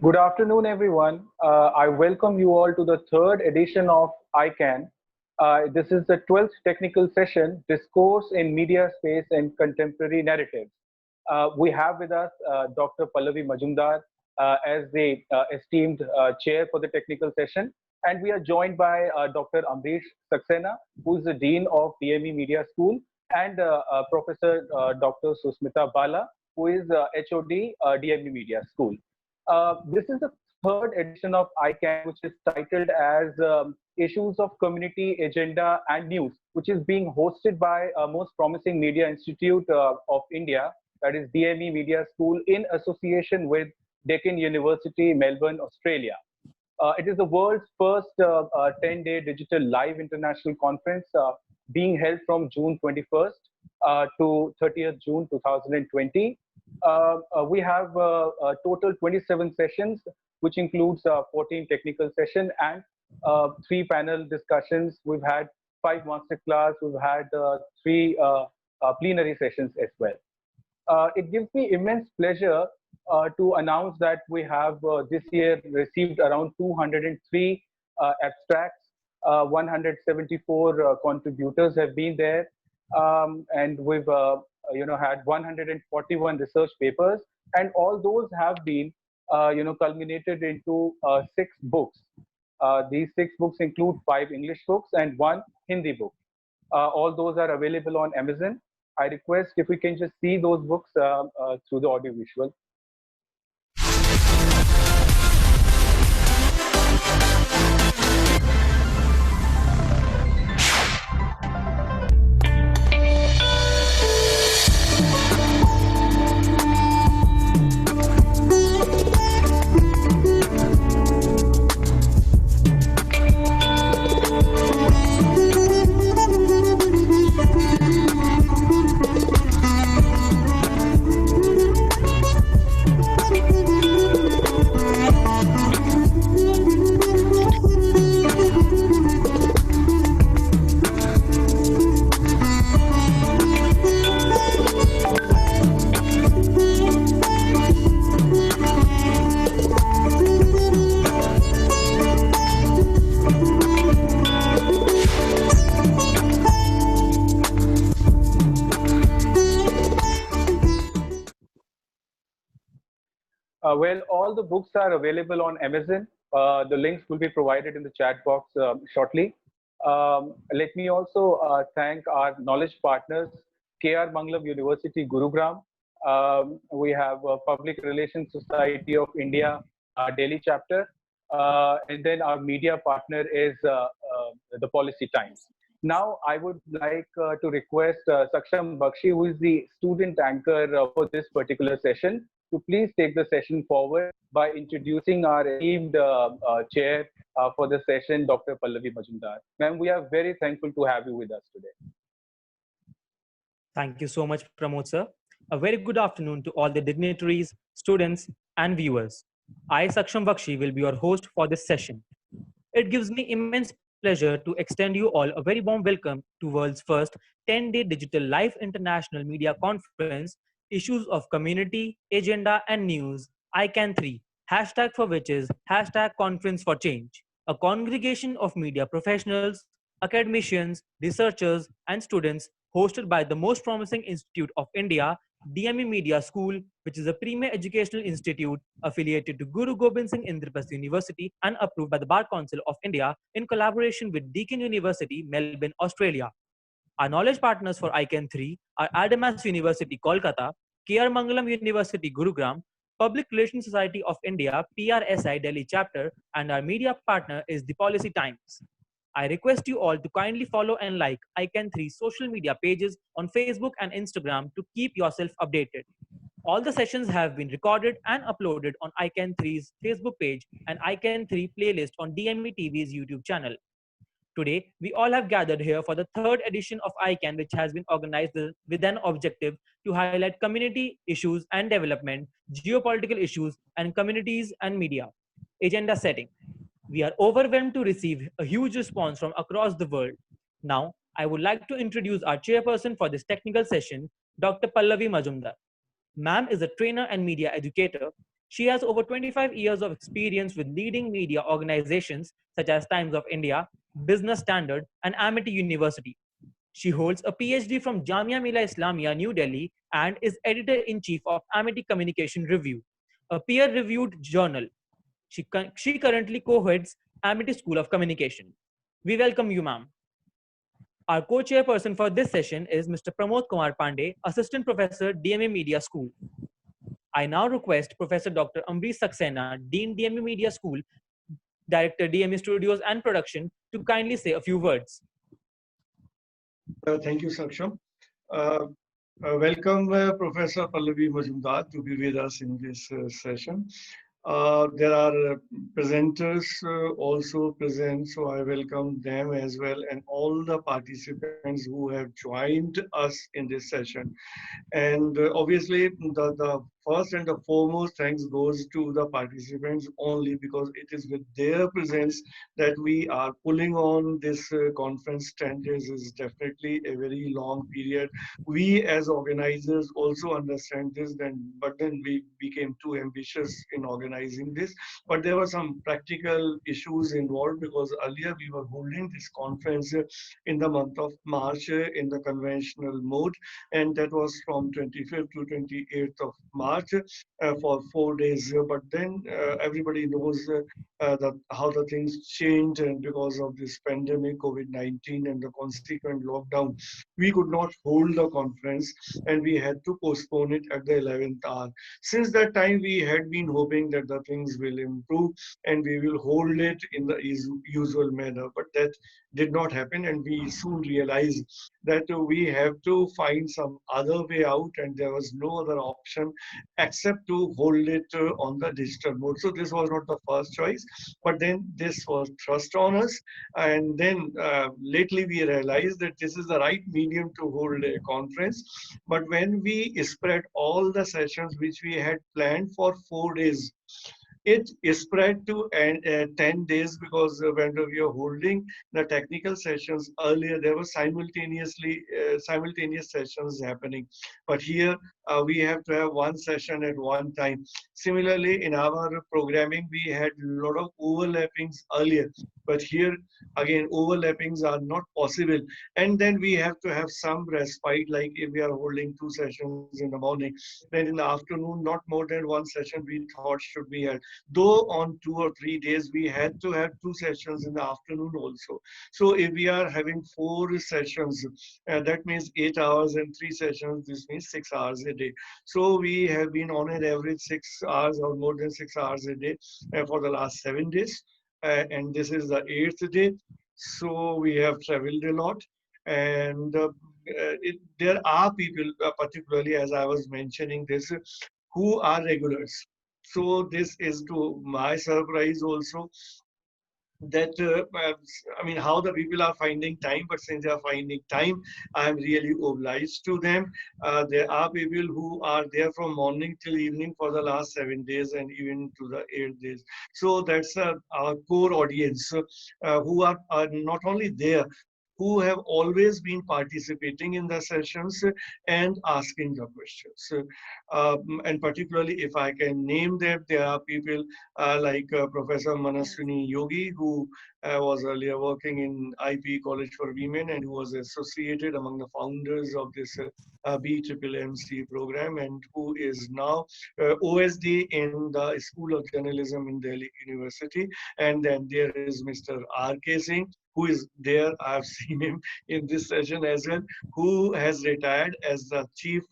Good afternoon, everyone. I welcome you all to the third edition of ICAN. This is the 12th technical session, Discourse in Media Space and Contemporary Narratives. We have with us Dr. Pallavi Majumdar as the esteemed chair for the technical session. And we are joined by Dr. Amrish Saxena, who is the Dean of DME Media School, and Professor Dr. Susmita Bala, who is HOD DME Media School. This is the third edition of ICAN, which is titled as Issues of Community, Agenda and News, which is being hosted by Most Promising Media Institute of India, that is DME Media School, in association with Deccan University, Melbourne, Australia. It is the world's first 10-day digital live international conference being held from June 21st to 30th June 2020. We have a total 27 sessions, which includes 14 technical sessions and 3 panel discussions. We've had 5 masterclass. We've had 3 plenary sessions as well. It gives me immense pleasure to announce that we have this year received around 203 abstracts. 174 contributors have been there, and we've had 141 research papers, and all those have been culminated into 6 books. These 6 books include 5 English books and 1 Hindi book. All those are available on Amazon. I request if we can just see those books through the audio visual. Well, all the books are available on Amazon. The links will be provided in the chat box shortly. Let me also thank our knowledge partners, KR Mangalam University, Gurugram. We have Public Relations Society of India, Delhi chapter. And then our media partner is the Policy Times. Now, I would like to request Saksham Bakshi, who is the student anchor for this particular session, to please take the session forward by introducing our esteemed chair for the session, Dr. Pallavi Majumdar. Ma'am, we are very thankful to have you with us today. Thank you so much, Pramod sir. A very good afternoon to all the dignitaries, students, and viewers. I, Saksham Bakshi, will be your host for this session. It gives me immense pleasure to extend you all a very warm welcome to world's first 10-day digital live international media conference, Issues of Community, Agenda and News, ICAN3, hashtag for which is hashtag Conference for Change, a congregation of media professionals, academicians, researchers, and students hosted by the Most Promising Institute of India, DME Media School, which is a premier educational institute affiliated to Guru Gobind Singh Indraprasth University and approved by the Bar Council of India in collaboration with Deccan University, Melbourne, Australia. Our knowledge partners for ICAN3 are Adamas University, Kolkata, KR Mangalam University, Gurugram, Public Relations Society of India, PRSI, Delhi chapter, and our media partner is the Policy Times. I request you all to kindly follow and like ICAN3 social media pages on Facebook and Instagram to keep yourself updated. All the sessions have been recorded and uploaded on ICAN3's Facebook page and ICAN3 playlist on DME TV's YouTube channel. Today, we all have gathered here for the third edition of ICAN, which has been organized with an objective to highlight community issues and development, geopolitical issues, and communities and media. Agenda setting. We are overwhelmed to receive a huge response from across the world. Now, I would like to introduce our chairperson for this technical session, Dr. Pallavi Majumdar. Ma'am is a trainer and media educator. She has over 25 years of experience with leading media organizations such as Times of India, Business Standard, and Amity University. She holds a PhD from Jamia Millia Islamia, New Delhi, and is editor in chief of Amity Communication Review, a peer reviewed journal. She currently co heads Amity School of Communication. We welcome you, ma'am. Our co chairperson for this session is Mr. Pramod Kumar Pandey, Assistant Professor, DMA Media School. I now request Professor Dr. Ambrish Saxena, Dean DMA Media School, Director DMA Studios and Production, to kindly say a few words. Thank you, Saksham. Uh, Welcome, Professor Pallavi Majumdar, to be with us in this session. There are presenters also present, so I welcome them as well, and all the participants who have joined us in this session. And obviously, the first and the foremost thanks goes to the participants only, because it is with their presence that we are pulling on this conference. 10 days is definitely a very long period. We as organizers also understand this, but then we became too ambitious in organizing this. But there were some practical issues involved, because earlier we were holding this conference in the month of March in the conventional mode, and that was from 25th to 28th of March for 4 days. But then everybody knows how the things change, and because of this pandemic, COVID-19, and the consequent lockdown, we could not hold the conference, and we had to postpone it at the 11th hour. Since that time, we had been hoping that the things will improve and we will hold it in the usual manner, but that did not happen, and we soon realized that we have to find some other way out, and there was no other option except to hold it on the digital mode. So this was not the first choice, but then this was thrust on us, and then lately we realized that this is the right medium to hold a conference. But when we spread all the sessions which we had planned for 4 days, it spread to 10 days, because when we were holding the technical sessions earlier, there were simultaneous sessions happening. But here we have to have one session at one time. Similarly, in our programming, we had a lot of overlappings earlier. But here, again, overlappings are not possible. And then we have to have some respite, like if we are holding 2 sessions in the morning, then in the afternoon, not more than one session we thought should be held. Though on 2 or 3 days, we had to have 2 sessions in the afternoon also. So if we are having 4 sessions, that means 8 hours, and 3 sessions, this means 6 hours a day. So we have been on an average 6 hours or more than 6 hours a day for the last 7 days. And this is the 8th day. So we have traveled a lot. And there are people, particularly as I was mentioning this, who are regulars. So this is to my surprise also, that I mean, how the people are finding time, but since they are finding time, I am really obliged to them. There are people who are there from morning till evening for the last 7 days, and even to the 8 days. So that's our core audience, who are not only there, who have always been participating in the sessions and asking the questions. And particularly, if I can name them, there are people like Professor Manaswini Yogi, who was earlier working in IP College for Women, and who was associated among the founders of this BMMC program, and who is now OSD in the School of Journalism in Delhi University. And then there is Mr. R.K. Singh, who is there. I have seen him in this session as well, who has retired as the chief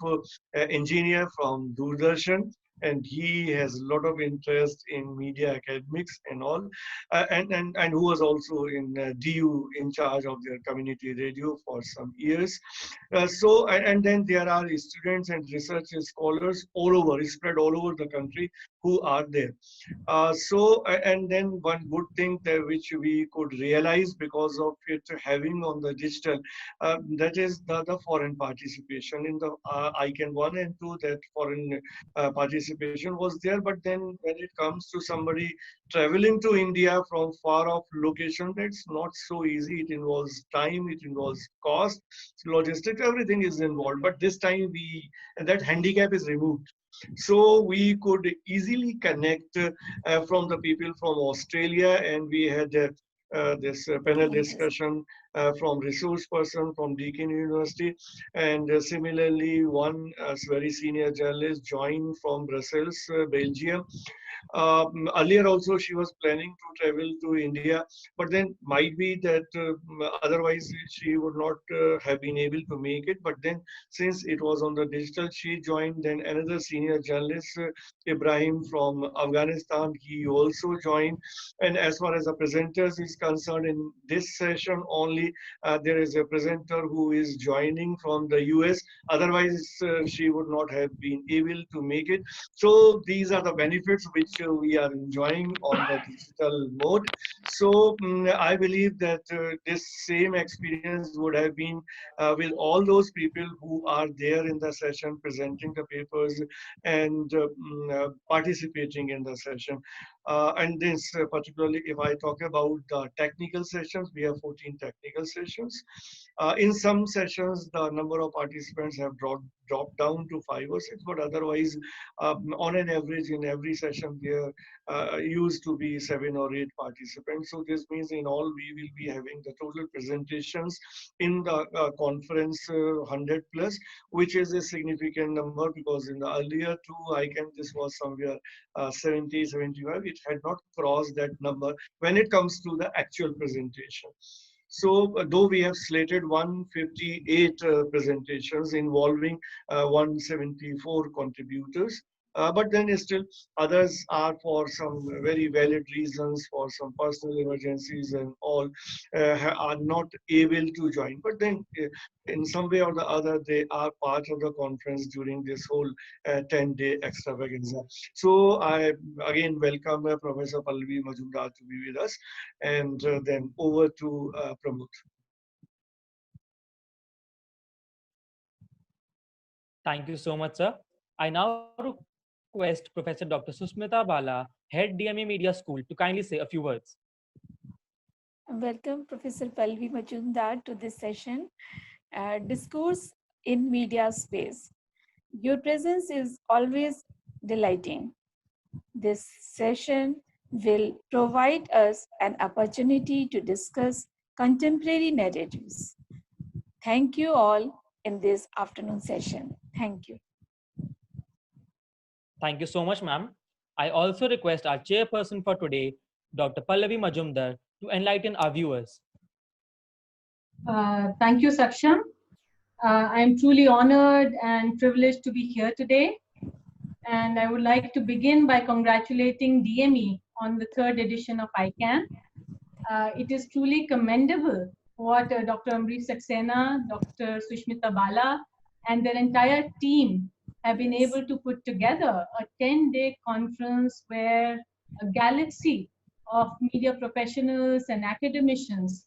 engineer from Doordarshan, and he has a lot of interest in media academics and all, and who was also in DU, in charge of their community radio for some years. And then there are students and research scholars all over, spread all over the country, who are there. And then one good thing that which we could realize because of it having on the digital, that is the foreign participation in the ICAN 1 and 2, that foreign participation participation was there. But then when it comes to somebody traveling to India from far off location, that's not so easy. It involves time, it involves cost, logistics, everything is involved. But this time that handicap is removed. So we could easily connect from the people from Australia, and we had this panel discussion from resource person from Deakin University, and similarly one very senior journalist joined from Brussels, Belgium. Earlier also she was planning to travel to India, but then might be that otherwise she would not have been able to make it. But then since it was on the digital, she joined. Then another senior journalist, Ibrahim from Afghanistan, he also joined. And as far as the presenters is concerned, in this session only, there is a presenter who is joining from the US. Otherwise, she would not have been able to make it. So these are the benefits which we are enjoying on the digital mode. So I believe that this same experience would have been with all those people who are there in the session, presenting the papers and participating in the session. And this particularly, if I talk about the technical sessions, we have 14 technical sessions. In some sessions, the number of participants have dropped down to 5 or 6, but otherwise, on an average, in every session, there used to be 7 or 8 participants. So this means in all, we will be having the total presentations in the conference 100 plus, which is a significant number, because in the earlier two ICAN, this was somewhere 70, 75. It had not crossed that number when it comes to the actual presentation. So though we have slated 158 presentations involving 174 contributors, but then still others are for some very valid reasons, for some personal emergencies and all, are not able to join. But then in some way or the other, they are part of the conference during this whole 10-day extravaganza. So I again welcome Professor Pallavi Majumdar to be with us, and then over to Pramod. Thank you so much, sir. I now request Professor Dr. Susmita Bala, Head DMA Media School, to kindly say a few words. Welcome, Professor Pallavi Majumdar, to this session, Discourse in Media Space. Your presence is always delighting. This session will provide us an opportunity to discuss contemporary narratives. Thank you all in this afternoon session. Thank you. Thank you so much, ma'am. I also request our chairperson for today, Dr. Pallavi Majumdar, to enlighten our viewers. Thank you, Saksham. I'm truly honored and privileged to be here today. And I would like to begin by congratulating DME on the 3rd edition of ICAN. It is truly commendable what Dr. Amrish Saxena, Dr. Sushmita Bala, and their entire team have been able to put together a 10-day conference where a galaxy of media professionals and academicians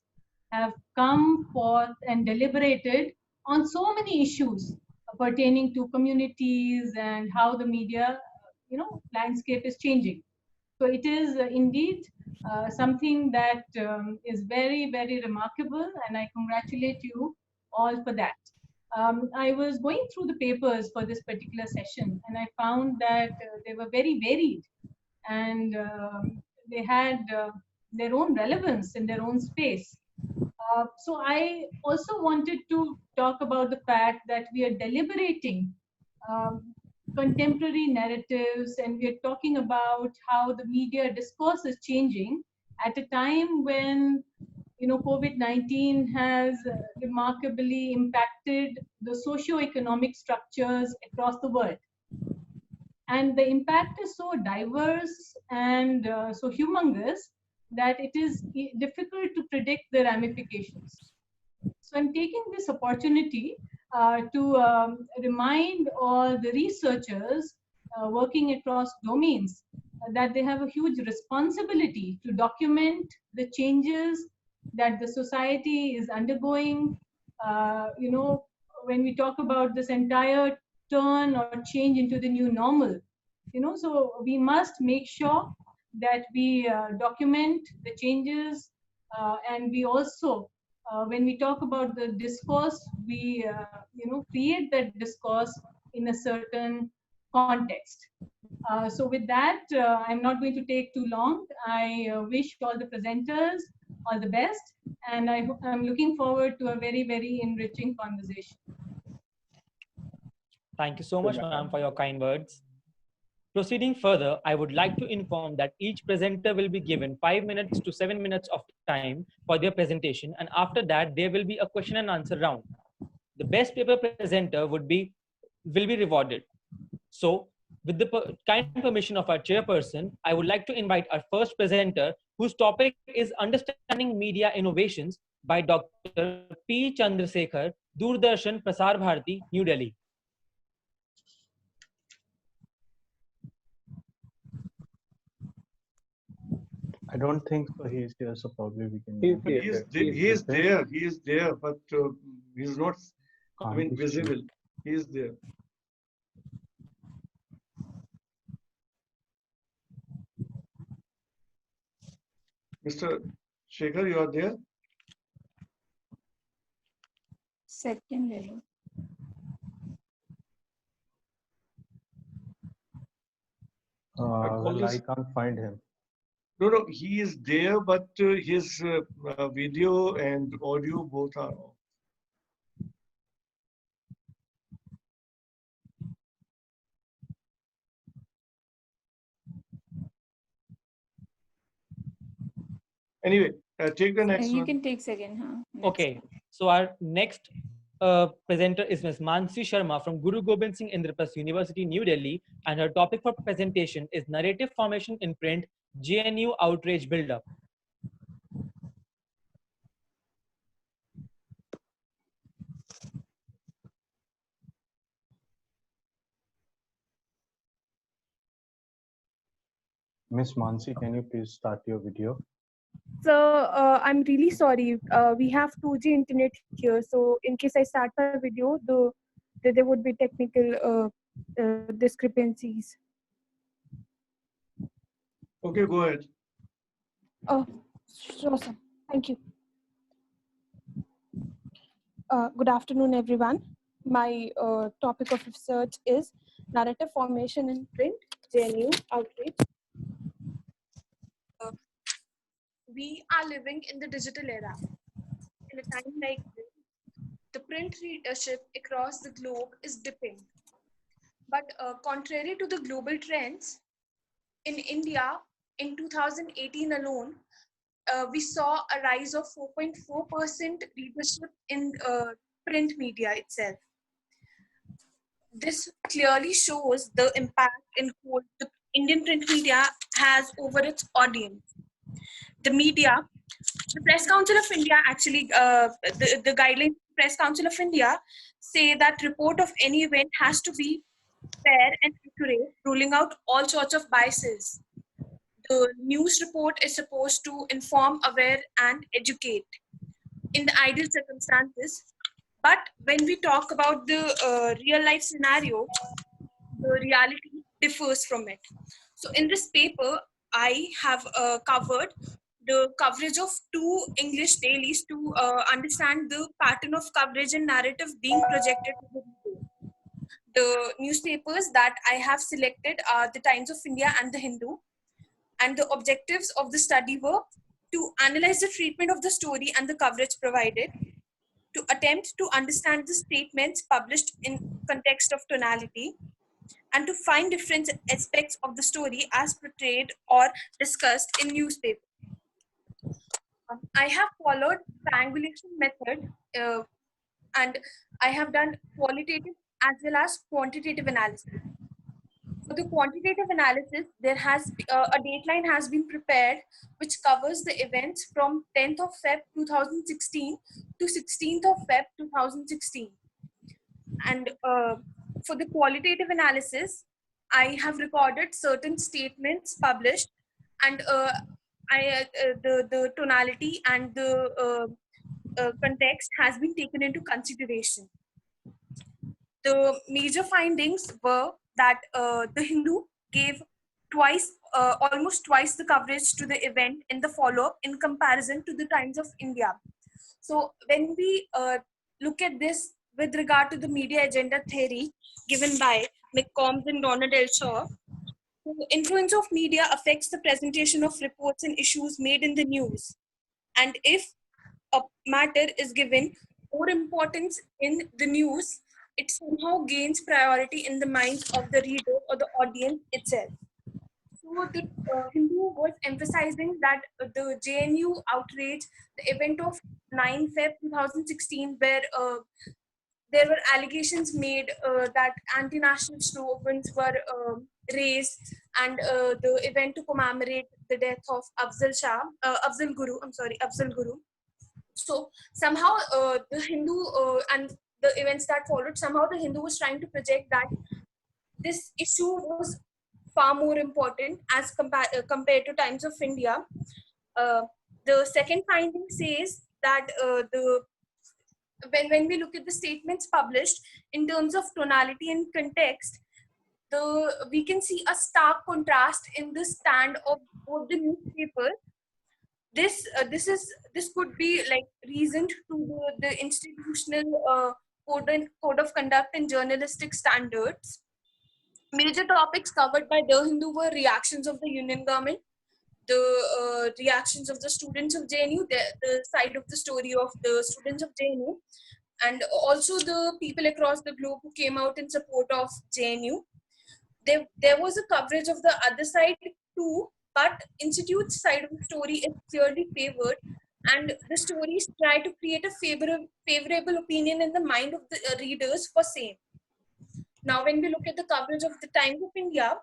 have come forth and deliberated on so many issues pertaining to communities and how the media, landscape is changing. So it is indeed something that is very, very remarkable, and I congratulate you all for that. I was going through the papers for this particular session, and I found that they were very varied, and they had their own relevance in their own space. So I also wanted to talk about the fact that we are deliberating contemporary narratives, and we're talking about how the media discourse is changing at a time when COVID-19 has remarkably impacted the socio-economic structures across the world. And the impact is so diverse and so humongous that it is difficult to predict the ramifications. So I'm taking this opportunity to remind all the researchers working across domains that they have a huge responsibility to document the changes that the society is undergoing. When we talk about this entire turn or change into the new normal, So we must make sure that we document the changes, and we also, when we talk about the discourse, we create that discourse in a certain context. So with that, I'm not going to take too long. I wish all the presenters all the best, and I'm looking forward to a very, very enriching conversation. Thank you so much, ma'am, for your kind words. Proceeding further, I would like to inform that each presenter will be given 5 minutes to 7 minutes of time for their presentation, and after that, there will be a question and answer round. The best paper presenter will be rewarded. So, with the kind permission of our chairperson, I would like to invite our first presenter, whose topic is Understanding Media Innovations by Dr. P. Chandrasekhar, Doordarshan Prasar Bharati, New Delhi. I don't think so. He is here, so probably we can. He is there, but he's not, I mean, visible. He is there. Mr. Shekhar, you are there? Second level. Well, I can't find him. No, he is there, but his video and audio both are off. Anyway, take the next one. You can take second, huh? Okay, so our next presenter is Ms. Mansi Sharma from Guru Gobind Singh Indraprasth University, New Delhi, and her topic for presentation is Narrative Formation in Print, JNU Outrage Buildup. Miss Mansi, can you please start your video? So I'm really sorry. We have 2G internet here, so in case I start my video, there would be technical discrepancies. Okay, go ahead. Oh, sure, sir. Thank you. Good afternoon, everyone. My topic of research is narrative formation in print, JNU Outrage. We are living in the digital era. In a time like this, the print readership across the globe is dipping. But contrary to the global trends, in India, in 2018 alone, we saw a rise of 4.4% readership in print media itself. This clearly shows the impact in whole the Indian print media has over its audience. The media, the Press Council of India actually, the guidelines of Press Council of India say that report of any event has to be fair and accurate, ruling out all sorts of biases. The news report is supposed to inform, aware, and educate in the ideal circumstances. But when we talk about the real life scenario, the reality differs from it. So in this paper, I have covered the coverage of 2 English dailies to understand the pattern of coverage and narrative being projected to the reader. The newspapers that I have selected are the Times of India and the Hindu. And the objectives of the study were to analyze the treatment of the story and the coverage provided, to attempt to understand the statements published in context of tonality, and to find different aspects of the story as portrayed or discussed in newspaper. I have followed triangulation method and I have done qualitative as well as quantitative analysis. For the quantitative analysis, there has a dateline has been prepared which covers the events from 10th of Feb 2016 to 16th of Feb 2016. And for the qualitative analysis, I have recorded certain statements published, and the tonality and the context has been taken into consideration. The major findings were that the Hindu gave almost twice the coverage to the event in the follow-up in comparison to the Times of India. So when we look at this with regard to the media agenda theory given by McCombs and Donald L. Shaw, the influence of media affects the presentation of reports and issues made in the news. And if a matter is given more importance in the news, it somehow gains priority in the minds of the reader or the audience itself. So the Hindu was emphasizing that the JNU outrage, the event of 9 Feb 2016, where there were allegations made that anti-national slogans were raised, and the event to commemorate the death of Afzal Guru. So somehow the Hindu and the events that followed, somehow the Hindu was trying to project that this issue was far more important as compared to Times of India. The second finding says that when we look at the statements published in terms of tonality and context, we can see a stark contrast in the stand of both the newspapers. This could be like reasoned to the institutional code of conduct and journalistic standards. Major topics covered by The Hindu were reactions of the Union government, the reactions of the students of JNU, the side of the story of the students of JNU, and also the people across the globe who came out in support of JNU. There was a coverage of the other side too, but Institute's side of the story is clearly favored, and the stories try to create a favorable opinion in the mind of the readers for same. Now, when we look at the coverage of the Times of India,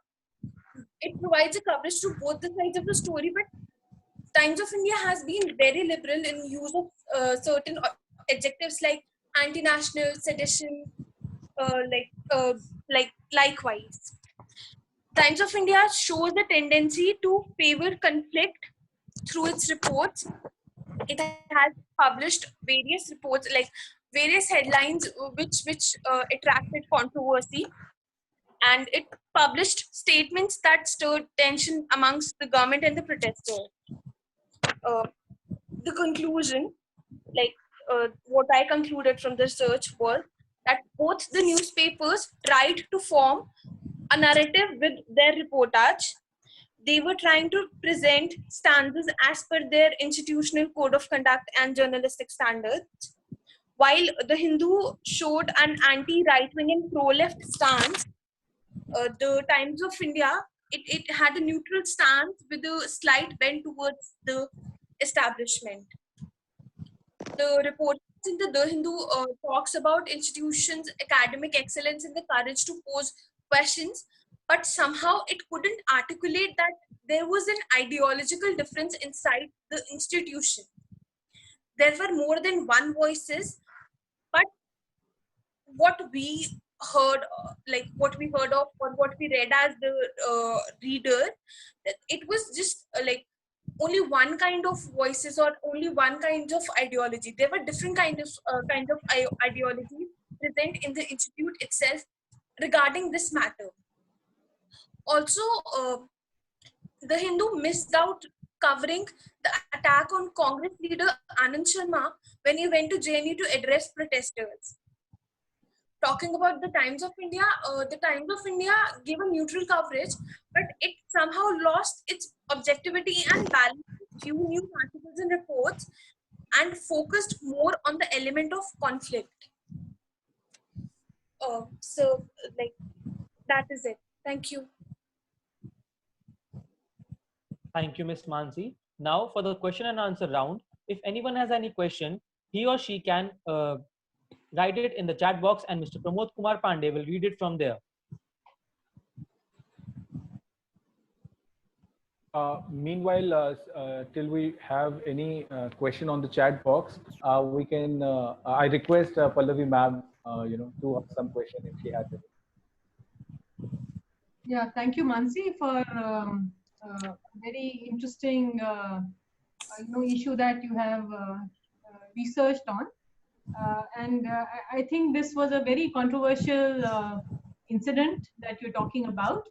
it provides a coverage to both the sides of the story, but Times of India has been very liberal in use of certain adjectives like anti-national, sedition, likewise. Times of India shows a tendency to favor conflict through its reports. It has published various reports, like various headlines which attracted controversy, and it published statements that stirred tension amongst the government and the protesters. The conclusion, what I concluded from the research was that both the newspapers tried to form a narrative with their reportage. They were trying to present stanzas as per their institutional code of conduct and journalistic standards. While the Hindu showed an anti-right-wing and pro-left stance, the Times of India, it had a neutral stance with a slight bend towards the establishment. The report in the Hindu talks about institutions, academic excellence, and the courage to pose questions, but somehow it couldn't articulate that there was an ideological difference inside the institution. There were more than one voices, but what we heard, of or what we read as the reader, it was just only one kind of voices or only one kind of ideology. There were different kind of ideologies present in the institute itself regarding this matter. Also, the Hindu missed out covering the attack on Congress leader Anand Sharma when he went to JNU to address protesters. Talking about the Times of India, the Times of India gave a neutral coverage, but it somehow lost its objectivity and balance with few news articles and reports and focused more on the element of conflict. That is it. Thank you. Thank you, Ms. Mansi. Now for the question and answer round. If anyone has any question, he or she can write it in the chat box and Mr. Pramod Kumar Pandey will read it from there. Meanwhile, till we have any question on the chat box, we can. I request Pallavi ma'am, to ask some question if she has any. Yeah, thank you, Mansi, for very interesting issue that you have researched on. And I think this was a very controversial incident that you're talking about.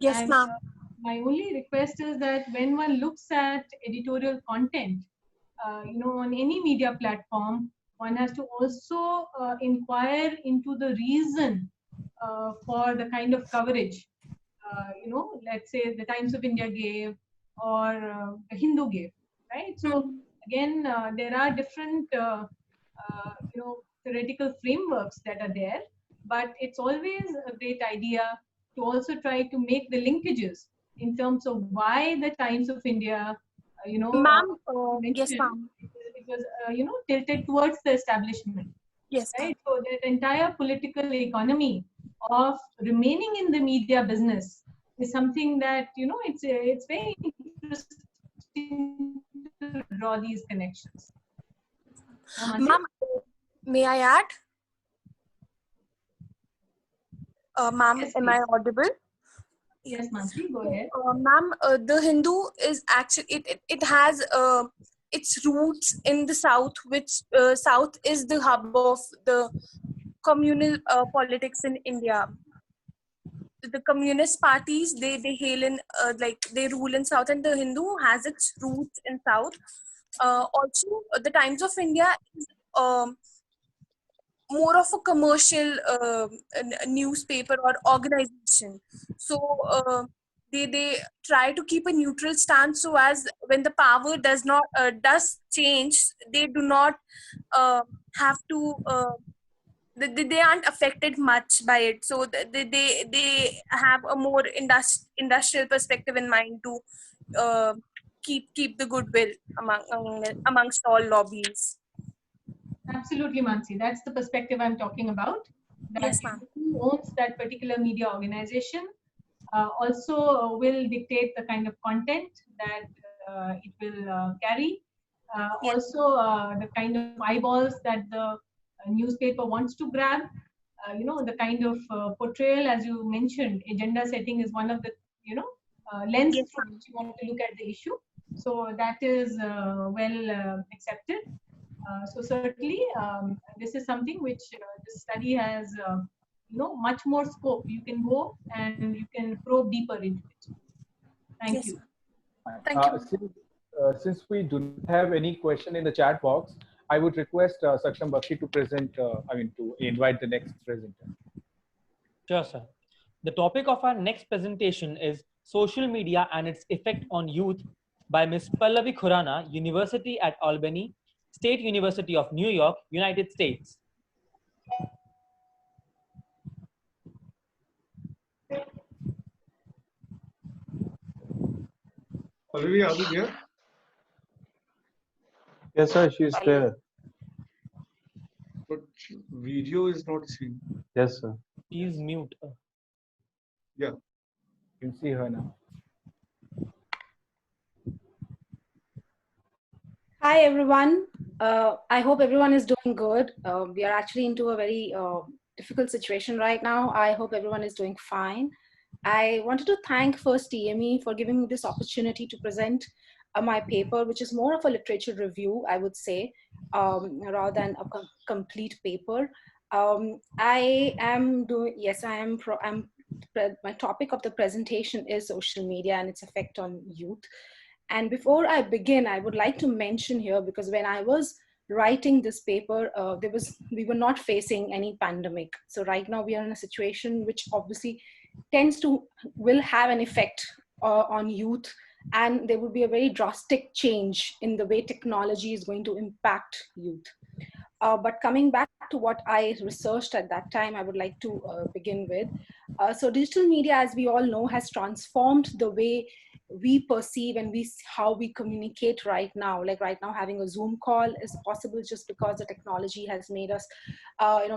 Yes, And ma'am. my only request is that when one looks at editorial content, on any media platform, one has to also inquire into the reason for the kind of coverage, let's say the Times of India gave or the Hindu gave, right? So Mhm. again, there are different, theoretical frameworks that are there, but it's always a great idea to also try to make the linkages in terms of why the Times of India, Ma'am, you yes, mentioned, ma'am. it was tilted towards the establishment, Yes, ma'am. right? So that entire political economy of remaining in the media business is something that it's very interesting to draw these connections. Mansi? Ma'am, may I add? Ma'am, Yes, am I please. audible? Yeah. Yes, Mansi, go So, ahead. ma'am, the Hindu is actually it has its roots in the south, which south is the hub of the communal politics in India. The communist parties they hail in like they rule in south, and the Hindu has its roots in south. Also, the Times of India is more of a commercial newspaper or organization. So they try to keep a neutral stance, so as when the power does change, they do not have to they aren't affected much by it. So they have a more industrial perspective in mind to uh, keep the goodwill amongst all lobbies. Absolutely, Mansi. That's the perspective I'm talking about. That Yes, ma'am. who owns that particular media organization also will dictate the kind of content that it will carry. Yes. Also, the kind of eyeballs that the newspaper wants to grab. The kind of portrayal, as you mentioned, agenda setting is one of the lens Yes, through ma'am. which you want to look at the issue. So that is well accepted. So certainly, this is something which this study has, much more scope. You can go and you can probe deeper into it. Thank Yes, you. ma'am. Thank you, ma'am. Since we do not have any question in the chat box, I would request Saksham Bakshi to present, to invite the next presenter. Sure, sir. The topic of our next presentation is Social Media and its Effect on Youth by Ms. Pallavi Khurana, University at Albany, State University of New York, United States. Pallavi, are you there? Yes, sir, she's there. But video is not seen. Yes, sir. She is mute. Yeah. You can see her now. Hi, everyone. I hope everyone is doing good. We are actually into a very difficult situation right now. I hope everyone is doing fine. I wanted to thank first TME for giving me this opportunity to present my paper, which is more of a literature review, I would say, rather than a complete paper. I am doing, yes, I am, my topic of the presentation is social media and its effect on youth. And before I begin, I would like to mention here, because when I was writing this paper, we were not facing any pandemic. So right now we are in a situation which obviously will have an effect on youth, and there will be a very drastic change in the way technology is going to impact youth. But coming back to what I researched at that time, I would like to begin with. So digital media, as we all know, has transformed the way we perceive and how we communicate right now. Like right now, having a Zoom call is possible just because the technology has made us,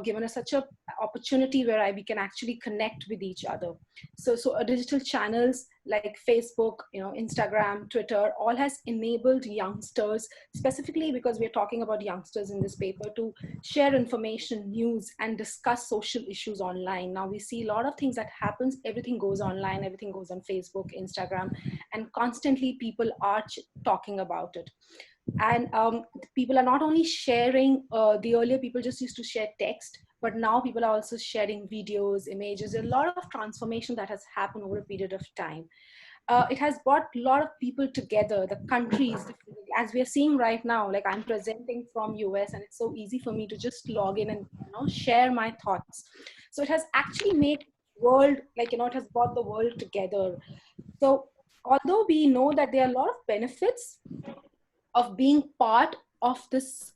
given us such a opportunity where we can actually connect with each other. So digital channels like Facebook, Instagram, Twitter, all has enabled youngsters, specifically because we're talking about youngsters in this paper, to share information, news, and discuss social issues online. Now we see a lot of things that happens. Everything goes online, everything goes on Facebook, Instagram, and constantly people are talking about it. And people are not only sharing, the earlier people just used to share text, but now people are also sharing videos, images. A lot of transformation that has happened over a period of time. It has brought a lot of people together, the countries, as we are seeing right now. Like, I'm presenting from US, and it's so easy for me to just log in and, you know, share my thoughts. So it has actually made world, like, you know, it has brought the world together. So although we know that there are a lot of benefits of being part of this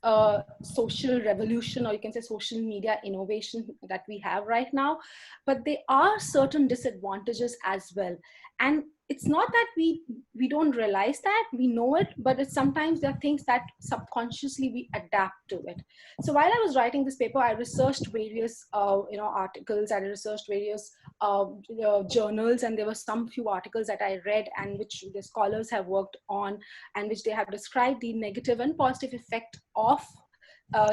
social revolution, or you can say social media innovation that we have right now, but there are certain disadvantages as well. And it's not that we don't realize that, we know it, but it's sometimes there are things that subconsciously we adapt to it. So while I was writing this paper, I researched various you know, articles, I researched various journals, and there were some few articles that I read and which the scholars have worked on, and which they have described the negative and positive effect of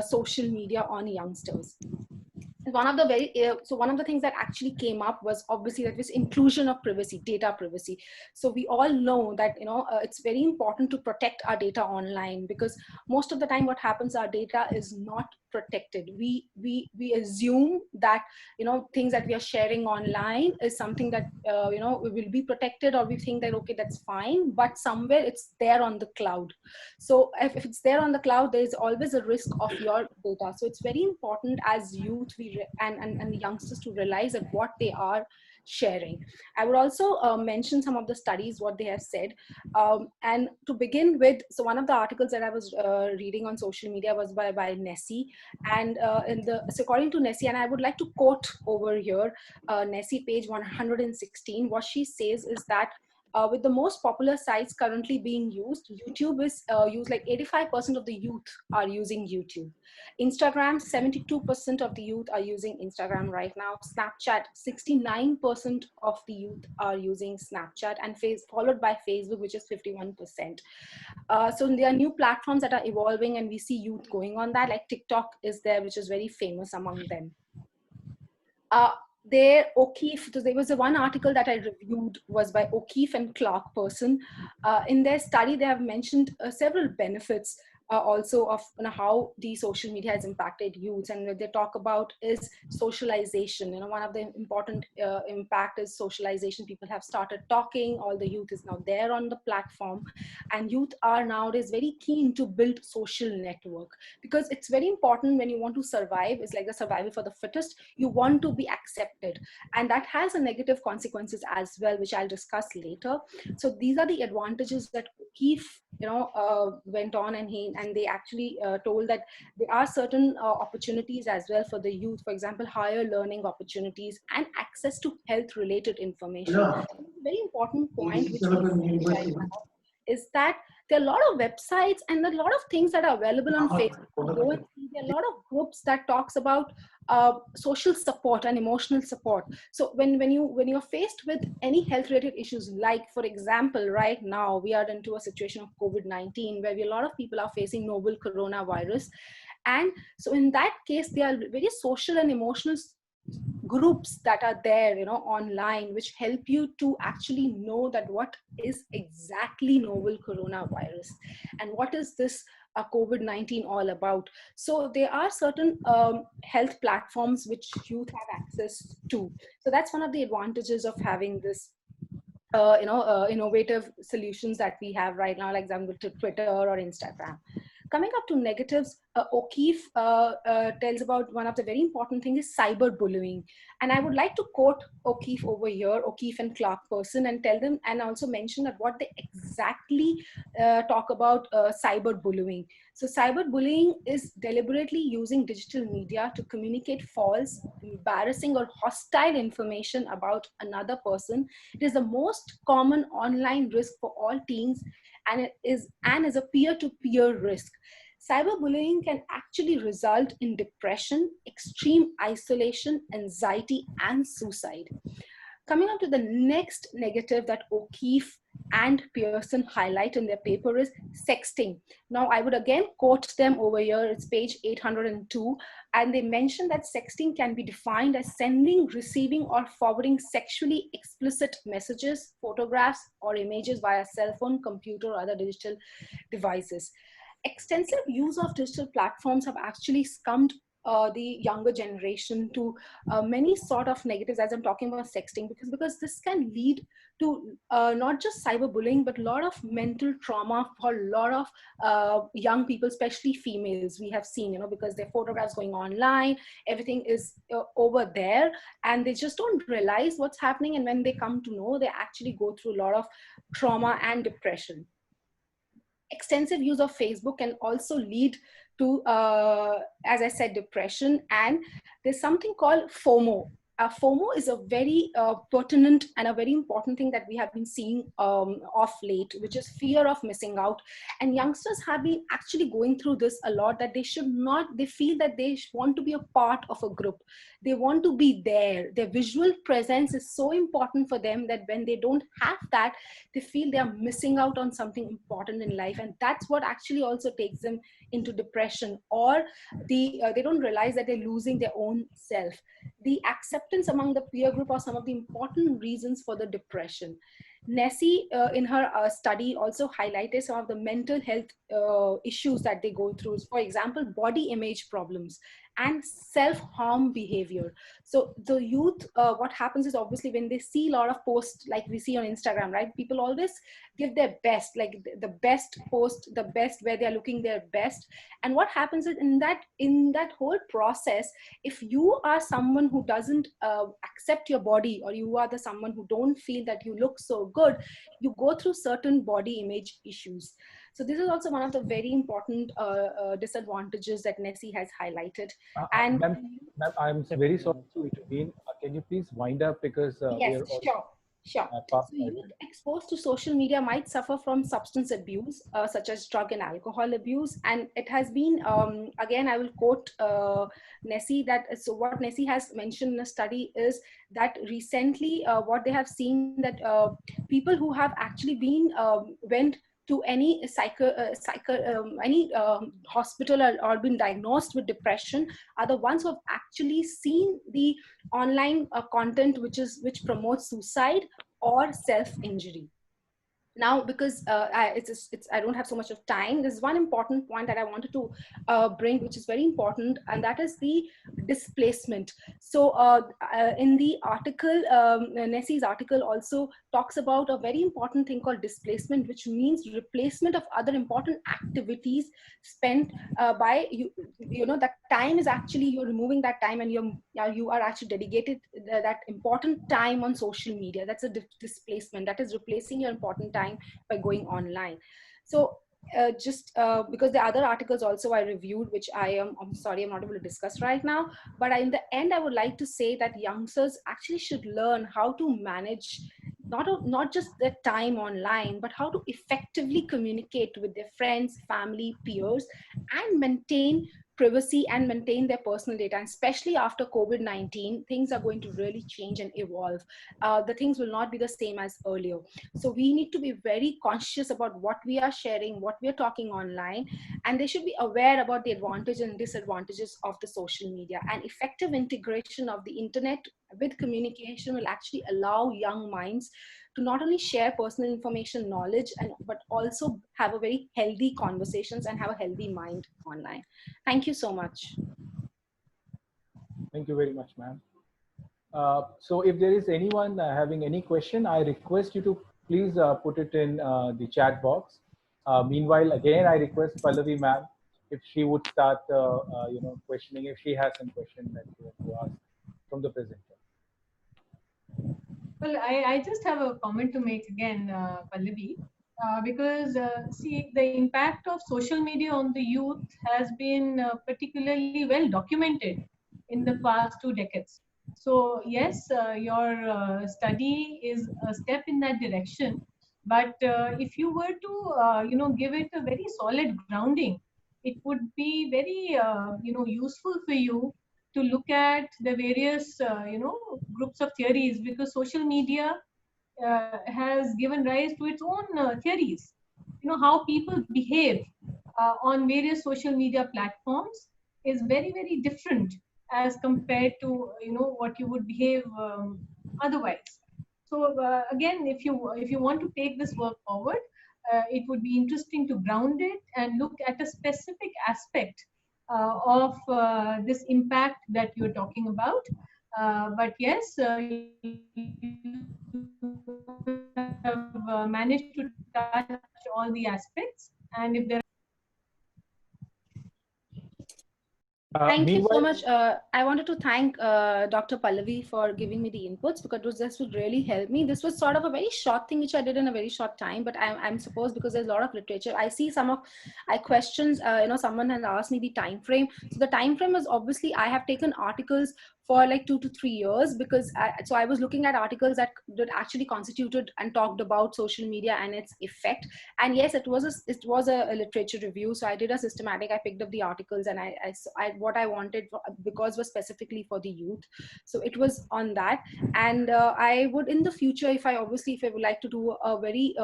social media on youngsters. One of the one of the things that actually came up was obviously that this inclusion of privacy, data privacy. So we all know that, you know, it's very important to protect our data online, because most of the time what happens, our data is not protected. We assume that, you know, things that we are sharing online is something that you know, will be protected, or we think that, okay, that's fine, but somewhere it's there on the cloud. So if it's there on the cloud, there is always a risk of your data. So it's very important as youth and youngsters to realize that what they are sharing. I would also mention some of the studies, what they have said. And to begin with, so one of the articles that I was reading on social media was by Nessie. And so according to Nessie, and I would like to quote over here, Nessie, page 116, what she says is that with the most popular sites currently being used, YouTube is used, like 85% of the youth are using YouTube. Instagram, 72% of the youth are using Instagram right now. Snapchat, 69% of the youth are using Snapchat, and followed by Facebook, which is 51%. So there are new platforms that are evolving, and we see youth going on that, like TikTok is there, which is very famous among them. O'Keefe, so there was one article that I reviewed was by O'Keefe and Clark person. In their study, they have mentioned several benefits also of, you know, how the social media has impacted youth. And what they talk about is socialization. You know, one of the important impact is socialization. People have started talking, all the youth is now there on the platform, and youth are nowadays very keen to build social network, because it's very important when you want to survive. It's like the survival for the fittest. You want to be accepted, and that has a negative consequences as well, which I'll discuss later. So these are the advantages that O'Keefe, you know, went on, and they actually told that there are certain opportunities as well for the youth. For example, higher learning opportunities and access to health related information. A very important point which we see right now is that there are a lot of websites and a lot of things that are available on Facebook. Go and see, there are a lot of groups that talks about social support and emotional support. So when you're faced with any health related issues, like for example, right now we are into a situation of COVID-19 where a lot of people are facing novel coronavirus. And so in that case, there are very social and emotional groups that are there, you know, online, which help you to actually know that what is exactly novel coronavirus and what is this COVID-19 all about. So there are certain health platforms which youth have access to. So that's one of the advantages of having this innovative solutions that we have right now, like example to Twitter or Instagram. Coming up to negatives, O'Keefe tells about one of the very important things is cyberbullying. And I would like to quote O'Keefe over here, O'Keefe and Clark person, and tell them, and also mention that what they exactly talk about cyberbullying. So cyberbullying is deliberately using digital media to communicate false, embarrassing, or hostile information about another person. It is the most common online risk for all teens, and it is a peer-to-peer risk. Cyberbullying can actually result in depression, extreme isolation, anxiety, and suicide. Coming on to the next negative that O'Keefe and Pearson highlight in their paper is sexting. Now, I would again quote them over here. It's page 802. And they mention that sexting can be defined as sending, receiving, or forwarding sexually explicit messages, photographs, or images via cell phone, computer, or other digital devices. Extensive use of digital platforms have actually the younger generation to many sort of negatives, as I'm talking about sexting, because this can lead to not just cyberbullying, but a lot of mental trauma for a lot of young people, especially females. We have seen, because their photographs going online, everything is over there, and they just don't realize what's happening. And when they come to know, they actually go through a lot of trauma and depression. Extensive use of Facebook can also lead to, as I said, depression. And there's something called FOMO. FOMO is a very pertinent and a very important thing that we have been seeing of late, which is fear of missing out. And youngsters have been actually going through this a lot, that they should not, they feel that they want to be a part of a group. They want to be there. Their visual presence is so important for them that when they don't have that, they feel they are missing out on something important in life. And that's what actually also takes them into depression, or they don't realize that they're losing their own self. The acceptance among the peer group are some of the important reasons for the depression. Nessie, in her study, also highlighted some of the mental health issues that they go through. For example, body image problems and self-harm behavior. So the youth, what happens is, obviously when they see a lot of posts like we see on Instagram, right? People always give their best, like the best post, the best where they're looking their best. And what happens is, in that whole process, if you are someone who doesn't accept your body, or you are someone who don't feel that you look so good, you go through certain body image issues. So this is also one of the very important disadvantages that Nessie has highlighted. And ma'am, I'm very sorry to intervene. Can you please wind up, because yes, sure. past So youth exposed to social media might suffer from substance abuse, such as drug and alcohol abuse. And it has been, again, I will quote Nessie, so what Nessie has mentioned in a study is that recently what they have seen, that people who have actually been, went to any hospital, or been diagnosed with depression, are the ones who have actually seen the online content which promotes suicide or self-injury. Now, because I don't have so much of time, there's one important point that I wanted to bring, which is very important, and that is the displacement. So in the article, Nessie's article also talks about a very important thing called displacement, which means replacement of other important activities spent by that time is actually, you're removing that time, and you are actually dedicated that important time on social media. That's a displacement, that is replacing your important time by going online. So because the other articles also I reviewed, which I'm sorry I'm not able to discuss right now, but in the end I would like to say that youngsters actually should learn how to manage not just their time online, but how to effectively communicate with their friends, family, peers, and maintain privacy and maintain their personal data. And especially after COVID-19, things are going to really change and evolve. The things will not be the same as earlier. So we need to be very conscious about what we are sharing, what we are talking online, and they should be aware about the advantages and disadvantages of the social media. And effective integration of the internet with communication will actually allow young minds to not only share personal information, knowledge, but also have a very healthy conversations and have a healthy mind online. Thank you so much. Thank you very much, ma'am. So if there is anyone having any question, I request you to please put it in the chat box. Meanwhile, again, I request Pallavi ma'am if she would start, questioning, if she has some question that she wants to ask from the presenter. Well, I just have a comment to make again, Pallavi, because see, the impact of social media on the youth has been particularly well documented in the past 2 decades. So yes, your study is a step in that direction. But if you were to, give it a very solid grounding, it would be very, useful for you to look at the various, groups of theories, because social media has given rise to its own theories. How people behave on various social media platforms is very, very different as compared to what you would behave otherwise. So again, if you want to take this work forward, it would be interesting to ground it and look at a specific aspect of this impact that you're talking about. But yes, you have managed to touch all the aspects. And if there Thank you so Meanwhile, much. I wanted to thank Dr. Pallavi for giving me the inputs because this would really help me. This was sort of a very short thing which I did in a very short time, but I'm supposed because there's a lot of literature. I see some of I questions. Someone has asked me the time frame. So the time frame is obviously I have taken articles for like 2 to 3 years because I was looking at articles that actually constituted and talked about social media and its effect. And yes, it was a literature review. So I did a systematic. I picked up the articles and I what I wanted because was specifically for the youth. So it was on that. And I would in the future, if I would like to do a very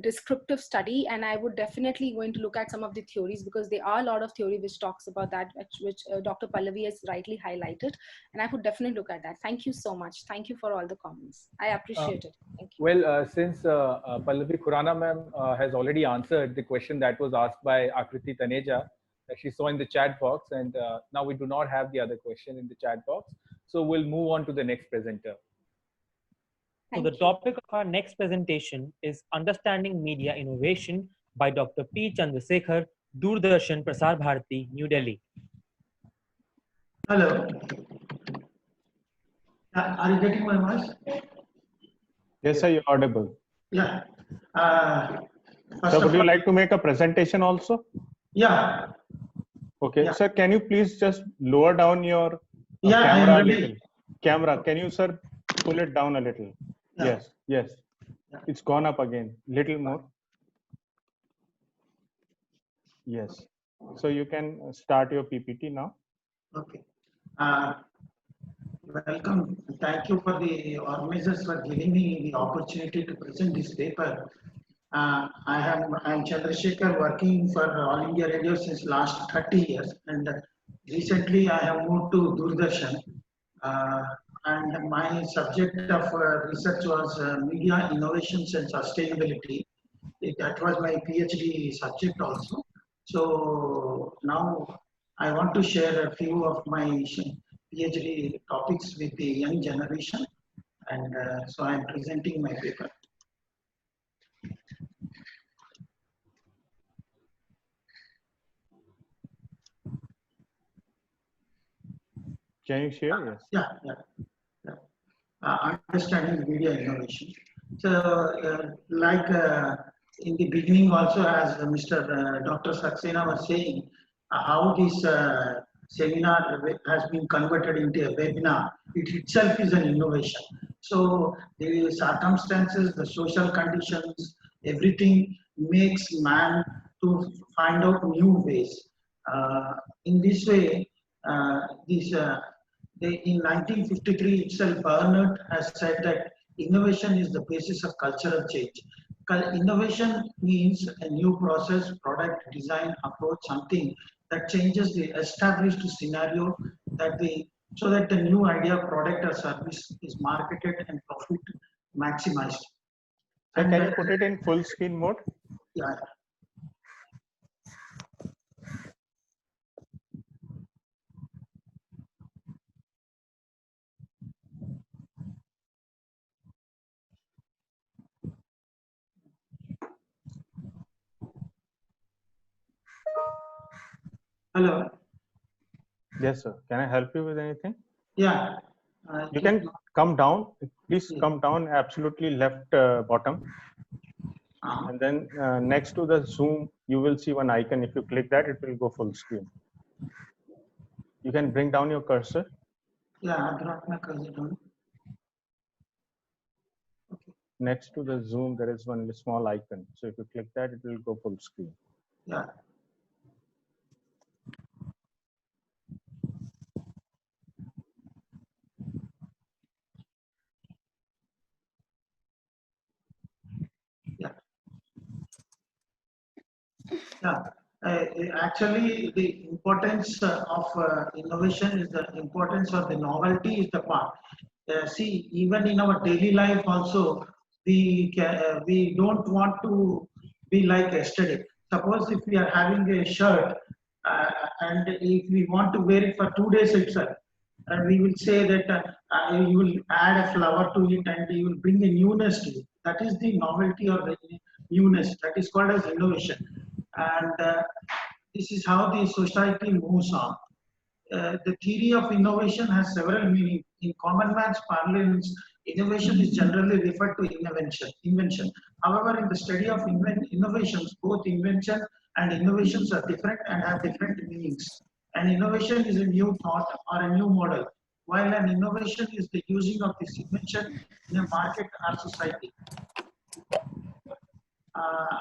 descriptive study, and I would definitely going to look at some of the theories because there are a lot of theory which talks about that, which Dr. Pallavi has rightly highlighted, and I would definitely look at that. Thank you so much. Thank you for all the comments. I appreciate it. Thank you. well, since Pallavi Khurana ma'am has already answered the question that was asked by Akriti Taneja, that she saw in the chat box, and now we do not have the other question in the chat box. So we'll move on to the next presenter. So the topic of our next presentation is Understanding Media Innovation by Dr. P. Chandrasekhar, Doordarshan Prasar Bharati, New Delhi. Hello. Are you getting my voice? Yes, sir, you're audible. Yeah. Sir, would you like to make a presentation also? Yeah. Okay, Yeah. sir, can you please just lower down your Yeah, I am camera a ready. little? Camera, can you, sir, pull it down a little? Yeah. Yes, yes. Yeah. It's gone up again, little more. Yes. So you can start your PPT now. Okay. Welcome. Thank you for the organizers for giving me the opportunity to present this paper. I am Chandrasekhar, working for All India Radio since last 30 years, and recently I have moved to Doordarshan. And my subject of research was media innovations and sustainability. That was my PhD subject also. So now I want to share a few of my PhD topics with the young generation, and so I am presenting my paper. Can you share? Yes. Yeah. Understanding media innovation. So, in the beginning, also as Mr. Dr. Saxena was saying, how this seminar has been converted into a webinar, it itself is an innovation. So the circumstances, the social conditions, everything makes man to find out new ways. In this way, in 1953 itself, Bernard has said that innovation is the basis of cultural change. Innovation means a new process, product, design, approach, something that changes the established scenario so that the new idea, product or service is marketed and profit maximized. Sir, can you put it in full screen mode? Yeah. Hello. Yes, sir. Can I help you with anything? Yeah. You can come down. Please come down absolutely left bottom. And then next to the Zoom, you will see one icon. If you click that, it will go full screen. You can bring down your cursor. Yeah, I brought my cursor down. Okay. Next to the Zoom, there is one small icon. So if you click that, it will go full screen. Yeah. Yeah. Actually, the importance of innovation is the importance of the novelty is the part. See, even in our daily life also, we don't want to be like yesterday. Suppose if we are having a shirt and if we want to wear it for 2 days itself, and we will say that you will add a flower to it and you will bring a newness to it. That is the novelty or the newness. That is called as innovation. And this is how the society moves on. The theory of innovation has several meanings. In common man's parlance, innovation is generally referred to invention. However, in the study of innovations, both invention and innovations are different and have different meanings. An innovation is a new thought or a new model, while an innovation is the using of this invention in a market or society. Uh,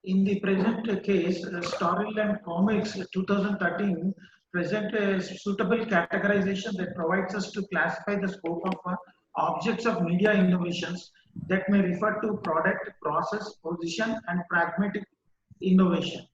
in the present case, Storyland Comics 2013 present a suitable categorization that provides us to classify the scope of objects of media innovations that may refer to product, process, position, and pragmatic innovation.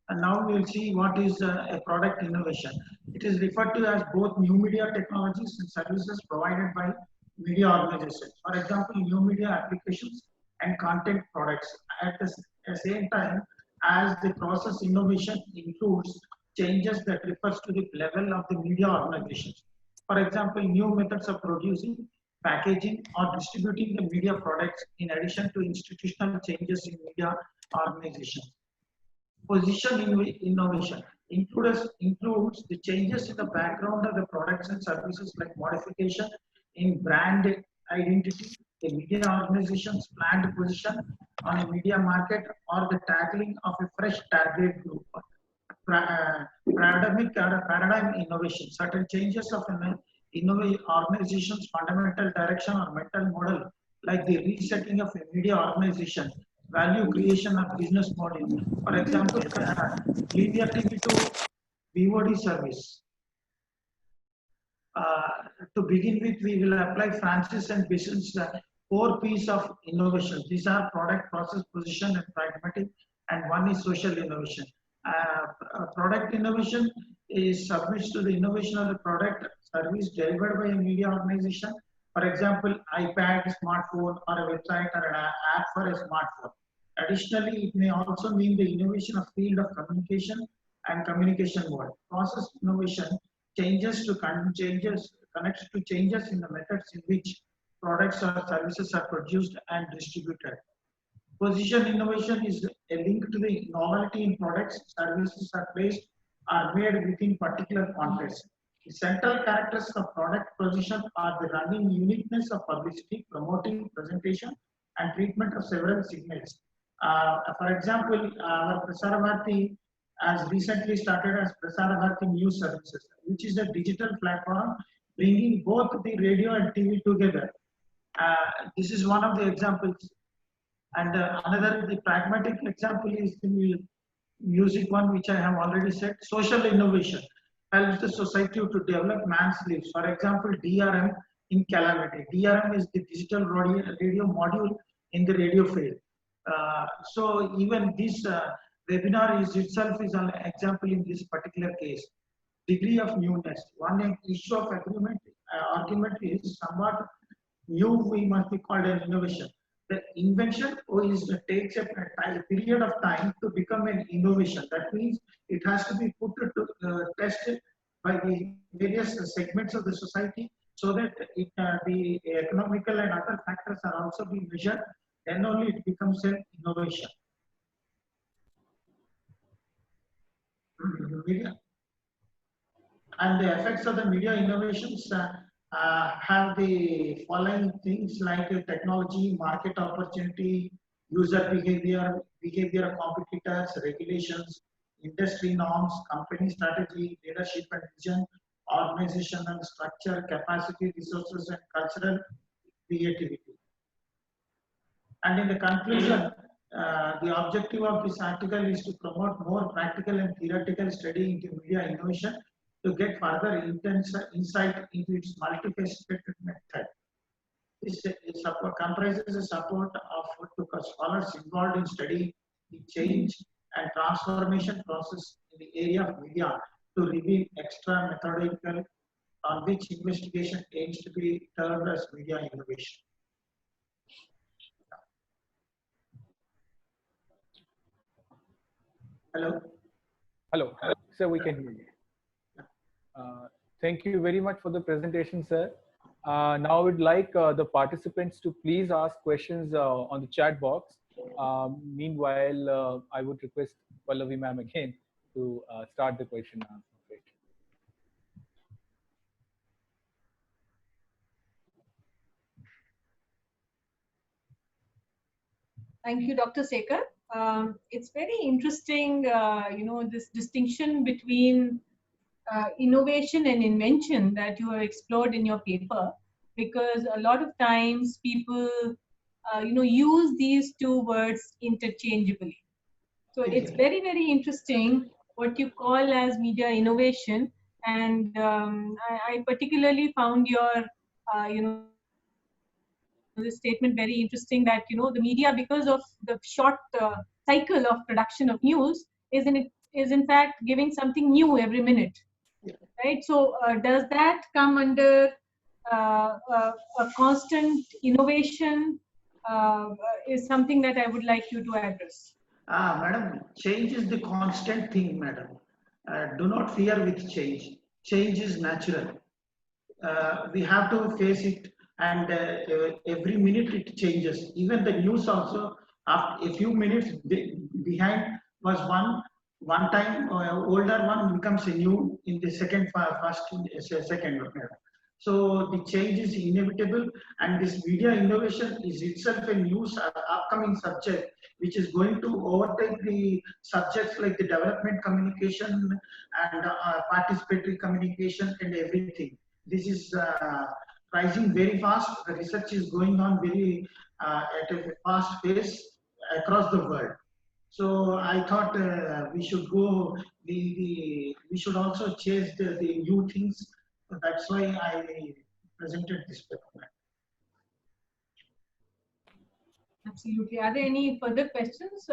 And now we will see what is a product innovation. It is referred to as both new media technologies and services provided by media organizations. For example, new media applications and content products. At the same time, as the process innovation includes changes that refers to the level of the media organizations. For example, new methods of producing, packaging, or distributing the media products in addition to institutional changes in media organizations. Position innovation includes the changes in the background of the products and services like modification in brand identity, a media organization's planned position on a media market, or the tackling of a fresh target group. Paradigm innovation, certain changes of an organization's fundamental direction or mental model, like the resetting of a media organization, value creation of business model. For example, linear TV to VOD service. To begin with, we will apply Francis and Bison's 4 P's of innovation. These are product, process, position, and pragmatic, and one is social innovation. Product innovation is submits to the innovation of the product service delivered by a media organization. For example, iPad, smartphone, or a website or an app for a smartphone. Additionally, it may also mean the innovation of field of communication and communication mode. Process innovation connects to changes in the methods in which products or services are produced and distributed. Position innovation is a link to the novelty in products, services are made within particular context. The central characteristics of product position are the running uniqueness of publicity, promoting, presentation, and treatment of several signals. For example, our Prasara Bharati has recently started as Prasara Bharati News Services, which is a digital platform bringing both the radio and TV together. This is one of the examples. And another, the pragmatic example is the music one, which I have already said. Social innovation helps the society to develop man's lives. For example, DRM in calamity. DRM is the digital radio module in the radio field. So even this webinar itself is an example in this particular case. Degree of newness. One issue of argument is somewhat new, we must be called an innovation. The invention takes a period of time to become an innovation. That means it has to be put to test by the various segments of the society, so that the economical and other factors are also being measured. Then only it becomes an innovation. Media. And the effects of the media innovations have the following things like technology, market opportunity, user behavior of competitors, regulations, industry norms, company strategy, leadership and vision, organizational structure, capacity, resources, and cultural creativity. And in the conclusion, the objective of this article is to promote more practical and theoretical study into media innovation to get further intense insight into its multifaceted method. This comprises a support to scholars involved in studying the change and transformation process in the area of media to reveal extra methodical on which investigation aims to be termed as media innovation. Hello. Hello, sir, we can hear you. Thank you very much for the presentation, sir. Now I would like the participants to please ask questions on the chat box. Meanwhile, I would request Pallavi ma'am again to start the question and answer session. Thank you, Dr. Sekar. It's very interesting, this distinction between innovation and invention that you have explored in your paper, because a lot of times people, use these two words interchangeably. So it's very, very interesting what you call as media innovation. And I particularly found your, this statement very interesting that, the media, because of the short cycle of production of news, is in fact giving something new every minute. Right? So does that come under a constant innovation is something that I would like you to address. Madam, change is the constant thing, madam. Do not fear with change. Change is natural. We have to face it, and every minute it changes. Even the news also, after a few minutes behind was one time older one becomes a new in the second. So the change is inevitable, and this media innovation is itself a new upcoming subject, which is going to overtake the subjects like the development communication and participatory communication and everything. This is rising very fast. The research is going on very at a fast pace across the world. So I thought we should go. We should also chase the new things. That's why I presented this paper. Absolutely. Are there any further questions?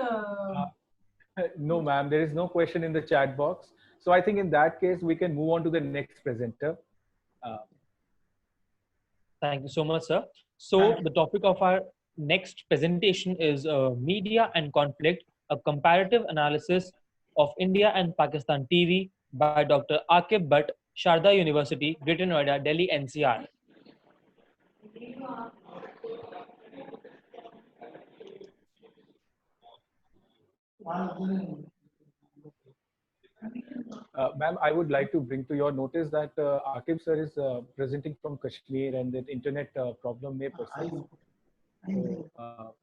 No, ma'am, there is no question in the chat box. So I think in that case, we can move on to the next presenter. Thank you so much, sir. So the topic of our next presentation is Media and Conflict, a comparative analysis of India and Pakistan TV by Dr. Akib Bhatt, Sharda University, Greater Noida, Delhi NCR. Ma'am, I would like to bring to your notice that Akib sir is presenting from Kashmir and the internet problem may persist. So,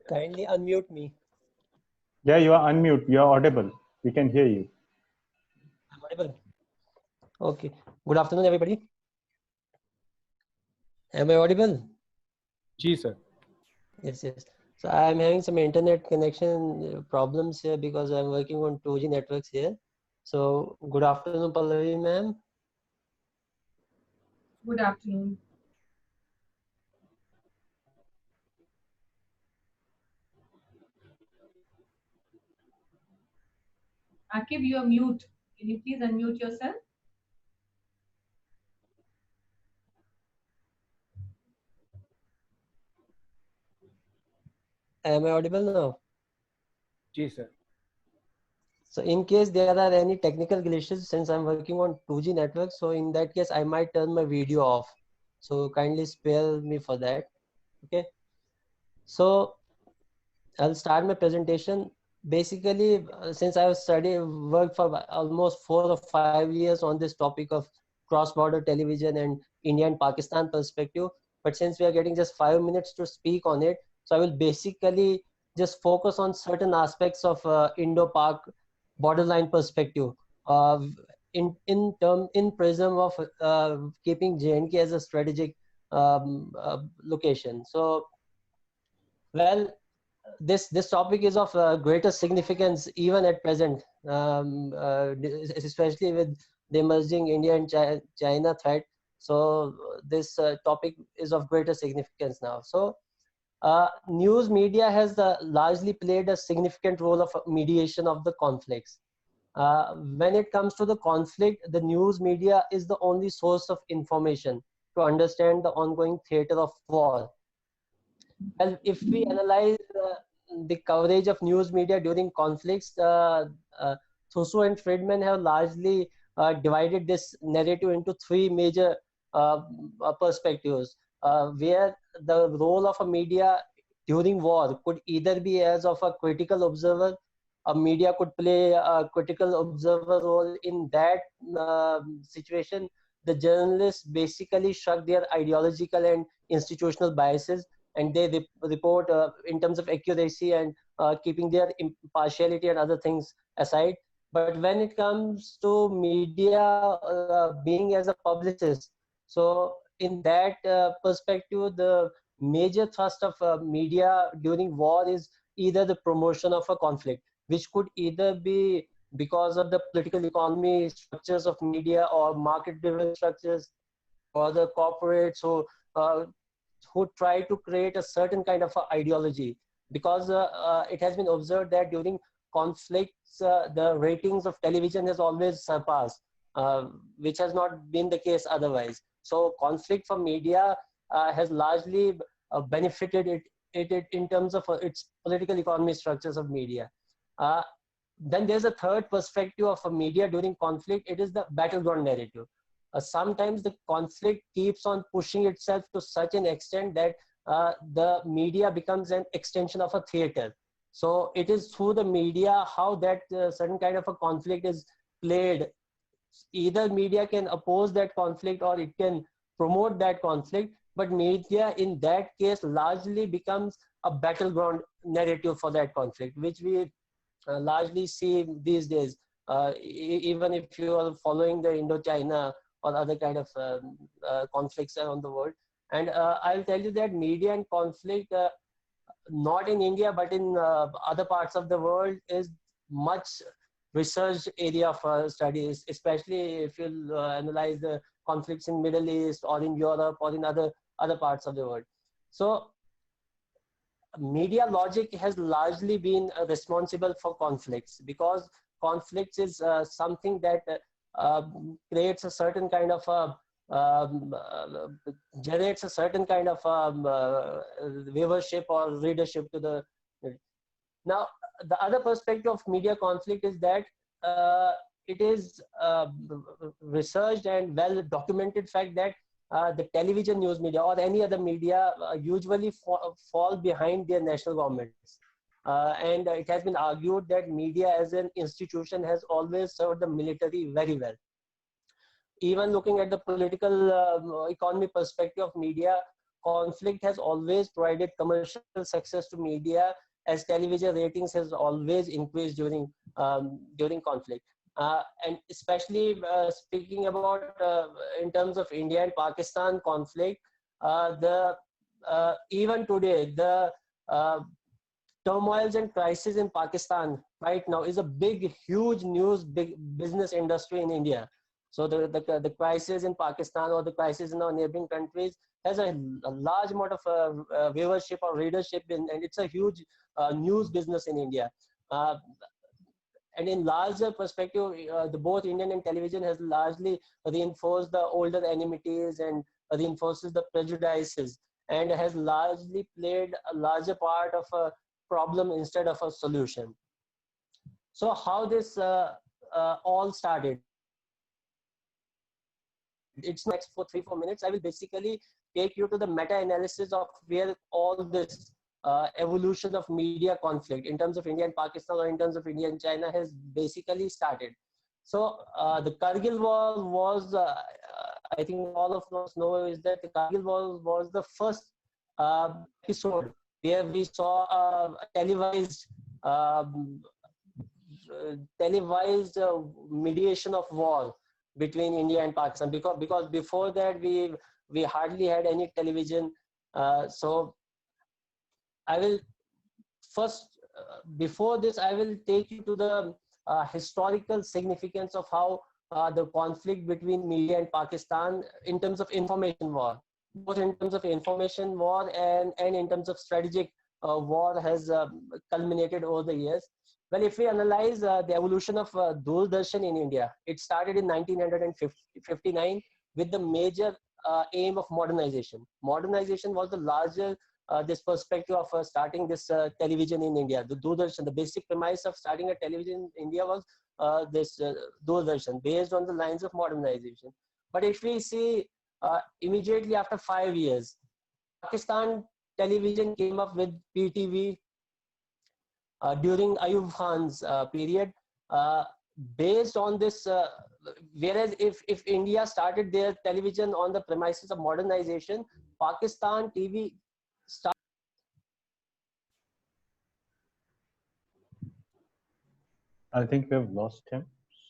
kindly unmute me. Yeah, you are unmute. You are audible. We can hear you. I'm audible. Okay. Good afternoon, everybody. Am I audible? Ji, sir. Yes, yes. So I'm having some internet connection problems here because I'm working on 2G networks here. So good afternoon, Pallavi ma'am. Good afternoon. Akib, you are mute. Can you please unmute yourself? Am I audible now? Ji, sir. So in case there are any technical glitches, since I'm working on 2G network, so in that case, I might turn my video off. So kindly spare me for that. Okay. So I'll start my presentation. Basically, since I've worked for almost 4 or 5 years on this topic of cross-border television and India and Pakistan perspective, but since we are getting just 5 minutes to speak on it, so I will basically just focus on certain aspects of Indo-Pak borderline perspective, in prism of keeping J&K as a strategic location. So, well, this topic is of greater significance even at present, especially with the emerging India and China threat. So this topic is of greater significance now. So news media has largely played a significant role of mediation of the conflicts. When it comes to the conflict, the news media is the only source of information to understand the ongoing theater of war. Well, if we analyze the coverage of news media during conflicts, Thusu and Friedman have largely divided this narrative into three major perspectives, where the role of a media during war could either be as of a critical observer. A media could play a critical observer role in that situation. The journalists basically shrug their ideological and institutional biases, and they report in terms of accuracy and keeping their impartiality and other things aside. But when it comes to media being as a publicist, so in that perspective, the major thrust of media during war is either the promotion of a conflict, which could either be because of the political economy structures of media or market driven structures, or the corporates uh, who try to create a certain kind of ideology, because it has been observed that during conflicts the ratings of television has always surpassed, which has not been the case otherwise. So conflict for media has largely benefited it in terms of its political economy structures of media. uh, then there's a third perspective of a media during conflict. It is the battleground narrative. Sometimes the conflict keeps on pushing itself to such an extent that the media becomes an extension of a theater. So it is through the media how that certain kind of a conflict is played. Either media can oppose that conflict or it can promote that conflict, but media in that case largely becomes a battleground narrative for that conflict, which we largely see these days. Even if you are following the Indochina or other kind of conflicts around the world. And I'll tell you that media and conflict, not in India, but in other parts of the world, is much research area of studies, especially if you analyze the conflicts in Middle East or in Europe or in other parts of the world. So media logic has largely been responsible for conflicts, because conflicts is something that creates a certain kind of generates a certain kind of viewership or readership to the. Now the other perspective of media conflict is that it is researched and well documented fact that the television news media or any other media usually fall behind their national governments. And it has been argued that media as an institution has always served the military very well. Even looking at the political economy perspective of media, conflict has always provided commercial success to media, as television ratings has always increased during conflict. And especially speaking about in terms of India and Pakistan conflict, even today the turmoils and crisis in Pakistan right now is a huge big business industry in India. So the crisis in Pakistan or the crisis in our neighboring countries has a large amount of viewership or readership and it's a huge news business in India. And in larger perspective, the both Indian and television has largely reinforced the older enmities and reinforces the prejudices, and has largely played a larger part of a problem instead of a solution. So how this all started? It's next for 3-4 minutes. I will basically take you to the meta-analysis of where all this evolution of media conflict in terms of India and Pakistan or in terms of India and China has basically started. So the Kargil War was, I think all of us know, is that the Kargil War was the first episode where we saw a televised mediation of war between India and Pakistan, because before that we hardly had any television. So I will first, before this, I will take you to the historical significance of how the conflict between media and Pakistan in terms of information war, both in terms of information war and in terms of strategic war has culminated over the years. Well, if we analyze the evolution of Doordarshan in India, it started in 1959 with the major aim of modernization. Modernization was the larger this perspective of starting this television in India. The Doordarshan, the basic premise of starting a television in India was this Doordarshan, based on the lines of modernization. But if we see immediately after 5 years, Pakistan television came up with PTV during Ayub Khan's period. Based on this, whereas if India started their television on the premises of modernization, Pakistan TV started. I think we have lost him,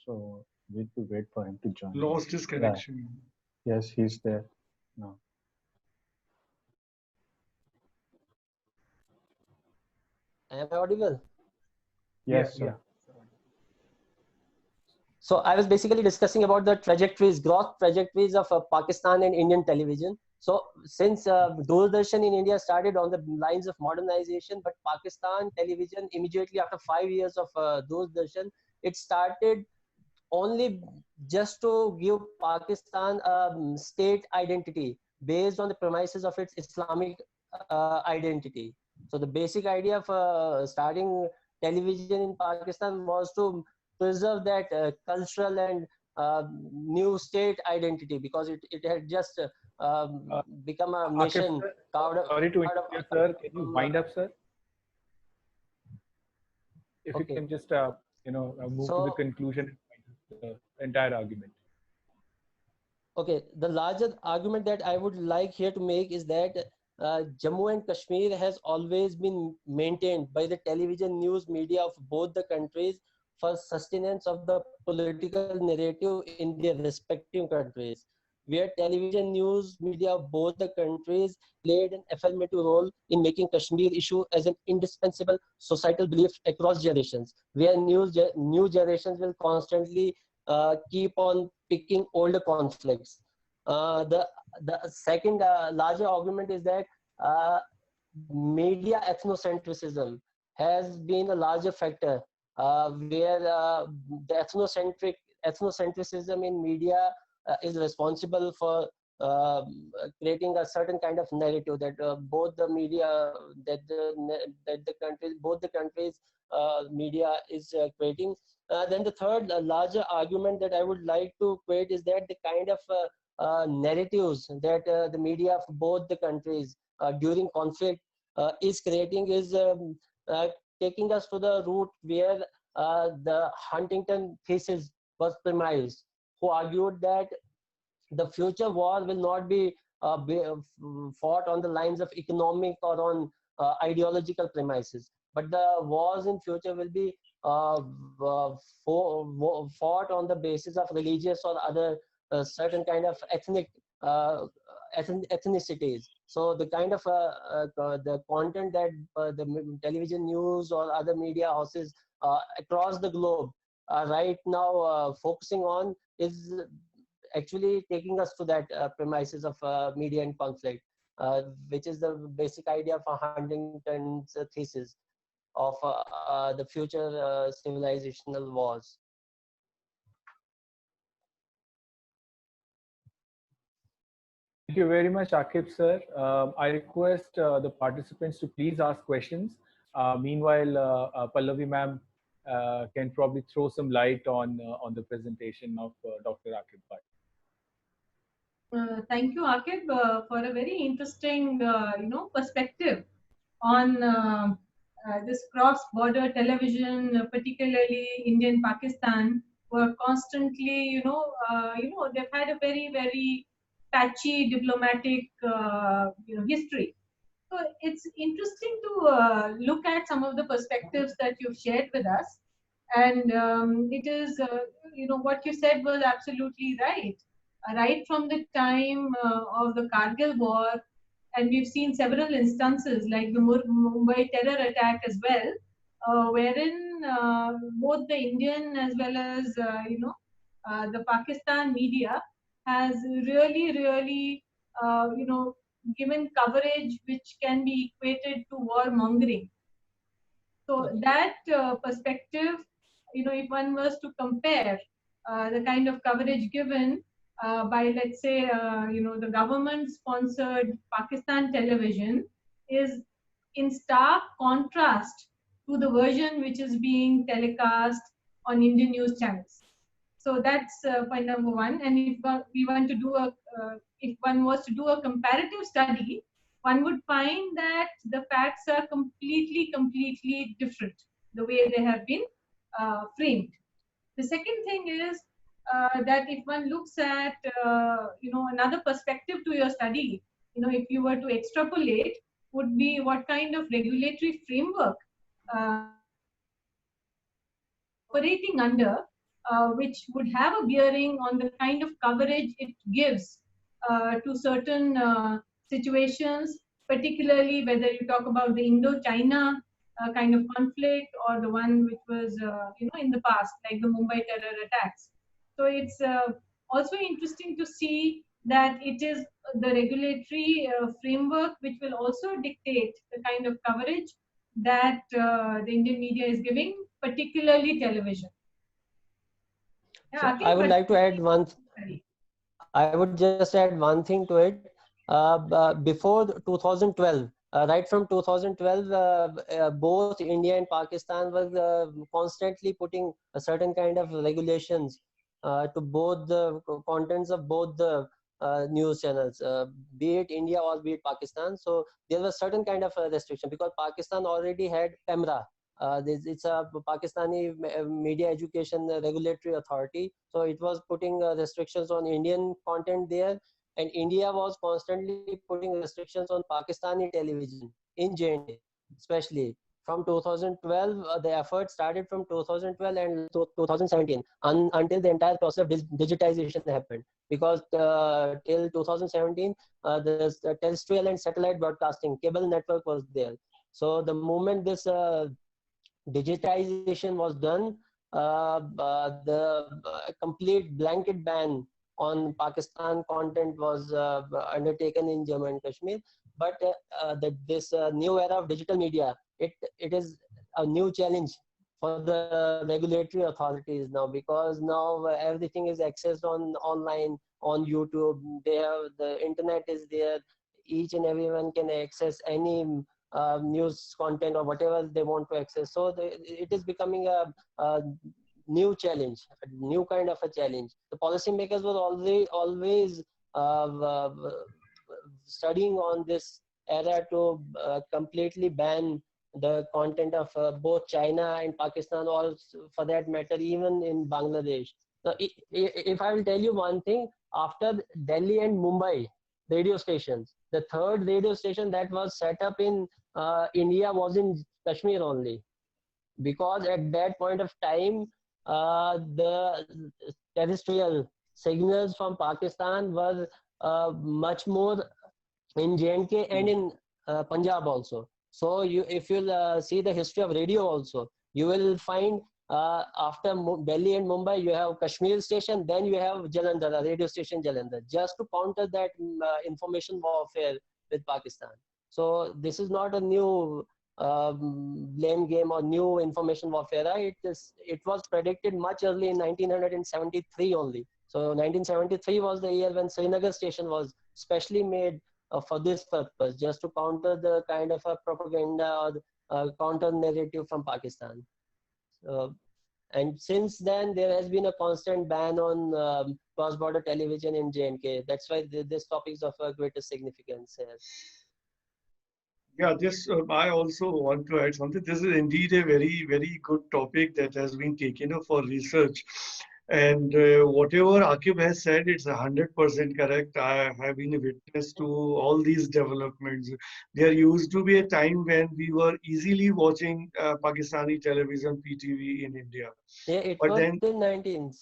so we need to wait for him to join. Lost his connection. Yeah. Yes, he's there now. Am I audible? Yes, yeah, sir. So I was basically discussing about the trajectories, growth trajectories of Pakistan and Indian television. So since Doordarshan in India started on the lines of modernization, but Pakistan television immediately after 5 years of Doordarshan, it started only just to give Pakistan a state identity based on the premises of its Islamic identity. So the basic idea of starting television in Pakistan was to preserve that cultural and new state identity, because it had just become a Akif, nation. sir, Carved, sorry to carved interrupt, sir. Can you wind up, sir? If you Okay. can just move to the So conclusion of the entire argument. okay, the larger argument that I would like here to make is that Jammu and Kashmir has always been maintained by the television news media of both the countries for sustenance of the political narrative in their respective countries, where television news media of both the countries played an affirmative role in making Kashmir issue as an indispensable societal belief across generations, where new generations will constantly keep on picking older conflicts. The second larger argument is that uh, media ethnocentrism has been a larger factor, where the ethnocentrism in media is responsible for uh, creating a certain kind of narrative that both the media that the countries both the countries media is creating. Then the third larger argument that I would like to create is that the kind of narratives that the media of both the countries during conflict is creating is taking us to the route where the Huntington thesis was premised, who argued that the future war will not be fought on the lines of economic or on ideological premises, but the wars in future will be fought on the basis of religious or other certain kind of uh, ethnicities. So the kind of the content that the television news or other media houses across the globe are right now focusing on is actually taking us to that premises of media and conflict, which is the basic idea of Huntington's thesis of the future civilizational wars. Thank you very much, Akif, sir. I request the participants to please ask questions. Meanwhile, Pallavi ma'am can probably throw some light on the presentation of Dr. Akif Bhatt. Thank you, Akib, for a very interesting, perspective on this cross-border television, particularly Indian Pakistan, were constantly, they've had a very, very patchy diplomatic, history. So it's interesting to look at some of the perspectives that you've shared with us, and it is, what you said was absolutely right. Right from the time of the Kargil War, and we've seen several instances like the Mumbai terror attack as well, wherein both the Indian as well as the Pakistan media has really, really, given coverage which can be equated to warmongering. So that perspective, if one was to compare the kind of coverage given by, let's say, the government-sponsored Pakistan television is in stark contrast to the version which is being telecast on Indian news channels. So that's point number one. And if we want to do if one was to do a comparative study, one would find that the facts are completely different, the way they have been framed. The second thing is that if one looks at another perspective to your study, if you were to extrapolate, would be what kind of regulatory framework operating under, which would have a bearing on the kind of coverage it gives to certain situations, particularly whether you talk about the Indo-China kind of conflict or the one which was in the past, like the Mumbai terror attacks. So it's also interesting to see that it is the regulatory framework which will also dictate the kind of coverage that the Indian media is giving, particularly television. So I would like to add one. I would just add one thing to it. Before 2012, right from 2012, both India and Pakistan were constantly putting a certain kind of regulations to both the contents of both the news channels, be it India or be it Pakistan. So there was certain kind of restriction because Pakistan already had PEMRA. It's a Pakistani media education regulatory authority. So it was putting restrictions on Indian content there, and India was constantly putting restrictions on Pakistani television in J&K, especially from 2012. The effort started from 2012 and 2017 until the entire process of digitization happened. Because till 2017, the terrestrial and satellite broadcasting cable network was there. So the moment this digitization was done, the complete blanket ban on Pakistan content was undertaken in Jammu and Kashmir. But this new era of digital media, it is a new challenge for the regulatory authorities now, because now everything is accessed online, on YouTube. They have, the internet is there. Each and everyone can access any news content or whatever they want to access. So it is becoming a new challenge, a new kind of a challenge. The policymakers were always studying on this era to completely ban the content of both China and Pakistan, or for that matter, even in Bangladesh. So if I will tell you one thing, after Delhi and Mumbai radio stations, the third radio station that was set up in India was in Kashmir only, because at that point of time, the terrestrial signals from Pakistan were much more in J&K and in Punjab also. So if you'll see the history of radio also, you will find after Delhi and Mumbai, you have Kashmir station, then you have Jalandhar, a radio station Jalandhar, just to counter that information warfare with Pakistan. So this is not a new blame game or new information warfare. It was predicted much early in 1973 only. So 1973 was the year when Srinagar station was specially made for this purpose, just to counter the kind of a propaganda or counter narrative from Pakistan. And since then, there has been a constant ban on cross-border television in J&K. That's why this topic is of greater significance here. Yeah, this I also want to add something. This is indeed a very good topic that has been taken up for research. And whatever Akib has said, it's 100% correct. I have been a witness to all these developments. There used to be a time when we were easily watching Pakistani television, PTV in India. Yeah, it but was then, till 19s.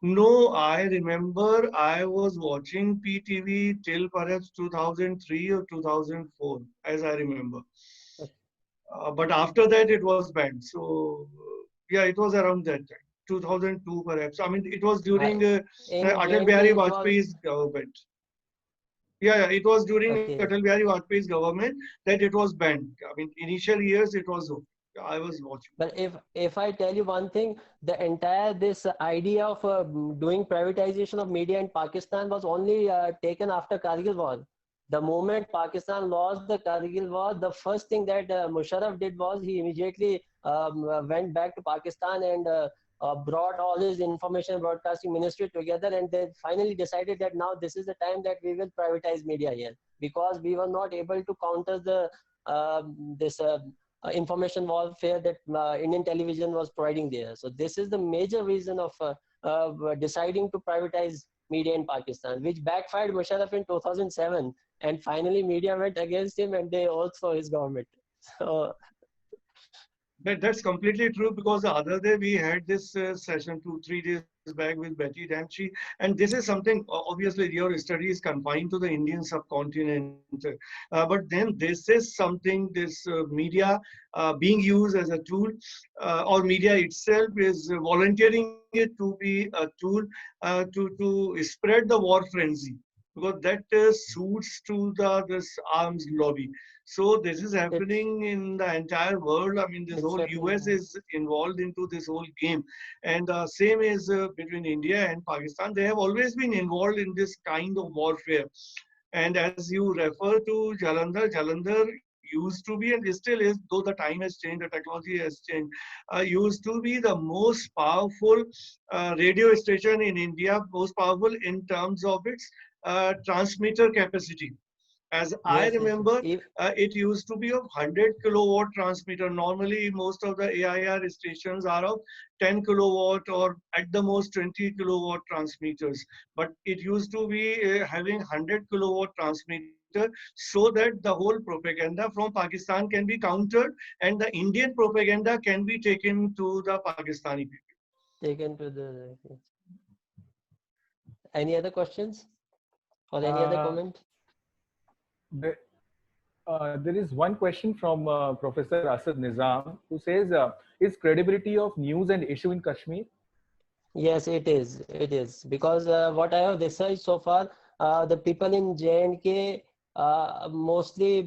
No, I remember I was watching PTV till perhaps 2003 or 2004, as I remember. But after that, it was banned. So, yeah, it was around that time, 2002 perhaps. I mean, it was during Atal Bihari Vajpayee's government. Yeah, it was during Atal Bihari Vajpayee's government that it was banned. I mean, initial years it was okay. I was watching. But if I tell you one thing, the entire this idea of doing privatization of media in Pakistan was only taken after Kargil war. The moment Pakistan lost the Kargil war, the first thing that Musharraf did was he immediately went back to Pakistan and brought all his information broadcasting ministry together, and they finally decided that now this is the time that we will privatize media here, because we were not able to counter the this information warfare that Indian television was providing there. So this is the major reason of deciding to privatize media in Pakistan, which backfired Musharraf in 2007, and finally media went against him and they overthrew his government. So That's completely true, because the other day we had this session 2-3 days back with Betty Damchi, and this is something, obviously your study is confined to the Indian subcontinent, but then this is something, this media being used as a tool, or media itself is volunteering it to be a tool to spread the war frenzy, because that suits to this arms lobby. So this is happening in the entire world. I mean, this it's whole happening. US is involved into this whole game. And same is between India and Pakistan. They have always been involved in this kind of warfare. And as you refer to Jalandhar, Jalandhar used to be, and it still is, though the time has changed, the technology has changed, used to be the most powerful radio station in India, most powerful in terms of its transmitter capacity. As I Yes, yes. remember, it used to be of 100 kilowatt transmitter. Normally, most of the AIR stations are of 10 kilowatt or at the most 20 kilowatt transmitters. But it used to be having 100 kilowatt transmitter, so that the whole propaganda from Pakistan can be countered and the Indian propaganda can be taken to the Pakistani people. Taken to the. Any other questions or any other Uh, comment? there, there is one question from Professor Asad Nizam, who says, is credibility of news and issue in Kashmir? Yes, it is. It is because what I have researched so far, the people in J&K mostly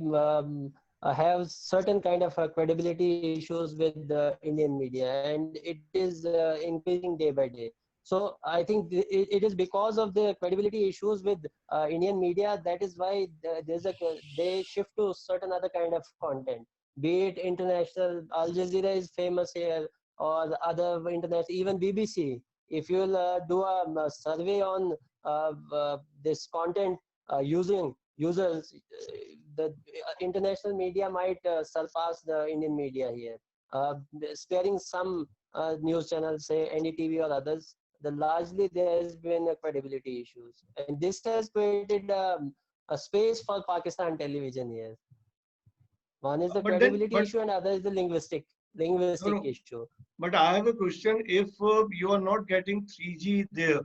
have certain kind of credibility issues with the Indian media, and it is increasing day by day. So I think it is because of the credibility issues with Indian media, that is why they shift to certain other kind of content. Be it international, Al Jazeera is famous here, or the other international, even BBC. If you'll do a survey on this content using users, the international media might surpass the Indian media here. Sparing some news channels, say NDTV or others, largely there has been credibility issues, and this has created a space for Pakistan television here. One is the But then, credibility issue, and other is the no, linguistic no. issue. But I have a question. If you are not getting 3G there,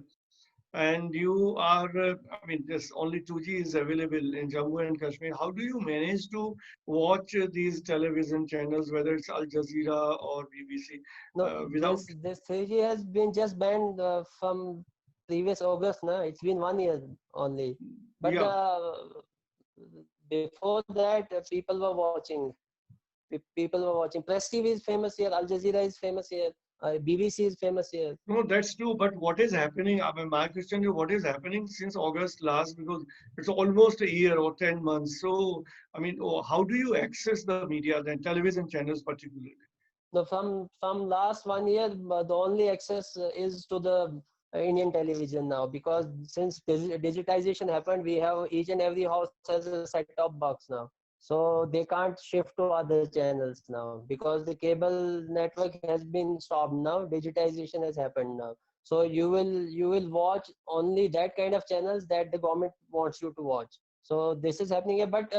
and you are, I mean, this only 2G is available in Jammu and Kashmir, how do you manage to watch these television channels, whether it's Al Jazeera or BBC, No, without? this 3G has been just banned from previous August. Now it's been 1 year only, but Yeah. before that people were watching. People were watching. Press TV is famous here. Al Jazeera is famous here. BBC is famous here. No, that's true. But what is happening? I mean, my question is, what is happening since August last? Because it's almost a year or 10 months. So, I mean, how do you access the media, the television channels particularly? No, from last 1 year, the only access is to the Indian television now, because since digitization happened, we have each and every house has a set-top box now. So they can't shift to other channels now because the cable network has been stopped now. Digitization has happened now. So you will watch only that kind of channels that the government wants you to watch. So this is happening here, but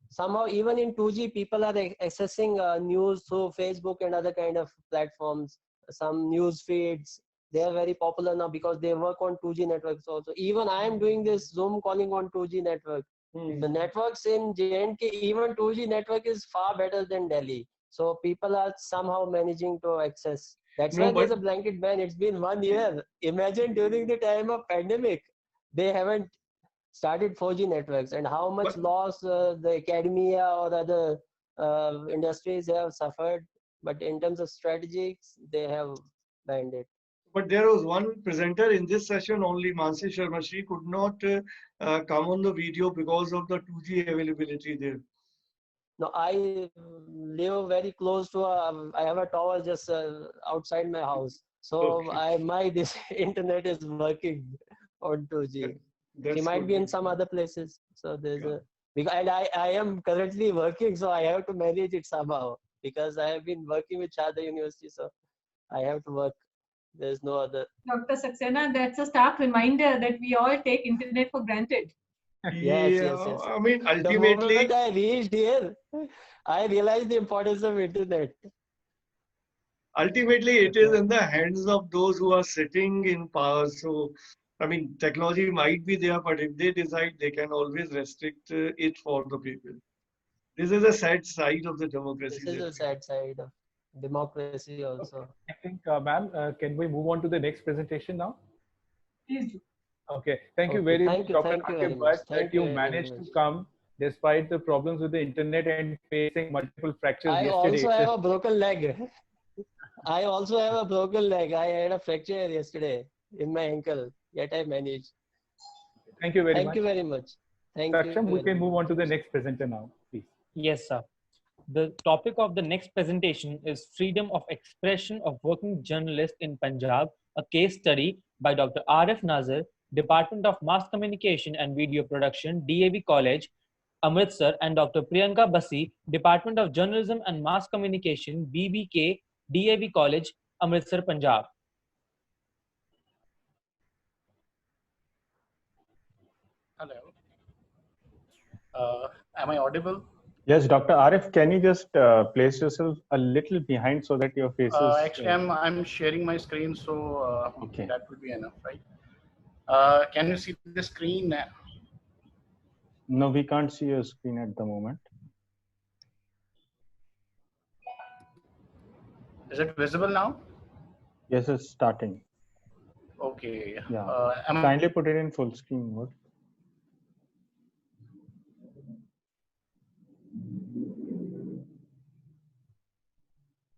somehow even in 2G people are accessing news through Facebook and other kind of platforms. Some news feeds, they are very popular now because they work on 2G networks also. Even I am doing this Zoom calling on 2G network. The networks in J&K, even 2G network is far better than Delhi. So people are somehow managing to access. That's No, why there's but a blanket ban. It's been 1 year. Imagine during the time of pandemic, they haven't started 4G networks, and how much but loss the academia or other industries have suffered. But in terms of strategies, they have banned it. But there was one presenter in this session only, Mansi Sharma. She could not come on the video because of the 2G availability there. No, I live very close to I have a tower just outside my house. So Okay. my this internet is working on 2G. She That's might good. be in That's some good. other places. So there's Yeah. and I am currently working, so I have to manage it somehow because I have been working with Sharda University, so I have to work. There's no other. Dr. Saxena, that's a stark reminder that we all take internet for granted. Yes, Yeah, yes, yes. I mean, The moment ultimately, I reached here, I realized the importance of internet. ultimately, it is Okay. in the hands of those who are sitting in power. So, I mean, technology might be there, but if they decide, they can always restrict it for the people. This is a sad side of the This democracy is that a we have. sad side of democracy also. Okay. I think, ma'am, can we move on to the next presentation now? Please do. Okay. Thank you Okay, very much, Dr. thank you very Akib much. Bhatt, that Thank you you very managed much. to come despite the problems with the internet and facing multiple fractures I yesterday also have itself. a broken leg. I also have a broken leg. I had a fracture yesterday in my ankle, yet I managed. Thank you very Thank much. you very much. Thank you Saksham, we very can move much. on to the next presenter now, please. Yes, sir. The topic of the next presentation is freedom of expression of working journalists in Punjab, a case study by Dr. R.F. Nazar, Department of Mass Communication and Video Production, DAV College, Amritsar, and Dr. Priyanka Basi, Department of Journalism and Mass Communication, BBK, DAV College, Amritsar, Punjab. Hello. Am I audible? Yes, Dr. Arif, can you just place yourself a little behind so that your face is... Actually, I'm sharing my screen, so Okay. that would be enough, right? Can you see the screen now? No, we can't see your screen at the moment. Is it visible now? Yes, it's starting. Okay. Yeah. Am Kindly put it in full screen mode.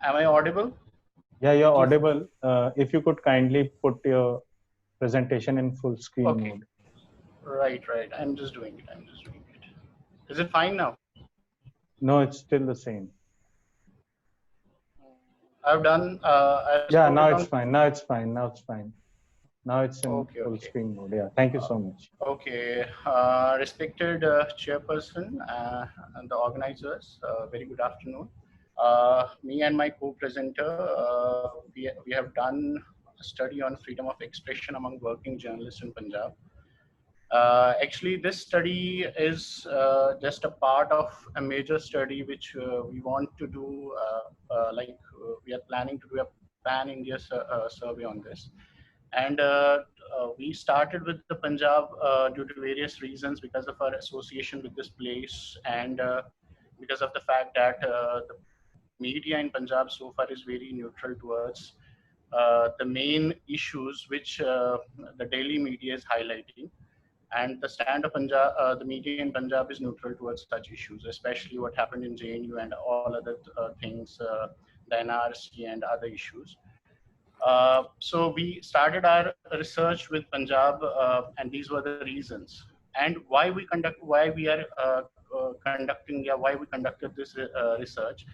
I audible? Yeah, you're Yes. audible. If you could kindly put your presentation in full screen Okay. mode. Right. I'm just doing it. Is it fine now? No, it's still the same. I've done. Yeah, now scrolled it's down. fine. Now it's fine. Now it's fine. Now it's in Okay. full screen mode. Yeah, thank you so much. Okay. Respected chairperson and the organizers, very good afternoon. Me and my co-presenter, we have done a study on freedom of expression among working journalists in Punjab. Actually, this study is just a part of a major study which we want to do, we are planning to do a pan-India survey on this. And we started with the Punjab due to various reasons because of our association with this place and because of the fact that the media in Punjab so far is very neutral towards the main issues which the daily media is highlighting. And the stand of Punjab, the media in Punjab is neutral towards such issues, especially what happened in JNU and all other things, the NRC and other issues. So we started our research with Punjab, and these were the reasons. And why we conducted this research.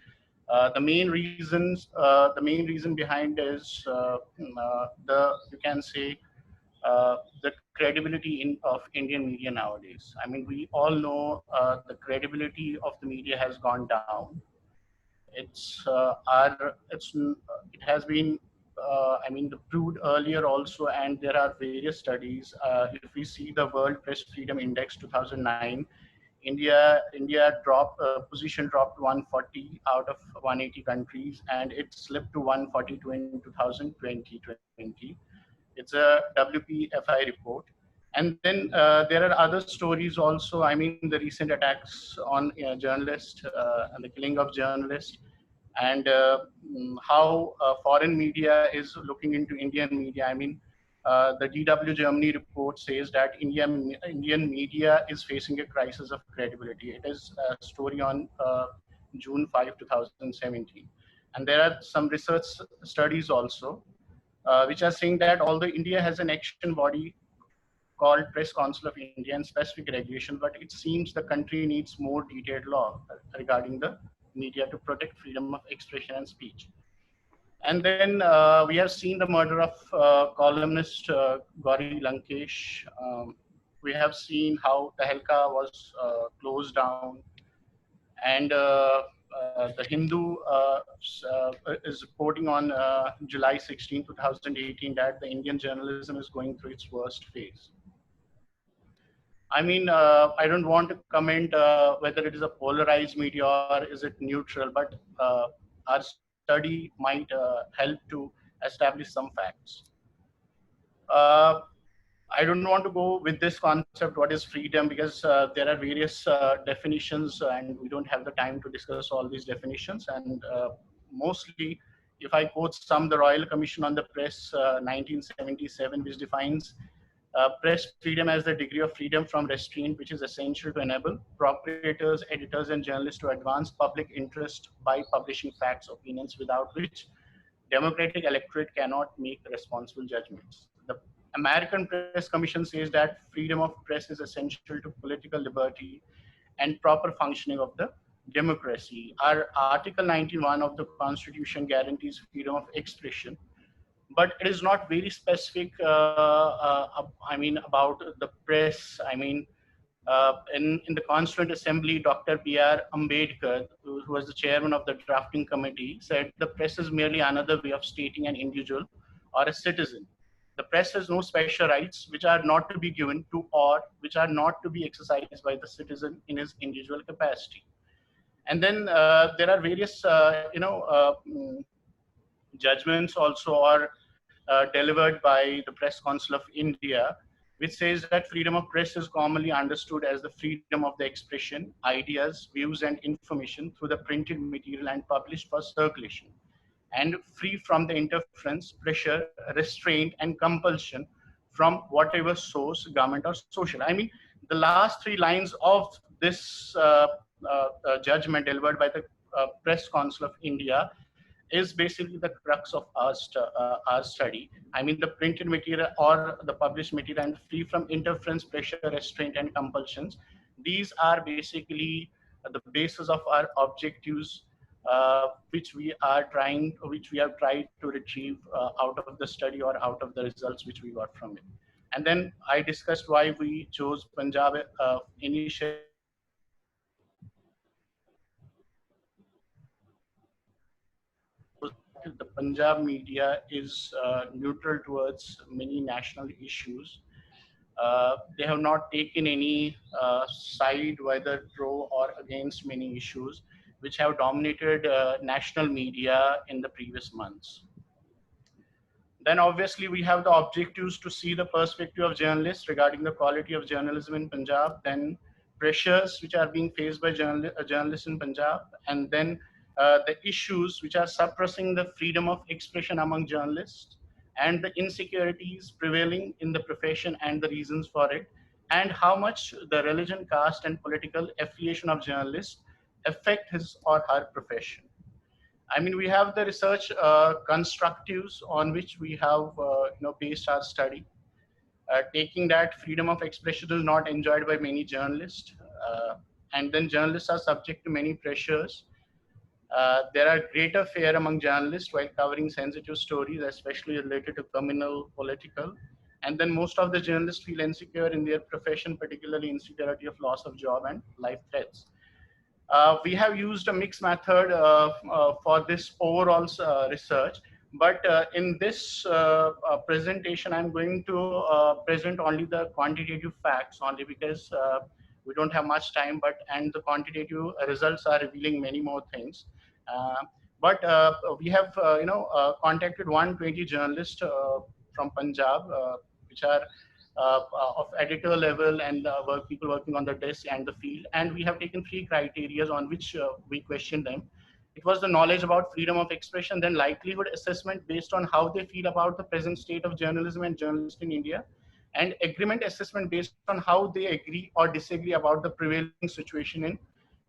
The main reason behind is you can say the credibility of Indian media nowadays. I mean, we all know the credibility of the media has gone down. It has been proved earlier also, and there are various studies. If we see the World Press Freedom Index 2009, India position dropped 140 out of 180 countries, and it slipped to 142 in 2020. It's a WPFI report. And then there are other stories also. I mean, the recent attacks on journalists and the killing of journalists, and how foreign media is looking into Indian media. I mean, the DW Germany report says that Indian media is facing a crisis of credibility. It is a story on June 5, 2017. And there are some research studies also. which are saying that although India has an action body called Press Council of India and specific regulation, but it seems the country needs more detailed law regarding the media to protect freedom of expression and speech. And then we have seen the murder of columnist Gauri Lankesh. We have seen how Tehelka was closed down, and the Hindu is reporting on July 16, 2018, that the Indian journalism is going through its worst phase. I mean, I don't want to comment whether it is a polarized media or is it neutral, but our study might help to establish some facts. I don't want to go with this concept, what is freedom, because there are various definitions and we don't have the time to discuss all these definitions. And mostly, if I quote some, the Royal Commission on the Press 1977, which defines press freedom as the degree of freedom from restraint which is essential to enable proprietors, editors, and journalists to advance public interest by publishing facts, opinions, without which democratic electorate cannot make responsible judgments. The American Press Commission says that freedom of press is essential to political liberty and proper functioning of the democracy. Our Article 91 of the Constitution guarantees freedom of expression, but it is not very specific. I mean, about the press. I mean, in the Constituent Assembly, Dr. B.R. Ambedkar, who was the chairman of the drafting committee, said the press is merely another way of stating an individual or a citizen. The press has no special rights which are not to be given to or which are not to be exercised by the citizen in his individual capacity. And then there are various, judgments also are delivered by the Press Council of India, which says that freedom of press is commonly understood as the freedom of the expression, ideas, views, and information through the printed material and published for circulation, and free from the interference, pressure, restraint, and compulsion from whatever source, government, or social. I mean, the last three lines of this judgment delivered by the Press Council of India is basically the crux of our study. I mean, the printed material or the published material and free from interference, pressure, restraint, and compulsions. These are basically the basis of our objectives, which we have tried to retrieve out of the study or out of the results which we got from it. And then I discussed why we chose Punjab initially. The Punjab media is neutral towards many national issues. They have not taken any side, whether pro or against many issues, which have dominated national media in the previous months. Then obviously we have the objectives to see the perspective of journalists regarding the quality of journalism in Punjab, then pressures which are being faced by journalists in Punjab, and then the issues which are suppressing the freedom of expression among journalists, and the insecurities prevailing in the profession and the reasons for it, and how much the religion, caste, and political affiliation of journalists affect his or her profession. I mean, we have the research constructives on which we have based our study. Taking that freedom of expression is not enjoyed by many journalists, and then journalists are subject to many pressures. There are greater fear among journalists while covering sensitive stories, especially related to criminal, political. And then most of the journalists feel insecure in their profession, particularly insecurity of loss of job and life threats. We have used a mixed method for this overall research, but in this presentation, I'm going to present only the quantitative facts only because we don't have much time, and the quantitative results are revealing many more things. But we have contacted 120 journalists from Punjab, which are of editor level and people working on the desk and the field, and we have taken three criteria on which we questioned them. It was the knowledge about freedom of expression, then likelihood assessment based on how they feel about the present state of journalism and journalists in India, and agreement assessment based on how they agree or disagree about the prevailing situation in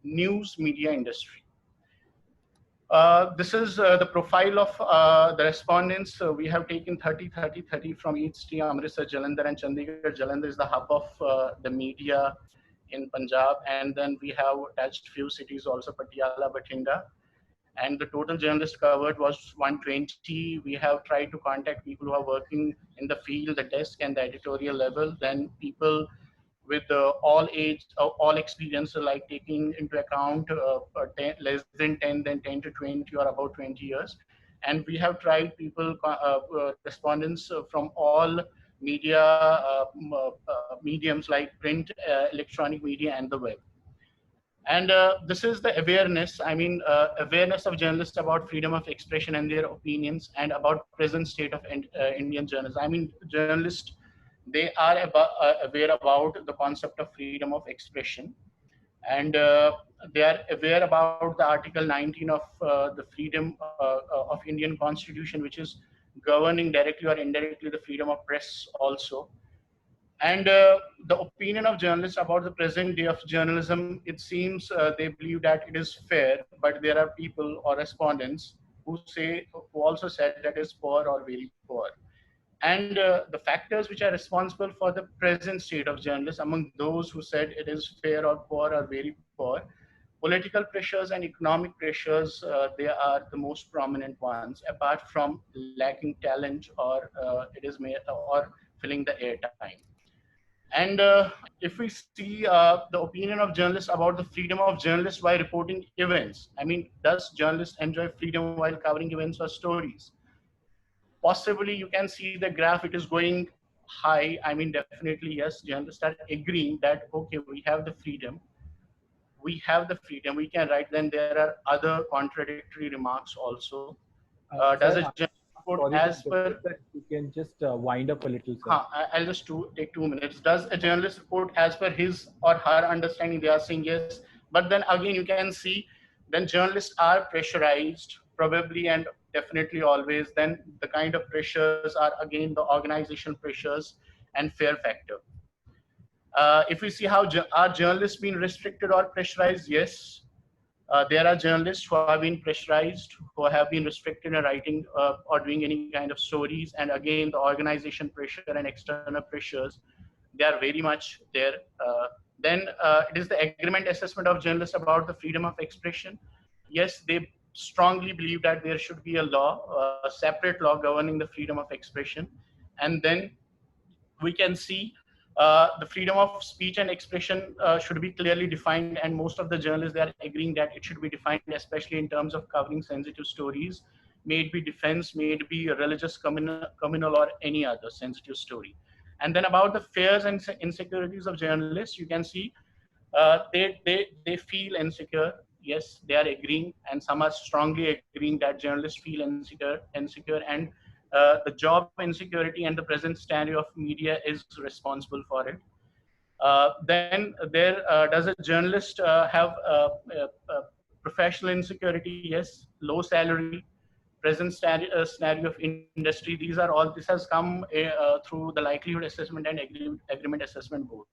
news media industry. This is the profile of the respondents. We have taken 30, 30, 30 from each city, Amritsar, Jalandhar, and Chandigarh. Jalandhar is the hub of the media in Punjab. And then we have touched few cities also, Patiala, Bathinda. And the total journalists covered was 120. We have tried to contact people who are working in the field, the desk and the editorial level, then people with all age, all experience, like taking into account 10, less than 10, then 10 to 20 or about 20 years. And we have tried people, respondents from all media mediums like print, electronic media, and the web. And this is the awareness, awareness of journalists about freedom of expression and their opinions and about present state of Indian journalism. Journalists, they are aware about the concept of freedom of expression. And they are aware about the Article 19 of the freedom of Indian Constitution, which is governing directly or indirectly the freedom of press also. And the opinion of journalists about the present day of journalism, it seems they believe that it is fair, but there are people or respondents who also said that is poor or very poor. And the factors which are responsible for the present state of journalists, among those who said it is fair or poor or very poor, political pressures and economic pressures, they are the most prominent ones, apart from lacking talent or or filling the airtime. And if we see the opinion of journalists about the freedom of journalists while reporting events, does journalists enjoy freedom while covering events or stories? Possibly you can see the graph, it is going high. Definitely, yes, journalists are agreeing that, okay, we have the freedom. We have the freedom, we can write. Then there are other contradictory remarks also. Does a journalist report as per... You can just wind up a little, sir. I'll just take 2 minutes. Does a journalist report as per his or her understanding? They are saying yes. But then again, you can see, then journalists are pressurized, probably and definitely always. Then the kind of pressures are again the organizational pressures and fear factor. If we see how are journalists being restricted or pressurized? Yes. There are journalists who have been pressurized, who have been restricted in writing or doing any kind of stories. And again, the organization pressure and external pressures, they are very much there. Then it is the agreement assessment of journalists about the freedom of expression. Yes, they strongly believe that there should be a law, a separate law governing the freedom of expression. And then we can see the freedom of speech and expression should be clearly defined, and most of the journalists, they are agreeing that it should be defined, especially in terms of covering sensitive stories, may it be defense, may it be a religious, communal, or any other sensitive story. And then about the fears and insecurities of journalists, you can see they feel insecure. Yes, they are agreeing, and some are strongly agreeing that journalists feel insecure, and the job insecurity and the present scenario of media is responsible for it. Then there does a journalist have professional insecurity? Yes, low salary, present scenario of industry. These are all. This has come through the likelihood assessment and agreement assessment both.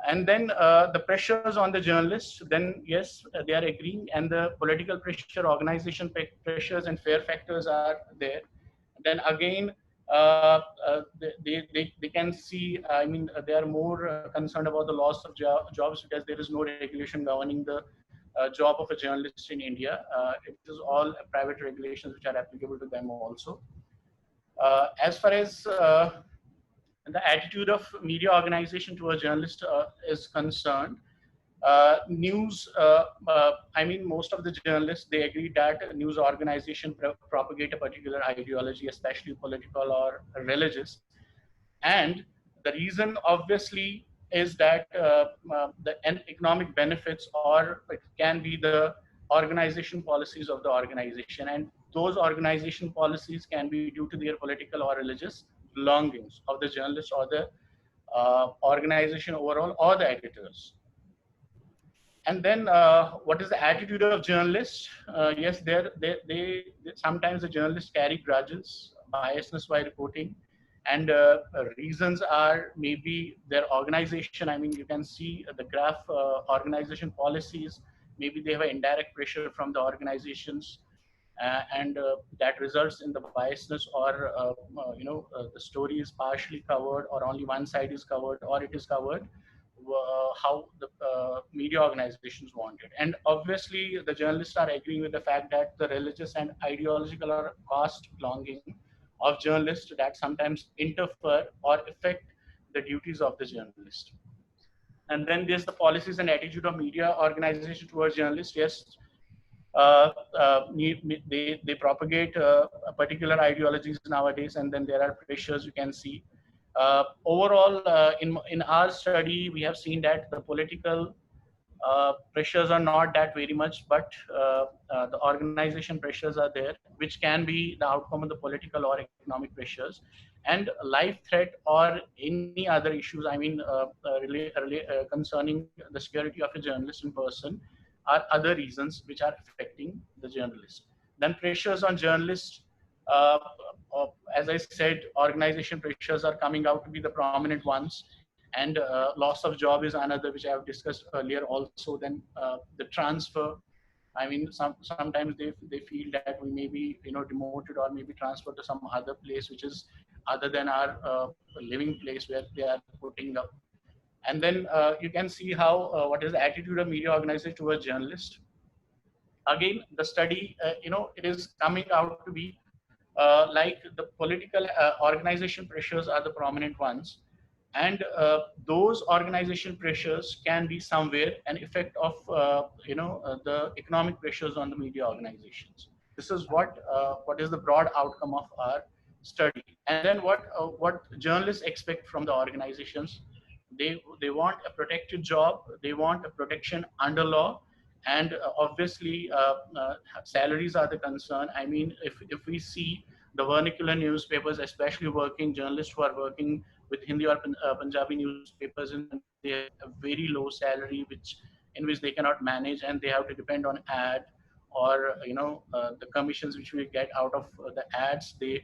And then the pressures on the journalists, then yes, they are agreeing, and the political pressure, organization pressures, and fear factors are there. Then again, they can see, they are more concerned about the loss of jobs, because there is no regulation governing the job of a journalist in India. It is all private regulations which are applicable to them also. As far as the attitude of media organization to a journalist is concerned, most of the journalists, they agree that news organization propagate a particular ideology, especially political or religious. And the reason obviously is that the economic benefits, or it can be the organization policies of the organization. And those organization policies can be due to their political or religious belongings of the journalists or the organization overall, or the editors. And then what is the attitude of journalists? Yes, they sometimes the journalists carry grudges, biasness while reporting, and reasons are maybe their organization. You can see the graph, organization policies maybe they have an indirect pressure from the organizations, and that results in the biasness, or the story is partially covered, or only one side is covered, or it is covered how the media organizations want it. And obviously the journalists are agreeing with the fact that the religious and ideological or caste belonging of journalists that sometimes interfere or affect the duties of the journalist. And then there's the policies and attitude of media organization towards journalists. Yes, they propagate particular ideologies nowadays, and then there are pressures you can see. Overall, in our study, we have seen that the political pressures are not that very much, but the organization pressures are there, which can be the outcome of the political or economic pressures. And life threat or any other issues, I mean, concerning the security of a journalist in person, are other reasons which are affecting the journalist. Then pressures on journalists, uh, as I said, organization pressures are coming out to be the prominent ones, and loss of job is another, which I have discussed earlier also. Then the transfer, I mean, sometimes they feel that we may be demoted or maybe transferred to some other place which is other than our living place where they are putting up. And then you can see how what is the attitude of media organizers towards journalists. Again, the study, it is coming out to be like the political organization pressures are the prominent ones, and those organization pressures can be somewhere an effect of the economic pressures on the media organizations. This is what is the broad outcome of our study. And then what journalists expect from the organizations, they want a protected job, they want a protection under law, and obviously salaries are the concern. I mean, if we see the vernacular newspapers, especially working journalists who are working with Hindi or Punjabi newspapers, and they have a very low salary, in which they cannot manage, and they have to depend on ad, or the commissions which we get out of the ads they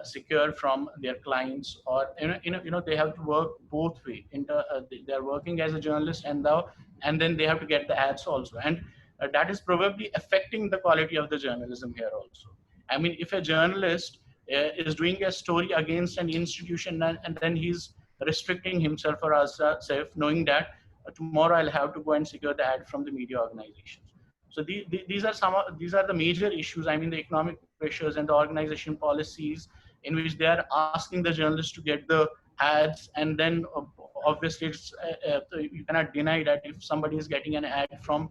secure from their clients, or they have to work both way. They are working as a journalist, and then they have to get the ads also, and that is probably affecting the quality of the journalism here also. I mean, if a journalist is doing a story against an institution, and then he's restricting himself or herself, knowing that tomorrow I'll have to go and secure the ad from the media organizations. So these are the major issues. I mean, the economic pressures and the organization policies in which they are asking the journalists to get the ads, and then obviously you cannot deny that if somebody is getting an ad from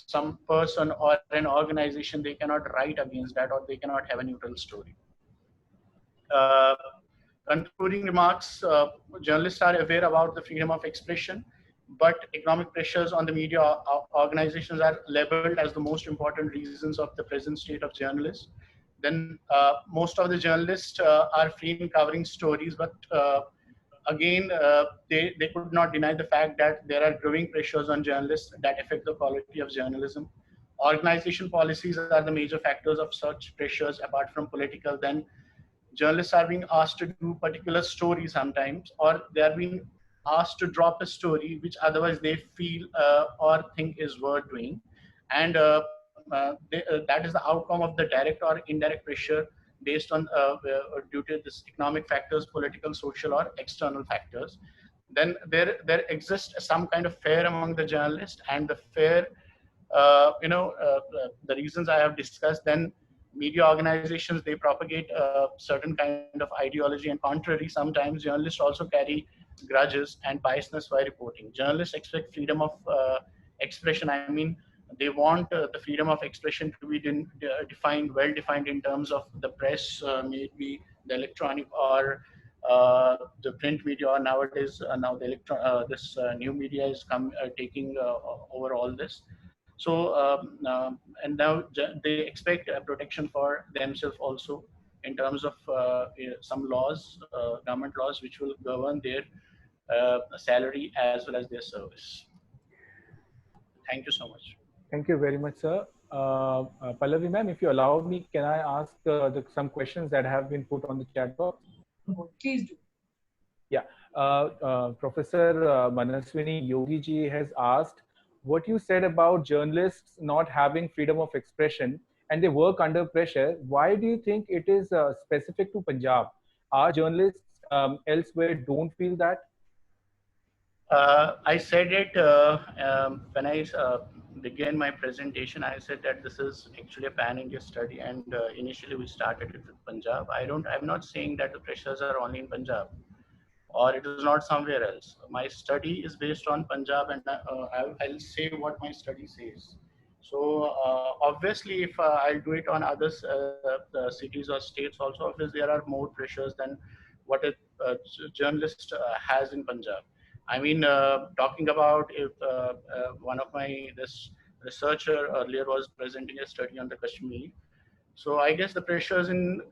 some person or an organization, they cannot write against that, or they cannot have a neutral story. Uh, Concluding remarks, journalists are aware about the freedom of expression, but economic pressures on the media organizations are labeled as the most important reasons of the present state of journalists. Then most of the journalists are free in covering stories, but again, they could not deny the fact that there are growing pressures on journalists that affect the quality of journalism. Organization policies are the major factors of such pressures, apart from political. Then journalists are being asked to do particular stories sometimes, or they are being asked to drop a story which otherwise they feel or think is worth doing. And that is the outcome of the direct or indirect pressure based on due to this economic factors, political, social, or external factors. Then there exists some kind of fear among the journalists, and the fear, the reasons I have discussed. Then media organizations, they propagate a certain kind of ideology, and contrary, sometimes journalists also carry grudges and biasness while reporting. Journalists expect freedom of expression. I mean, they want the freedom of expression to be defined, well defined, in terms of the press, maybe the electronic or the print media, or nowadays now the this new media is taking over all this. So and now they expect protection for themselves also, in terms of some laws, government laws, which will govern their salary as well as their service. Thank you so much. Thank you very much, sir. Pallavi ma'am, if you allow me, can I ask some questions that have been put on the chat box? Please do. Yeah. Professor Manaswini Yogi ji has asked, what you said about journalists not having freedom of expression and they work under pressure, why do you think it is specific to Punjab? Are journalists elsewhere don't feel that? I said it when I began my presentation. I said that this is actually a pan-India study, and initially we started it with Punjab. I'm not saying that the pressures are only in Punjab, or it is not somewhere else. My study is based on Punjab, and I'll say what my study says. So obviously, if I'll do it on other cities or states also, obviously there are more pressures than what a journalist has in Punjab. I mean, talking about if one of my this researcher earlier was presenting a study on the Kashmir. So I guess the pressures on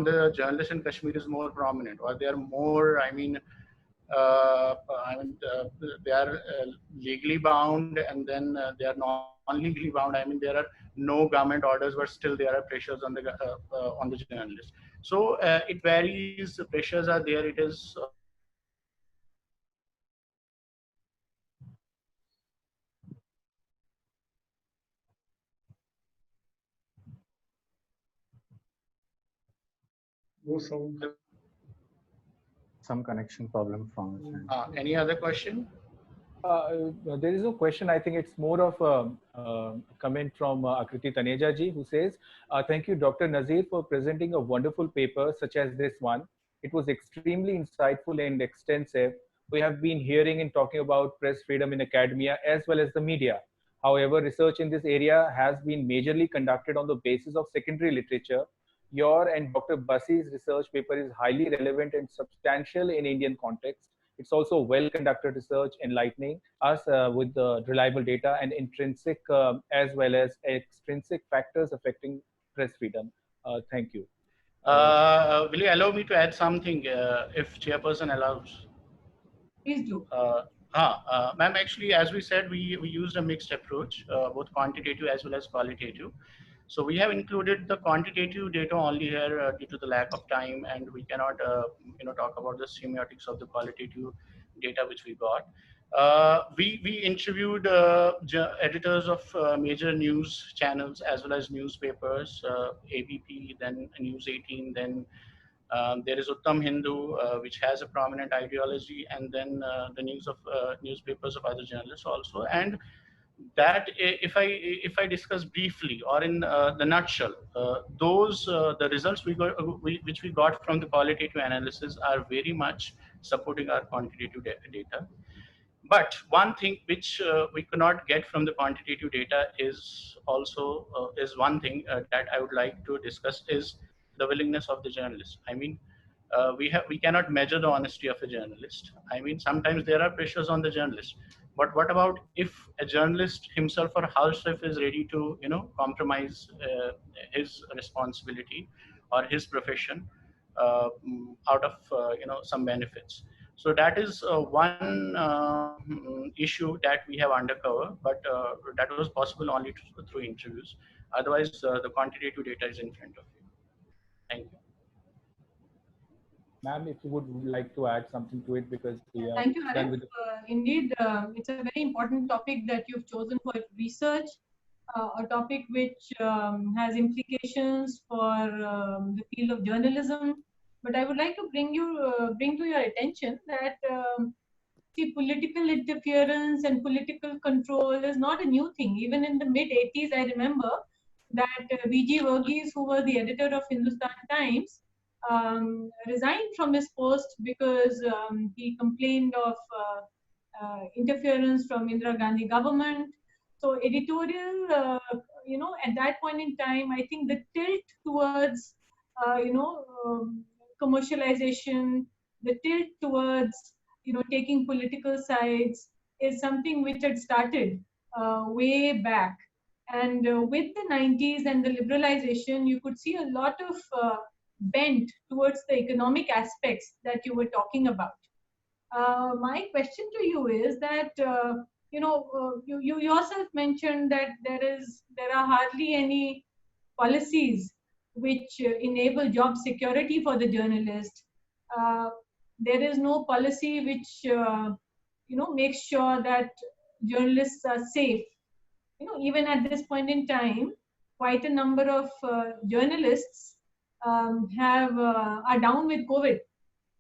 the journalists in Kashmir is more prominent, or they are more. They are legally bound, and then they are non-legally bound. I mean, there are no government orders, but still there are pressures on the journalists. So it varies. The pressures are there. It is Some connection problem from his end. Any other question? There is no question. I think it's more of a comment from Akriti Taneja ji, who says, thank you, Dr. Nazir, for presenting a wonderful paper such as this one. It was extremely insightful and extensive. We have been hearing and talking about press freedom in academia as well as the media. However, research in this area has been majorly conducted on the basis of secondary literature. Your and Dr. Basi's research paper is highly relevant and substantial in Indian context. It's also well-conducted research, enlightening us with the reliable data and intrinsic as well as extrinsic factors affecting press freedom. Thank you. Will you allow me to add something, if chairperson allows? Please do. Ma'am, actually, as we said, we used a mixed approach, both quantitative as well as qualitative. So we have included the quantitative data only here due to the lack of time, and we cannot, talk about the semiotics of the qualitative data which we got. We interviewed editors of major news channels as well as newspapers, ABP, then News 18, then there is Uttam Hindu, which has a prominent ideology, and then the newspapers of other journalists also. And that, if I discuss briefly or in the nutshell, the results which we got from the qualitative analysis are very much supporting our quantitative data. But one thing which we could not get from the quantitative data is also is one thing that I would like to discuss is the willingness of the journalist. I mean, we cannot measure the honesty of a journalist. I mean, sometimes there are pressures on the journalist, but what about if a journalist himself or herself is ready to compromise his responsibility or his profession out of some benefits? So that is one issue that we have undercovered, but that was possible only through interviews. Otherwise, the quantitative data is in front of you. Thank you. Ma'am, if you would like to add something to it, because we are Thank you, done Arif. with the... Indeed, it's a very important topic that you've chosen for research, a topic which has implications for the field of journalism. But I would like to bring to your attention that see, political interference and political control is not a new thing. Even in the mid-80s, I remember that V.G. Verghese, who was the editor of Hindustan Times, resigned from his post because he complained of interference from Indira Gandhi government. So editorial, at that point in time, I think the tilt towards, commercialization, the tilt towards, taking political sides is something which had started way back. And with the 90s and the liberalization, you could see a lot of bent towards the economic aspects that you were talking about. My question to you is that you yourself mentioned that there are hardly any policies which enable job security for the journalist. There is no policy which makes sure that journalists are safe. Even at this point in time, quite a number of journalists are down with COVID.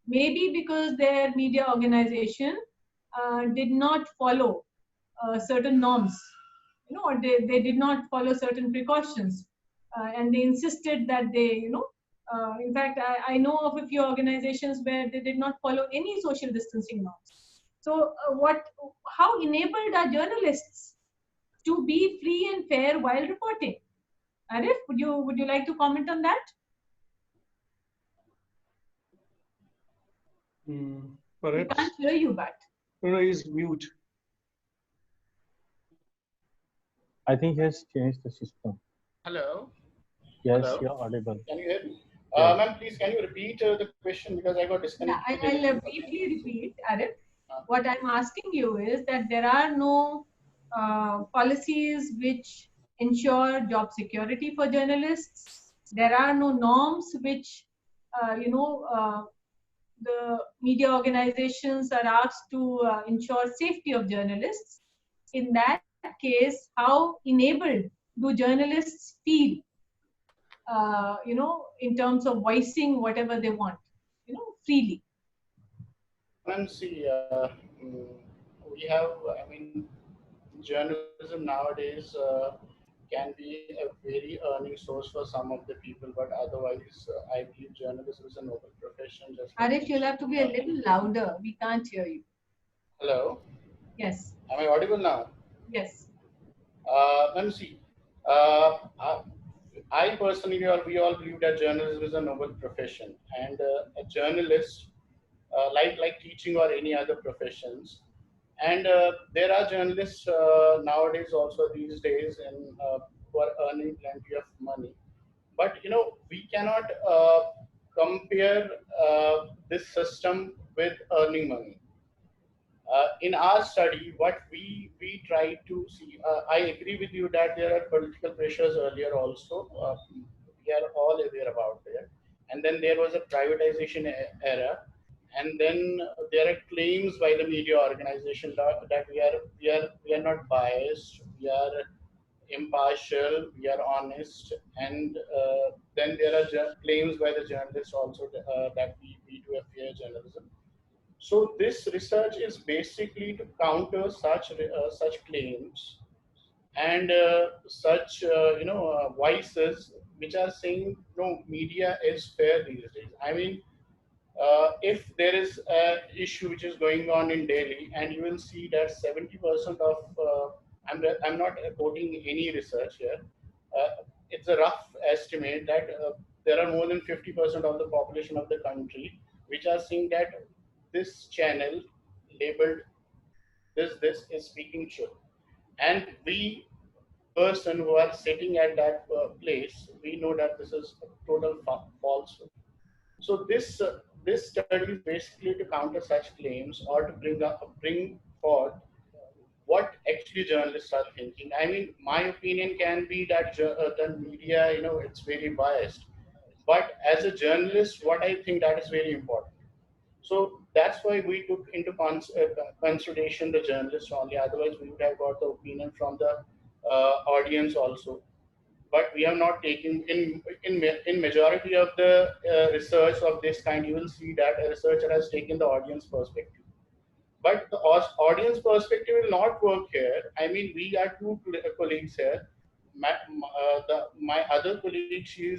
Maybe because their media organization did not follow certain norms, or they did not follow certain precautions, and they insisted that they, in fact, I know of a few organizations where they did not follow any social distancing norms. So, how enabled are journalists to be free and fair while reporting? Arif, would you like to comment on that? We Perhaps. can't hear you, but No, he's mute. I think he has changed the system. Hello. Yes, Hello. you're audible. Can you hear me? Yeah. Ma'am, please can you repeat the question because I got yeah, disconnected. I'll briefly repeat, Arif. What I'm asking you is that there are no policies which ensure job security for journalists. There are no norms which, the media organizations are asked to ensure safety of journalists. In that case, how enabled do journalists feel, in terms of voicing whatever they want, freely? Mansi, we have, I mean, journalism nowadays can be a very earning source for some of the people, but otherwise, I believe journalism is a noble profession. Just like Arif, you'll have to be a little louder. We can't hear you. Hello. Yes. Am I audible now? Yes. Mansi, I personally, we all believe that journalism is a noble profession, and a journalist, like teaching or any other professions, and there are journalists nowadays also these days and who are earning plenty of money, but we cannot compare this system with earning money. In our study, what we try to see, I agree with you that there are political pressures earlier also. We are all aware about that. And then there was a privatization era, and then there are claims by the media organization that we are not biased, we are impartial, we are honest, and then there are claims by the journalists also that we do a fair journalism. So this research is basically to counter such claims and such voices which are saying no, media is fair these days. I mean, if there is an issue which is going on in Delhi, and you will see that 70% of I'm not quoting any research here. It's a rough estimate that there are more than 50% of the population of the country which are saying that this channel labeled this is speaking truth, and we person who are sitting at that place, we know that this is a total falsehood. So this study is basically to counter such claims or to bring forth what actually journalists are thinking. I mean, my opinion can be that the media, it's very biased. But as a journalist, what I think that is very important. So that's why we took into consideration the journalists only. Otherwise, we would have got the opinion from the audience also. But we have not taken in majority of the research of this kind. You will see that a researcher has taken the audience perspective. But the audience perspective will not work here. I mean, we are two colleagues here. My other colleague, she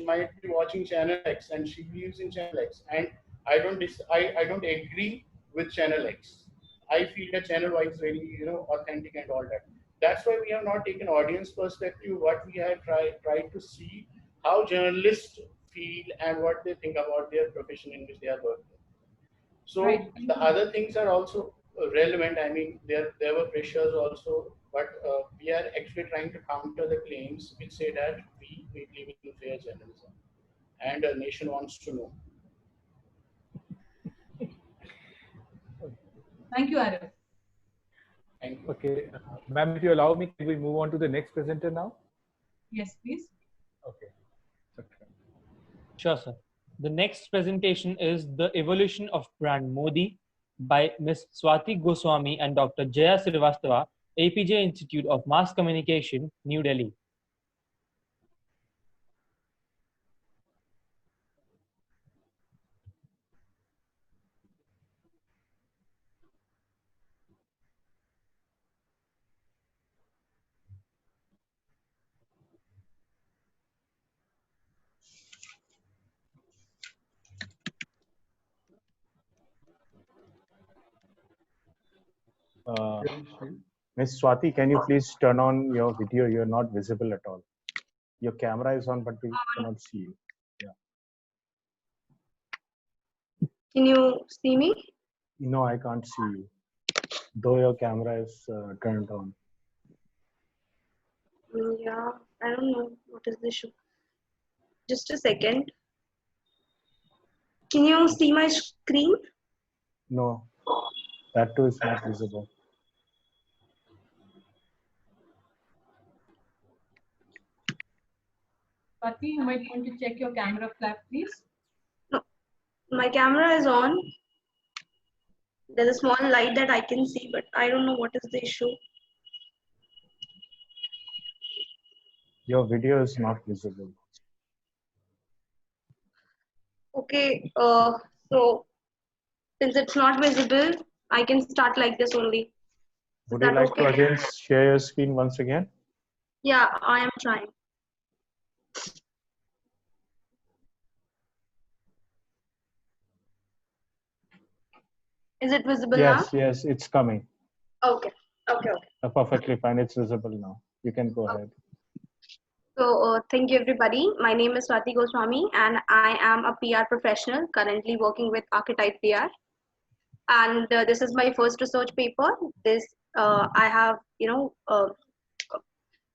might be watching Channel X and she lives in Channel X, and I don't agree with Channel X. I feel that Channel Y is very authentic and all that. That's why we have not taken audience perspective. What we have tried to see how journalists feel and what they think about their profession in which they are working. So Right. the other things are also relevant. I mean, there were pressures also, but we are actually trying to counter the claims which say that we believe in fair journalism, and a nation wants to know. Thank you, Arif. Thank you. Okay, ma'am, if you allow me, can we move on to the next presenter now? Yes, please. Okay. Sure, sir. The next presentation is the evolution of brand Modi, by Ms. Swati Goswami and Dr. Jaya Srivastava, APJ Institute of Mass Communication, New Delhi. Ms. Swati, can you please turn on your video? You're not visible at all. Your camera is on, but we cannot see you. Yeah. Can you see me? No, I can't see you, though your camera is turned on. Yeah, I don't know what is the issue. Just a second. Can you see my screen? No, that too is not visible. Swati, you might want to check your camera flap, please. No, my camera is on. There's a small light that I can see, but I don't know what is the issue. Your video is not visible. Okay, so since it's not visible, I can start like this only. Would you like to again share your screen once again? Yeah, I am trying. Is it visible now? Yes, yes, it's coming. Okay, okay. Perfectly fine. It's visible now. You can go ahead. So thank you everybody. My name is Swati Goswami and I am a PR professional currently working with Archetype PR. And this is my first research paper. This I have,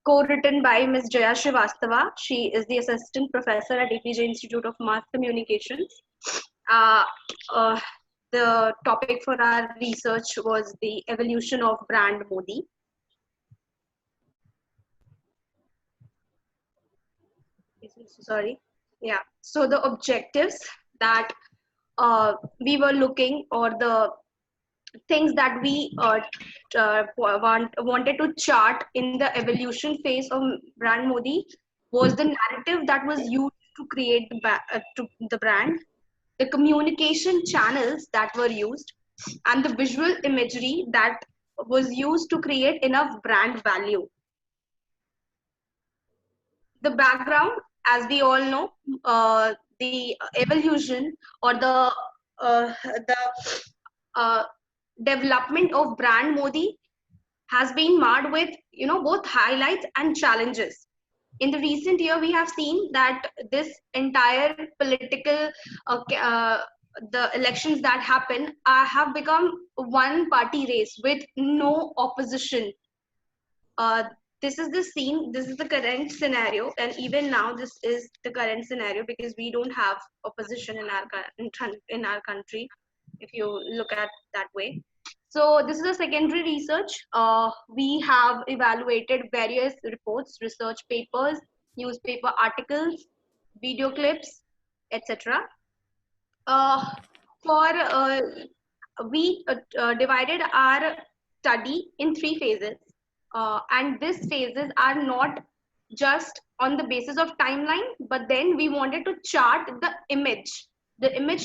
co-written by Ms. Jaya Srivastava. She is the assistant professor at APJ Institute of Mass Communications. The topic for our research was the evolution of brand Modi. Sorry. Yeah. So the objectives that we were looking, or the things that we wanted to chart in the evolution phase of brand Modi, was the narrative that was used to create the brand, the communication channels that were used, and the visual imagery that was used to create enough brand value. The background, as we all know, the evolution or the development of brand Modi has been marred with, both highlights and challenges. In the recent year, we have seen that this entire political, the elections that happen have become one party race with no opposition. This is the scene, this is the current scenario, and even now this is the current scenario because we don't have opposition in our country, if you look at that way. So this is a secondary research. We have evaluated various reports, research papers, newspaper articles, video clips, etc. We divided our study in 3 phases. And these phases are not just on the basis of timeline, but then we wanted to chart the image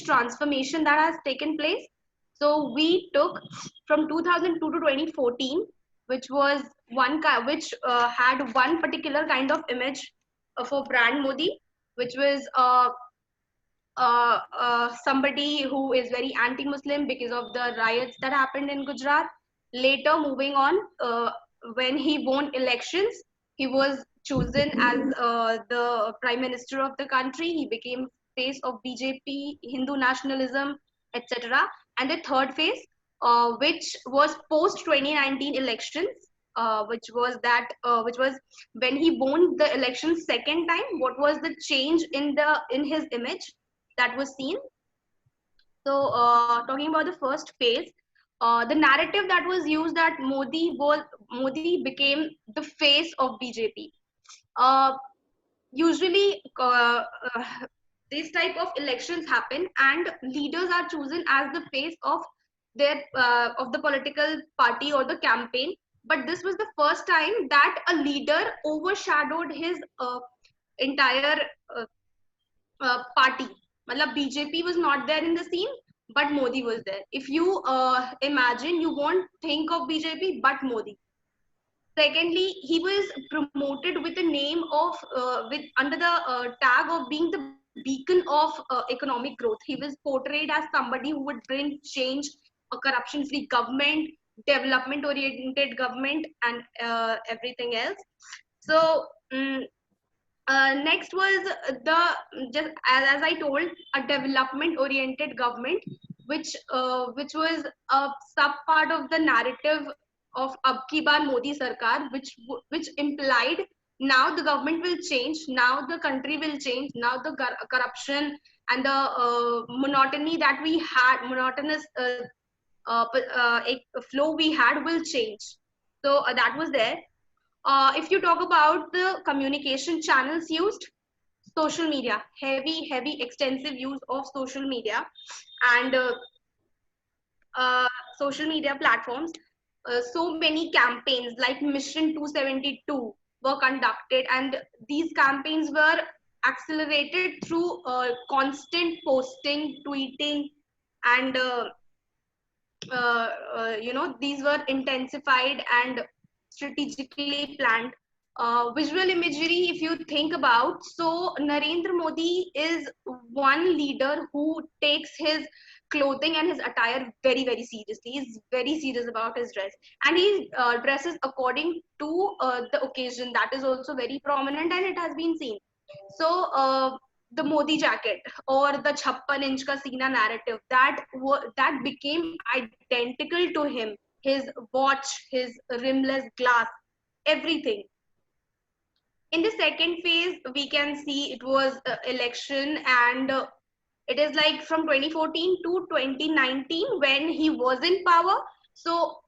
transformation that has taken place. So we took from 2002 to 2014, which was had one particular kind of image for brand Modi, which was somebody who is very anti-Muslim because of the riots that happened in Gujarat. Later, moving on, when he won elections, he was chosen as the prime minister of the country. He became face of BJP, Hindu nationalism, etc. And the third phase, which was post 2019 elections, which was when he won the election second time. What was the change in his image that was seen? So talking about the first phase, the narrative that was used, that Modi became the face of BJP. Usually these type of elections happen and leaders are chosen as the face of of the political party or the campaign. But this was the first time that a leader overshadowed his entire party. Matlab BJP was not there in the scene, but Modi was there. If you imagine, you won't think of BJP but Modi. Secondly, he was promoted with the name of with under the tag of being the beacon of economic growth. He was portrayed as somebody who would bring change, a corruption-free government, development-oriented government, and everything else. So. Next was the just as I told, a development oriented government, which was a sub part of the narrative of Ab Ki Baar Modi Sarkar, which implied now the government will change, now the country will change, now the corruption and the monotony that we had, monotonous flow we had will change. So that was there. If you talk about the communication channels used, social media, heavy, extensive use of social media and social media platforms. So many campaigns like Mission 272 were conducted, and these campaigns were accelerated through constant posting, tweeting, and these were intensified and strategically planned. Visual imagery, if you think about, so Narendra Modi is one leader who takes his clothing and his attire very, very seriously. He's very serious about his dress, and he dresses according to the occasion. That is also very prominent, and it has been seen. So the Modi jacket or the 56 inch ka Sina narrative, that became identical to him. His watch, his rimless glass, everything. In the second phase, we can see it was election, and it is like from 2014 to 2019 when he was in power. So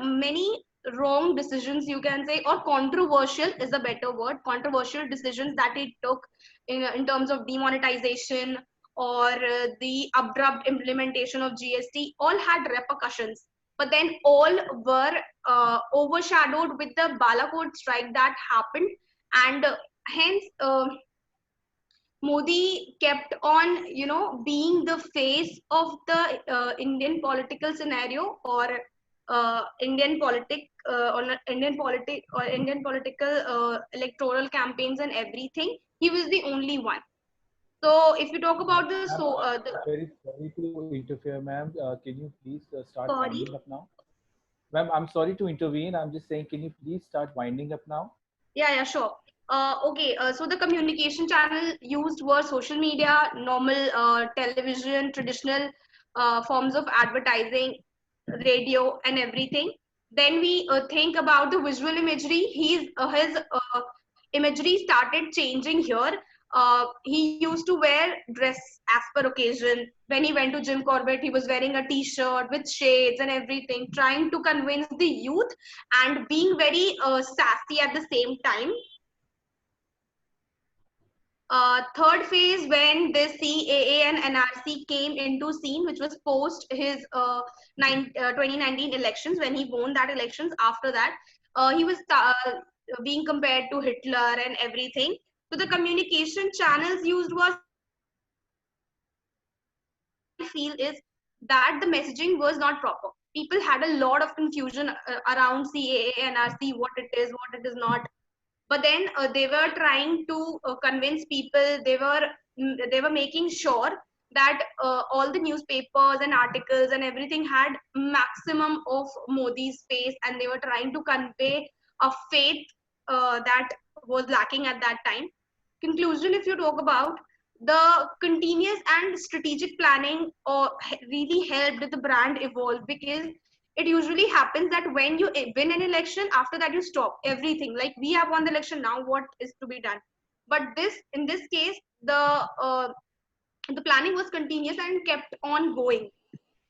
many wrong decisions, you can say, or controversial is a better word, controversial decisions that he took in terms of demonetization or the abrupt implementation of GST, all had repercussions. But then all were overshadowed with the Balakot strike that happened, and hence Modi kept on, being the face of the Indian political scenario, or Indian political electoral campaigns and everything. He was the only one. So if you talk about the very sorry to interfere, ma'am. Can you please start Sorry? winding up now? Ma'am, I'm sorry to intervene. I'm just saying, can you please start winding up now? Yeah, sure. Okay, so the communication channel used were social media, normal television, traditional forms of advertising, radio, and everything. Then we think about the visual imagery. His imagery started changing here. He used to wear dress as per occasion. When he went to Jim Corbett, he was wearing a t-shirt with shades and everything, trying to convince the youth and being very sassy at the same time. Third phase, when the CAA and NRC came into scene, which was post his 2019 elections, when he won that elections. After that, he was being compared to Hitler and everything. So the communication channels used was, I feel, is that the messaging was not proper. People had a lot of confusion around CAA, NRC, what it is, what it is not. But then they were trying to convince people. They were making sure that all the newspapers and articles and everything had maximum of Modi's face, and they were trying to convey a faith that was lacking at that time. Conclusion, if you talk about, the continuous and strategic planning really helped the brand evolve, because it usually happens that when you win an election, after that you stop everything. Like, we have won the election, now what is to be done? But in this case, the planning was continuous and kept on going.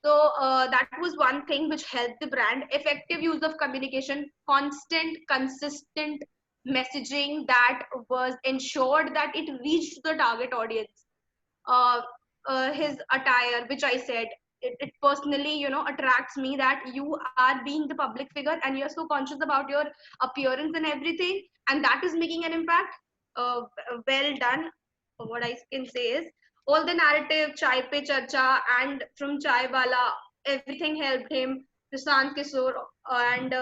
So that was one thing which helped the brand. Effective use of communication, constant, consistent messaging that was ensured that it reached the target audience. His attire, which I said, it personally, attracts me that you are being the public figure and you're so conscious about your appearance and everything, and that is making an impact. Well done. What I can say is all the narrative, chai pe charcha, and from chai wala, everything helped him. Prashant Kishore and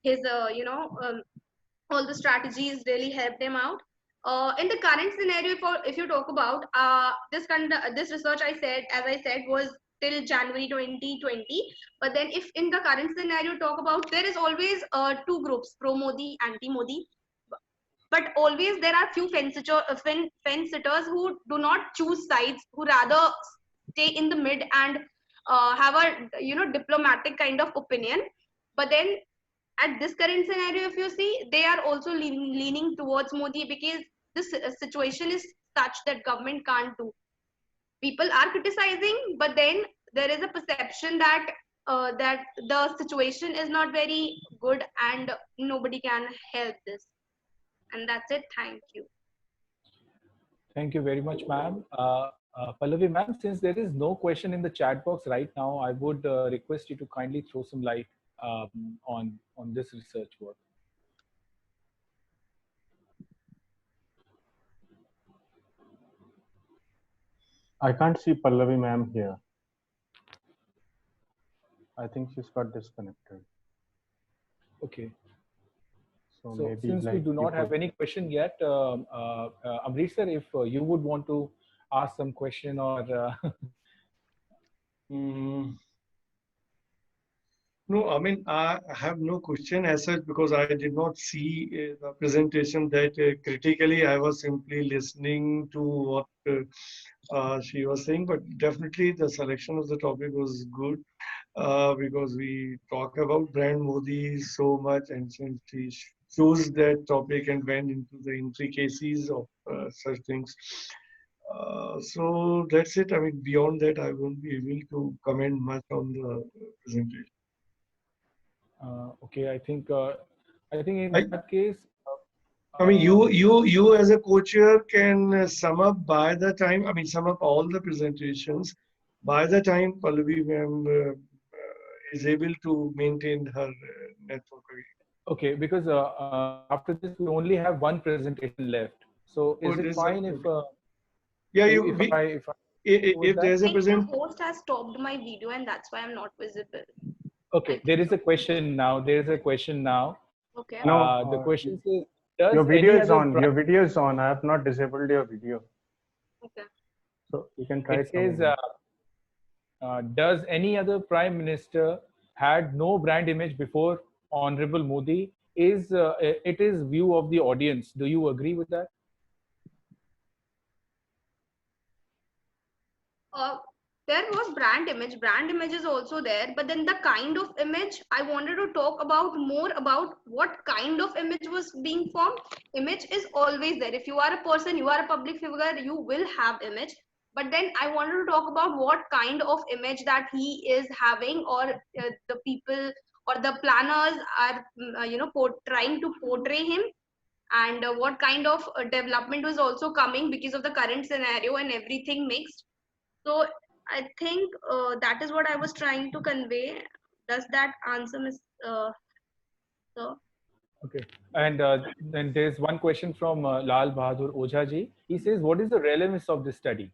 his, all the strategies really helped him out. In the current scenario, if you talk about this research, as I said, was till January 2020. But then, if in the current scenario talk about, there is always two groups: pro Modi, anti Modi. But always there are few fence sitters who do not choose sides, who rather stay in the mid and have a diplomatic kind of opinion. But then at this current scenario, if you see, they are also leaning towards Modi, because this situation is such that government can't do. People are criticizing, but then there is a perception that that the situation is not very good and nobody can help this. And that's it. Thank you. Thank you very much, ma'am. Pallavi, ma'am, since there is no question in the chat box right now, I would request you to kindly throw some light on this research work. I can't see Pallavi ma'am here. I think she's got disconnected. Okay. So maybe since we do not have any question yet, Amrish sir, if you would want to ask some question or No, I mean, I have no question as such because I did not see the presentation that critically. I was simply listening to what she was saying, but definitely the selection of the topic was good because we talk about brand Modi so much, and since she chose that topic and went into the intricacies of such things. So that's it. I mean, beyond that, I won't be able to comment much on the presentation. okay, I think in that case, I mean, you as a co-chair can sum up by the time. I mean, sum up all the presentations by the time Pallavi ma'am is able to maintain her network again. Okay, because after this we only have one presentation left. So is it fine if? Yeah, if there's a present. The host has stopped my video, and that's why I'm not visible. Okay, there is a question now. There is a question now. Okay. No, the question is, your video is on. Your video is on. I have not disabled your video. Okay. So you can try. It says, does any other prime minister had no brand image before Honorable Modi? Is it is view of the audience? Do you agree with that? There was brand image. Brand image is also there, but then the kind of image, I wanted to talk about more about what kind of image was being formed. Image is always there. If you are a person, you are a public figure, you will have image. But then I wanted to talk about what kind of image that he is having, or the people or the planners are, trying to portray him, and what kind of development was also coming because of the current scenario and everything mixed. So I think that is what I was trying to convey. Does that answer, Ms. Sir? Okay. And then there's one question from Lal Bahadur Ojha ji. He says, what is the relevance of this study?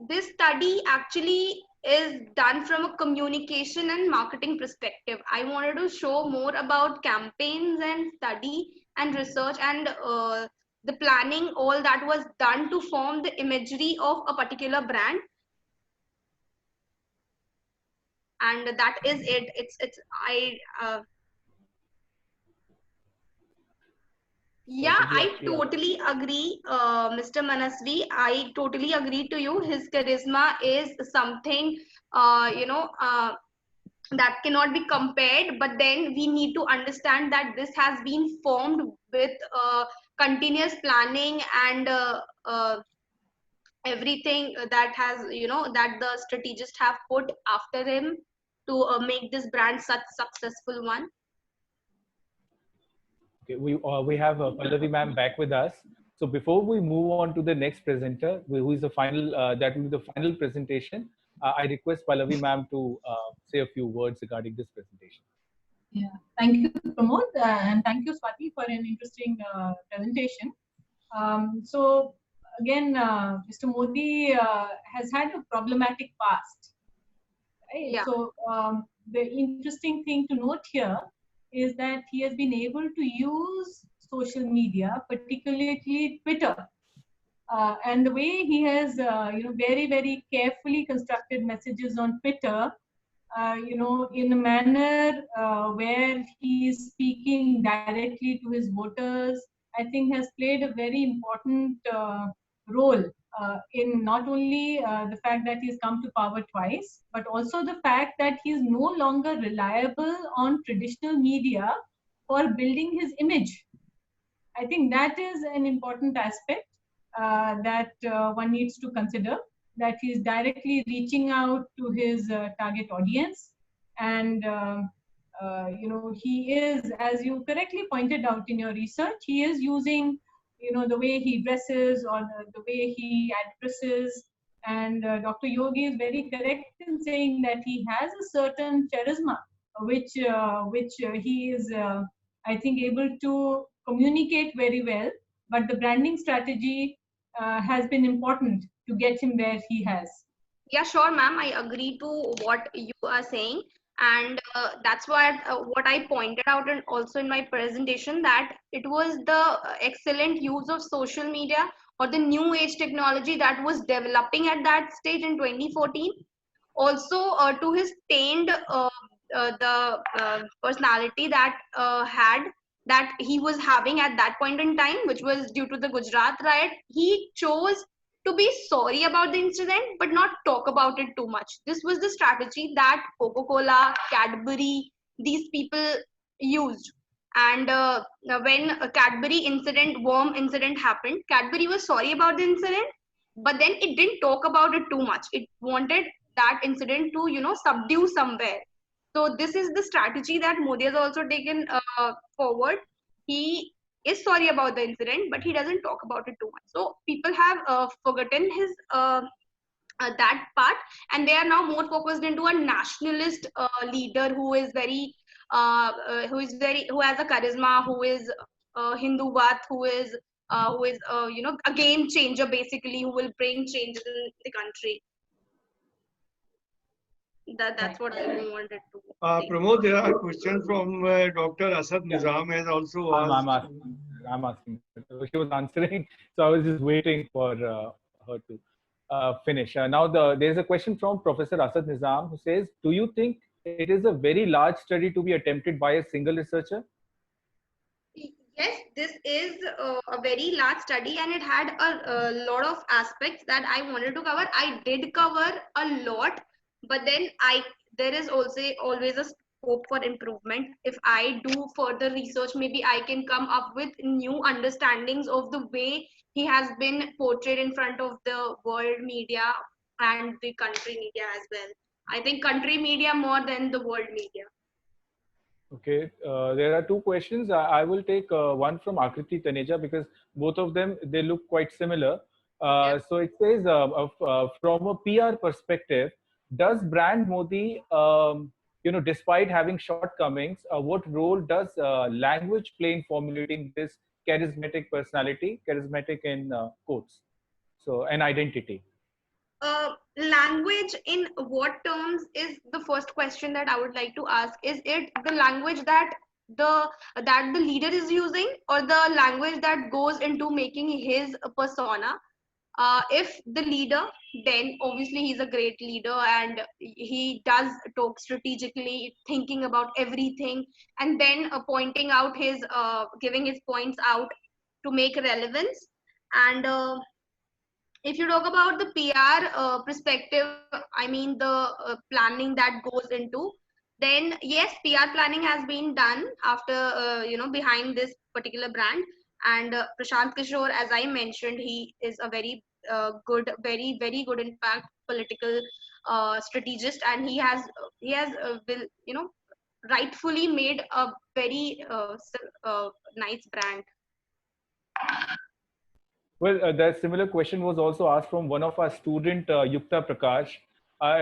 This study actually is done from a communication and marketing perspective. I wanted to show more about campaigns and study and research and the planning, all that was done to form the imagery of a particular brand. And that is it. Yeah, I totally agree, Mr. Manasvi. I totally agree to you. His charisma is something, that cannot be compared. But then we need to understand that this has been formed with continuous planning and everything that has, that the strategists have put after him to make this brand such successful one. Okay, we have Pallavi ma'am back with us. So before we move on to the next presenter, who is the final, that will be the final presentation, I request Pallavi ma'am to say a few words regarding this presentation. Yeah, thank you, Pramod, and thank you, Swati, for an interesting presentation. So again, Mr. Modi has had a problematic past. Right? Yeah. So the interesting thing to note here is that he has been able to use social media, particularly Twitter, and the way he has, very, very carefully constructed messages on Twitter, in a manner where he is speaking directly to his voters, I think has played a very important role in not only the fact that he's come to power twice, but also the fact that he is no longer reliable on traditional media for building his image. I think that is an important aspect that one needs to consider, that he is directly reaching out to his target audience. And, he is, as you correctly pointed out in your research, he is using, the way he dresses or the way he addresses. And Dr. Yogi is very correct in saying that he has a certain charisma, which he is, I think, able to communicate very well, but the branding strategy has been important to get him where he has. Yeah, sure, ma'am. I agree to what you are saying, and that's what I pointed out, and also in my presentation, that it was the excellent use of social media or the new age technology that was developing at that stage in 2014. Also, to his tamed the personality that he was having at that point in time, which was due to the Gujarat riot, he chose to be sorry about the incident but not talk about it too much. This was the strategy that Coca-Cola, Cadbury, these people used. And when a Cadbury incident, worm incident happened, Cadbury was sorry about the incident, but then it didn't talk about it too much. It wanted that incident to, subdue somewhere. So this is the strategy that Modi has also taken forward. He is sorry about the incident, but he doesn't talk about it too much. So people have forgotten his that part, and they are now more focused into a nationalist leader who is who has a charisma, who is Hinduvat, who is a game changer basically, who will bring changes in the country. That's what I wanted to say. Pramod, there are questions from Dr. Asad Nizam has also asked. I'm asking. She was answering, so I was just waiting for her to finish. Now, there's a question from Professor Asad Nizam who says, do you think it is a very large study to be attempted by a single researcher? Yes, this is a very large study, and it had a lot of aspects that I wanted to cover. I did cover a lot, but then there is also always a scope for improvement. If I do further research, maybe I can come up with new understandings of the way he has been portrayed in front of the world media and the country media as well. I think country media more than the world media. Okay, there are two questions. I will take one from Akriti Taneja because both of them, they look quite similar. So it says, from a PR perspective, does brand Modi, despite having shortcomings, what role does language play in formulating this charismatic personality, charismatic in quotes, so an identity? Language in what terms is the first question that I would like to ask. Is it the language that the leader is using, or the language that goes into making his persona? If the leader, then obviously he's a great leader and he does talk strategically, thinking about everything, and then pointing out his giving his points out to make relevance. And if you talk about the PR perspective, I mean the planning that goes into, then yes, PR planning has been done after, behind this particular brand. And Prashant Kishore, as I mentioned, he is a very good, very, very good, in fact, political strategist, and he has rightfully made a very nice brand. Well, that similar question was also asked from one of our student, Yukta Prakash.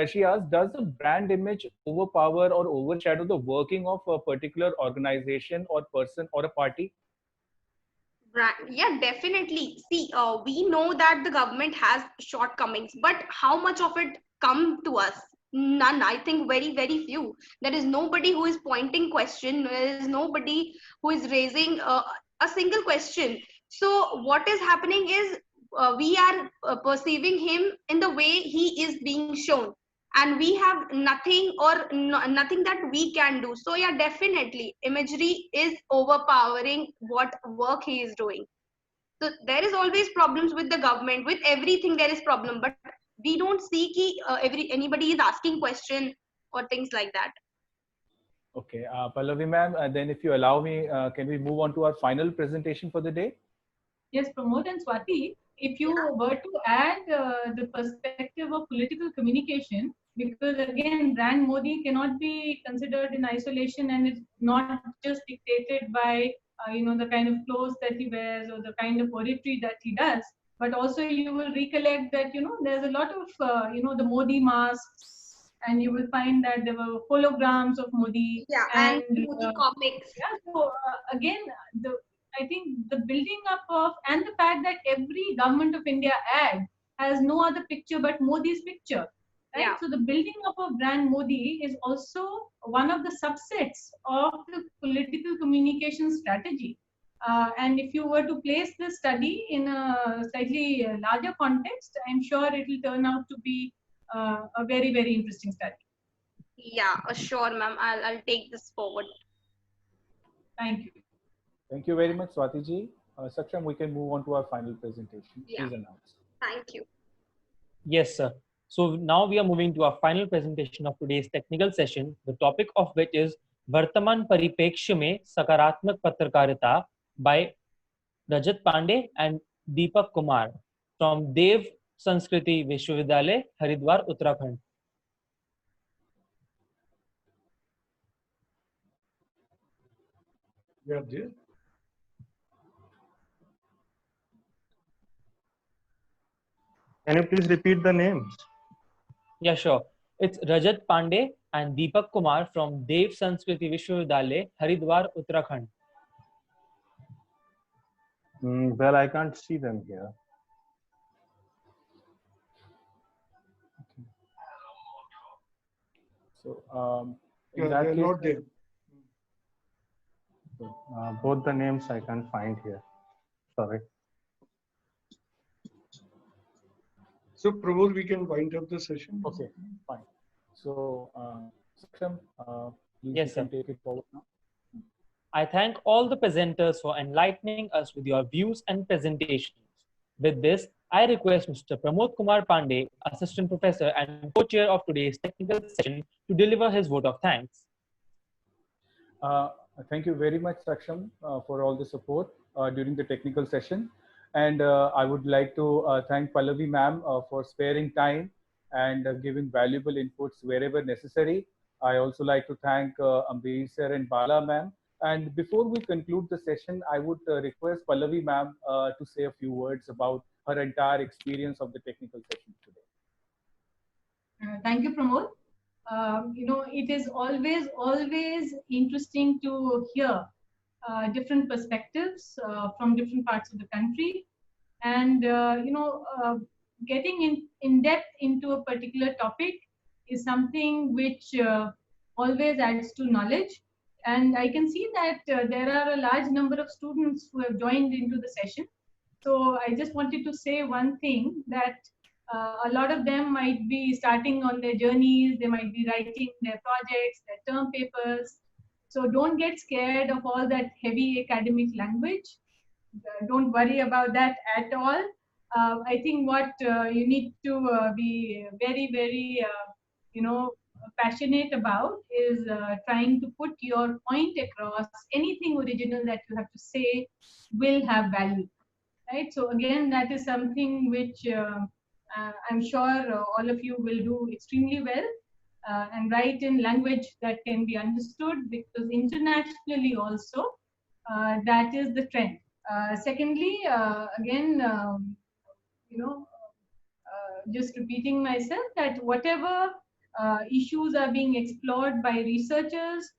She asked, does the brand image overpower or overshadow the working of a particular organization or person or a party? Yeah, definitely. See, we know that the government has shortcomings, but how much of it come to us? None. I think very, very few. There is nobody who is pointing question. There is nobody who is raising a single question. So what is happening is we are perceiving him in the way he is being shown, and we have nothing or nothing that we can do. So yeah, definitely, imagery is overpowering what work he is doing. So there is always problems with the government. With everything there is problem, but we don't see ki, anybody is asking question or things like that. Okay, Pallavi ma'am, then if you allow me, can we move on to our final presentation for the day? Yes, Pramod and Swati, if you were to add the perspective of political communication, because again, brand Modi cannot be considered in isolation, and it's not just dictated by the kind of clothes that he wears or the kind of oratory that he does, but also you will recollect that there's a lot of the Modi masks, and you will find that there were holograms of Modi, Yeah, and and Modi comics. yeah, so again, the I think the building up of, and the fact that every government of India ad has no other picture but Modi's picture, right? Yeah. So the building up of brand Modi is also one of the subsets of the political communication strategy. And if you were to place this study in a slightly larger context, I'm sure it will turn out to be a very, very interesting study. Yeah, sure, ma'am. I'll take this forward. Thank you. Thank you very much, Swati ji. Saksham, we can move on to our final presentation. Yeah. Please announce. Thank you. Yes, sir. So now we are moving to our final presentation of today's technical session, the topic of which is Vartaman Paripekshya mein Sakaratmak Patrakarita by Rajat Pandey and Deepak Kumar from Dev Sanskriti Vishwavidyalay, Haridwar, Uttarakhand. Yeah, dear. Can you please repeat the names? Yeah, sure. It's Rajat Pandey and Deepak Kumar from Dev Sanskriti Vishwavidyalay, Haridwar, Uttarakhand. Well, I can't see them here. So, Yeah, in that they're case, not there. Both the names I can't find here. Sorry. So, Pramod, we can wind up the session. Okay, fine. So, Saksham, please Yes, you can sir. take it forward now. I thank all the presenters for enlightening us with your views and presentations. With this, I request Mr. Pramod Kumar Pandey, Assistant Professor and Co-Chair of today's technical session, to deliver his vote of thanks. Thank you very much, Saksham, for all the support during the technical session. And I would like to thank Pallavi ma'am for sparing time and giving valuable inputs wherever necessary. I also like to thank Ambir sir and Bala ma'am. And before we conclude the session, I would request Pallavi ma'am to say a few words about her entire experience of the technical session today. Thank you, Pramod. It is always interesting to hear different perspectives from different parts of the country, and getting in depth into a particular topic is something which always adds to knowledge. And I can see that there are a large number of students who have joined into the session. So I just wanted to say one thing, that a lot of them might be starting on their journeys, they might be writing their projects, their term papers. So don't get scared of all that heavy academic language. Don't worry about that at all. I think what you need to be very, very, passionate about is trying to put your point across. Anything original that you have to say will have value. Right. So again, that is something which I'm sure all of you will do extremely well, and write in language that can be understood, because internationally also that is the trend. Secondly, again, just repeating myself that whatever issues are being explored by researchers,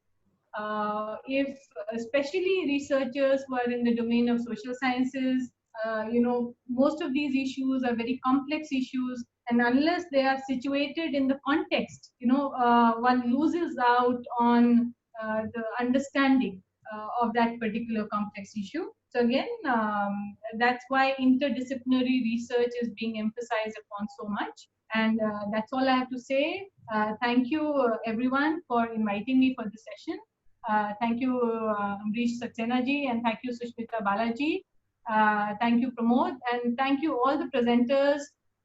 if especially researchers who are in the domain of social sciences, most of these issues are very complex issues, and unless they are situated in the context, one loses out on the understanding of that particular complex issue. So again, that's why interdisciplinary research is being emphasized upon so much. And that's all I have to say. Thank you, everyone, for inviting me for this session. Thank you, Amrish Saxena ji, and thank you, Sushmita Balaji. Thank you, Pramod, and thank you all the presenters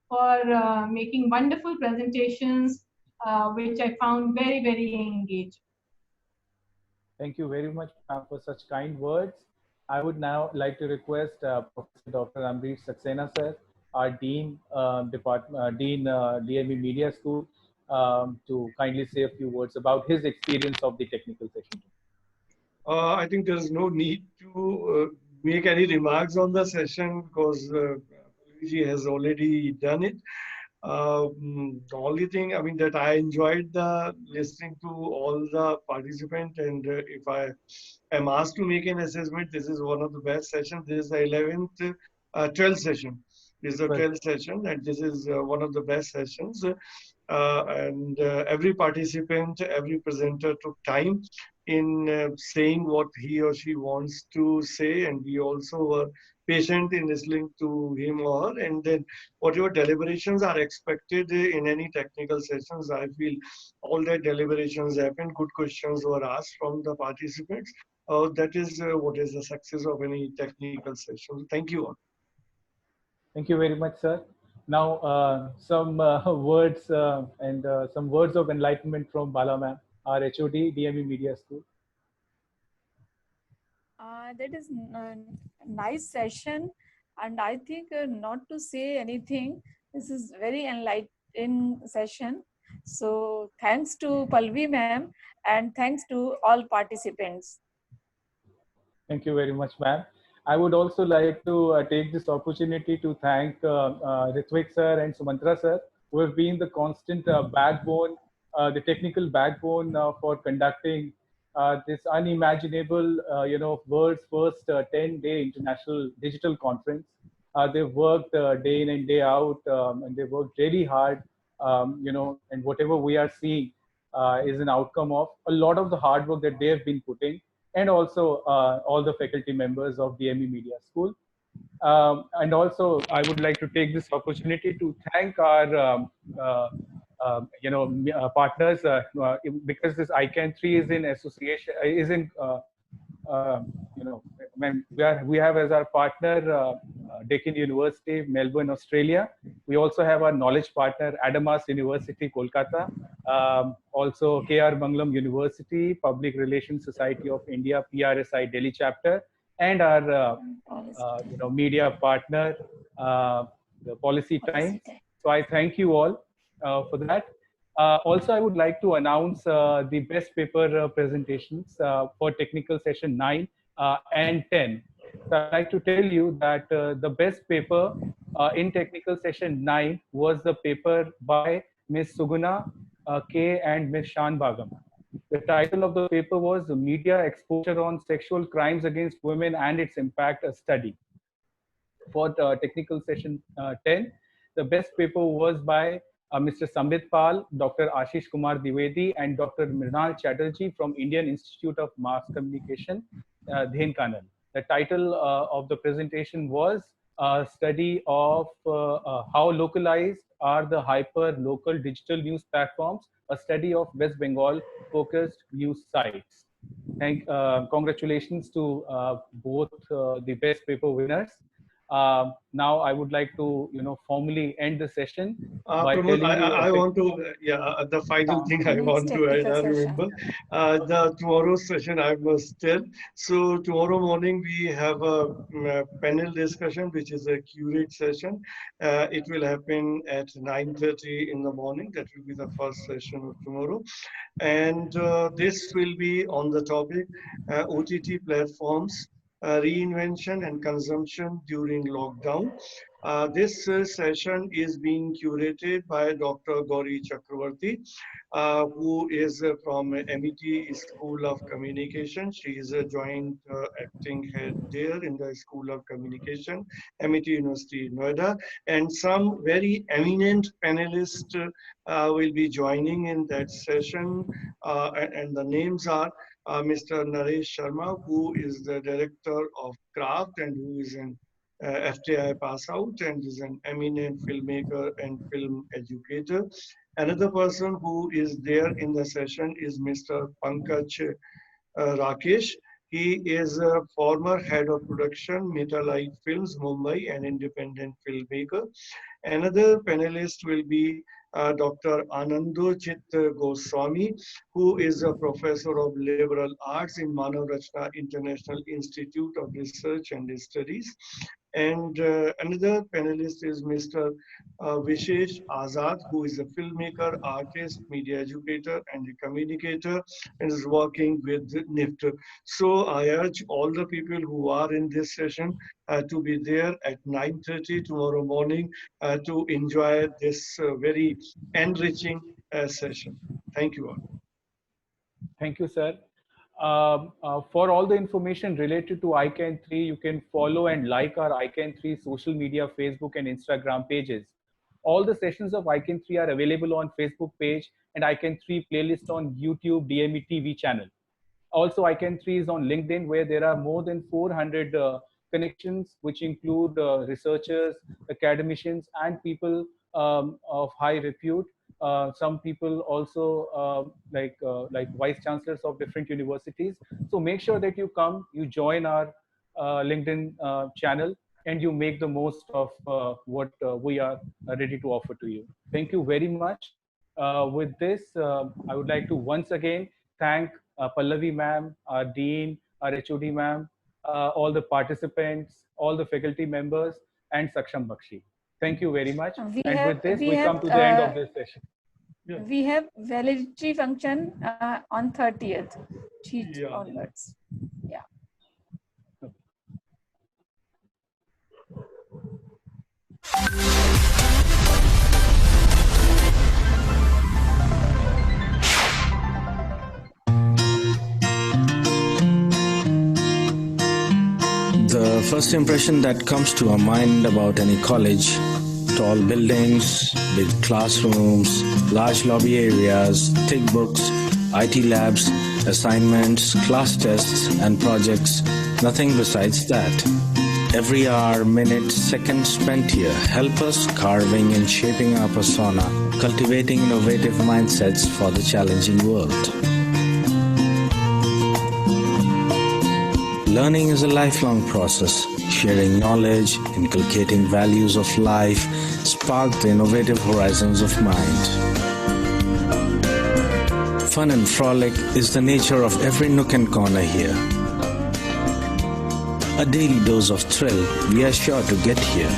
for making wonderful presentations, which I found very, very engaging. Thank you very much, ma'am, for such kind words. I would now like to request Professor Dr. Amrish Saxena sir, our Dean, DME Media School, to kindly say a few words about his experience of the technical session. I think there is no need to make any remarks on the session because Pallavi has already done it. The only thing, I mean, that I enjoyed the listening to all the participants, and if I am asked to make an assessment, this is one of the best sessions. This is the 11th, 12th session. This is the 12th session, and this is one of the best sessions. And every participant, every presenter took time in saying what he or she wants to say, and we also were patient in listening to him or her. And then whatever deliberations are expected in any technical sessions, I feel all that deliberations happened. Good questions were asked from the participants. That is what is the success of any technical session. Thank you all. Thank you very much, sir. Now, some words and some words of enlightenment from Bala ma'am, our HOD, DME Media School. That is a nice session, and I think not to say anything. This is very enlightening session. So thanks to Pallavi ma'am, and thanks to all participants. Thank you very much, ma'am. I would also like to take this opportunity to thank Ritvik sir and Sumantra sir, who have been the constant backbone, the technical backbone for conducting this unimaginable, world's first 10-day international digital conference. They've worked day in and day out, and they worked really hard, and whatever we are seeing is an outcome of a lot of the hard work that they have been putting, and also all the faculty members of DME Media School. And also, I would like to take this opportunity to thank our partners, because this ICAN3 is in association, is in, when we have as our partner Deccan University, Melbourne, Australia. We also have our knowledge partner, Adamas University, Kolkata. Also KR Manglam University, Public Relations Society of India, PRSI Delhi chapter, and our media partner, the Policy Times. So I thank you all for that. Also, I would like to announce the best paper presentations for technical session 9 and 10. So I'd like to tell you that the best paper in technical session 9 was the paper by Ms. Suguna K and Ms. Shan Bagam. The title of the paper was Media Exposure on Sexual Crimes Against Women and Its Impact, a Study. For the technical session 10, the best paper was by Mr. Samrit Pal, Dr. Ashish Kumar Dwivedi, and Dr. Mrinal Chatterjee from Indian Institute of Mass Communication, Dhenkanal. The title of the presentation was a study of how localized are the hyper-local digital news platforms, a study of West Bengal focused news sites. Congratulations to both the best paper winners. Now I would like to, formally end the session by Pramod, telling you. I want to, the final thing I want to add, I remember, the tomorrow's session I must tell. So tomorrow morning we have a panel discussion, which is a curate session. It will happen at 9:30 in the morning. That will be the first session of tomorrow. And this will be on the topic OTT platforms reinvention and consumption during lockdown. This session is being curated by Dr. Gauri Chakravarti, who is from MET School of Communication. She is a joint acting head there in the School of Communication, MET University, Noida. And some very eminent panelists will be joining in that session. And the names are Mr. Naresh Sharma, who is the director of Craft and who is an FTI pass out and is an eminent filmmaker and film educator. Another person who is there in the session is Mr. Pankaj Rakesh. He is a former head of production, Metalite Films, Mumbai, an independent filmmaker. Another panelist will be Dr. Anandojit Goswami, who is a professor of liberal arts in Manav Rachna International Institute of Research and Studies. And another panelist is Mr. Vishesh Azad, who is a filmmaker, artist, media educator, and a communicator, and is working with NIFT. So I urge all the people who are in this session to be there at 9:30 tomorrow morning to enjoy this very enriching session. Thank you all. Thank you, sir. For all the information related to ICAN3, you can follow and like our ICAN3 social media, Facebook and Instagram pages. All the sessions of ICAN3 are available on Facebook page and ICAN3 playlist on YouTube DME TV channel. Also, ICAN3 is on LinkedIn, where there are more than 400 connections, which include researchers, academicians, and people of high repute. Some people also like vice chancellors of different universities. So make sure that you come, you join our LinkedIn channel, and you make the most of what we are ready to offer to you. Thank you very much. With this, I would like to once again thank Pallavi ma'am, our dean, our HOD ma'am, all the participants, all the faculty members, and Saksham Bakshi. Thank you very much. With this, we come to the end of this session. Yeah. We have validity function on 30th onwards. Yeah. The first impression that comes to our mind about any college: tall buildings, big classrooms, large lobby areas, thick books, IT labs, assignments, class tests, and projects. Nothing besides that. Every hour, minute, second spent here help us carving and shaping our persona, cultivating innovative mindsets for the challenging world. Learning is a lifelong process. Sharing knowledge, inculcating values of life, spark the innovative horizons of mind. Fun and frolic is the nature of every nook and corner here. A daily dose of thrill, we are sure to get here.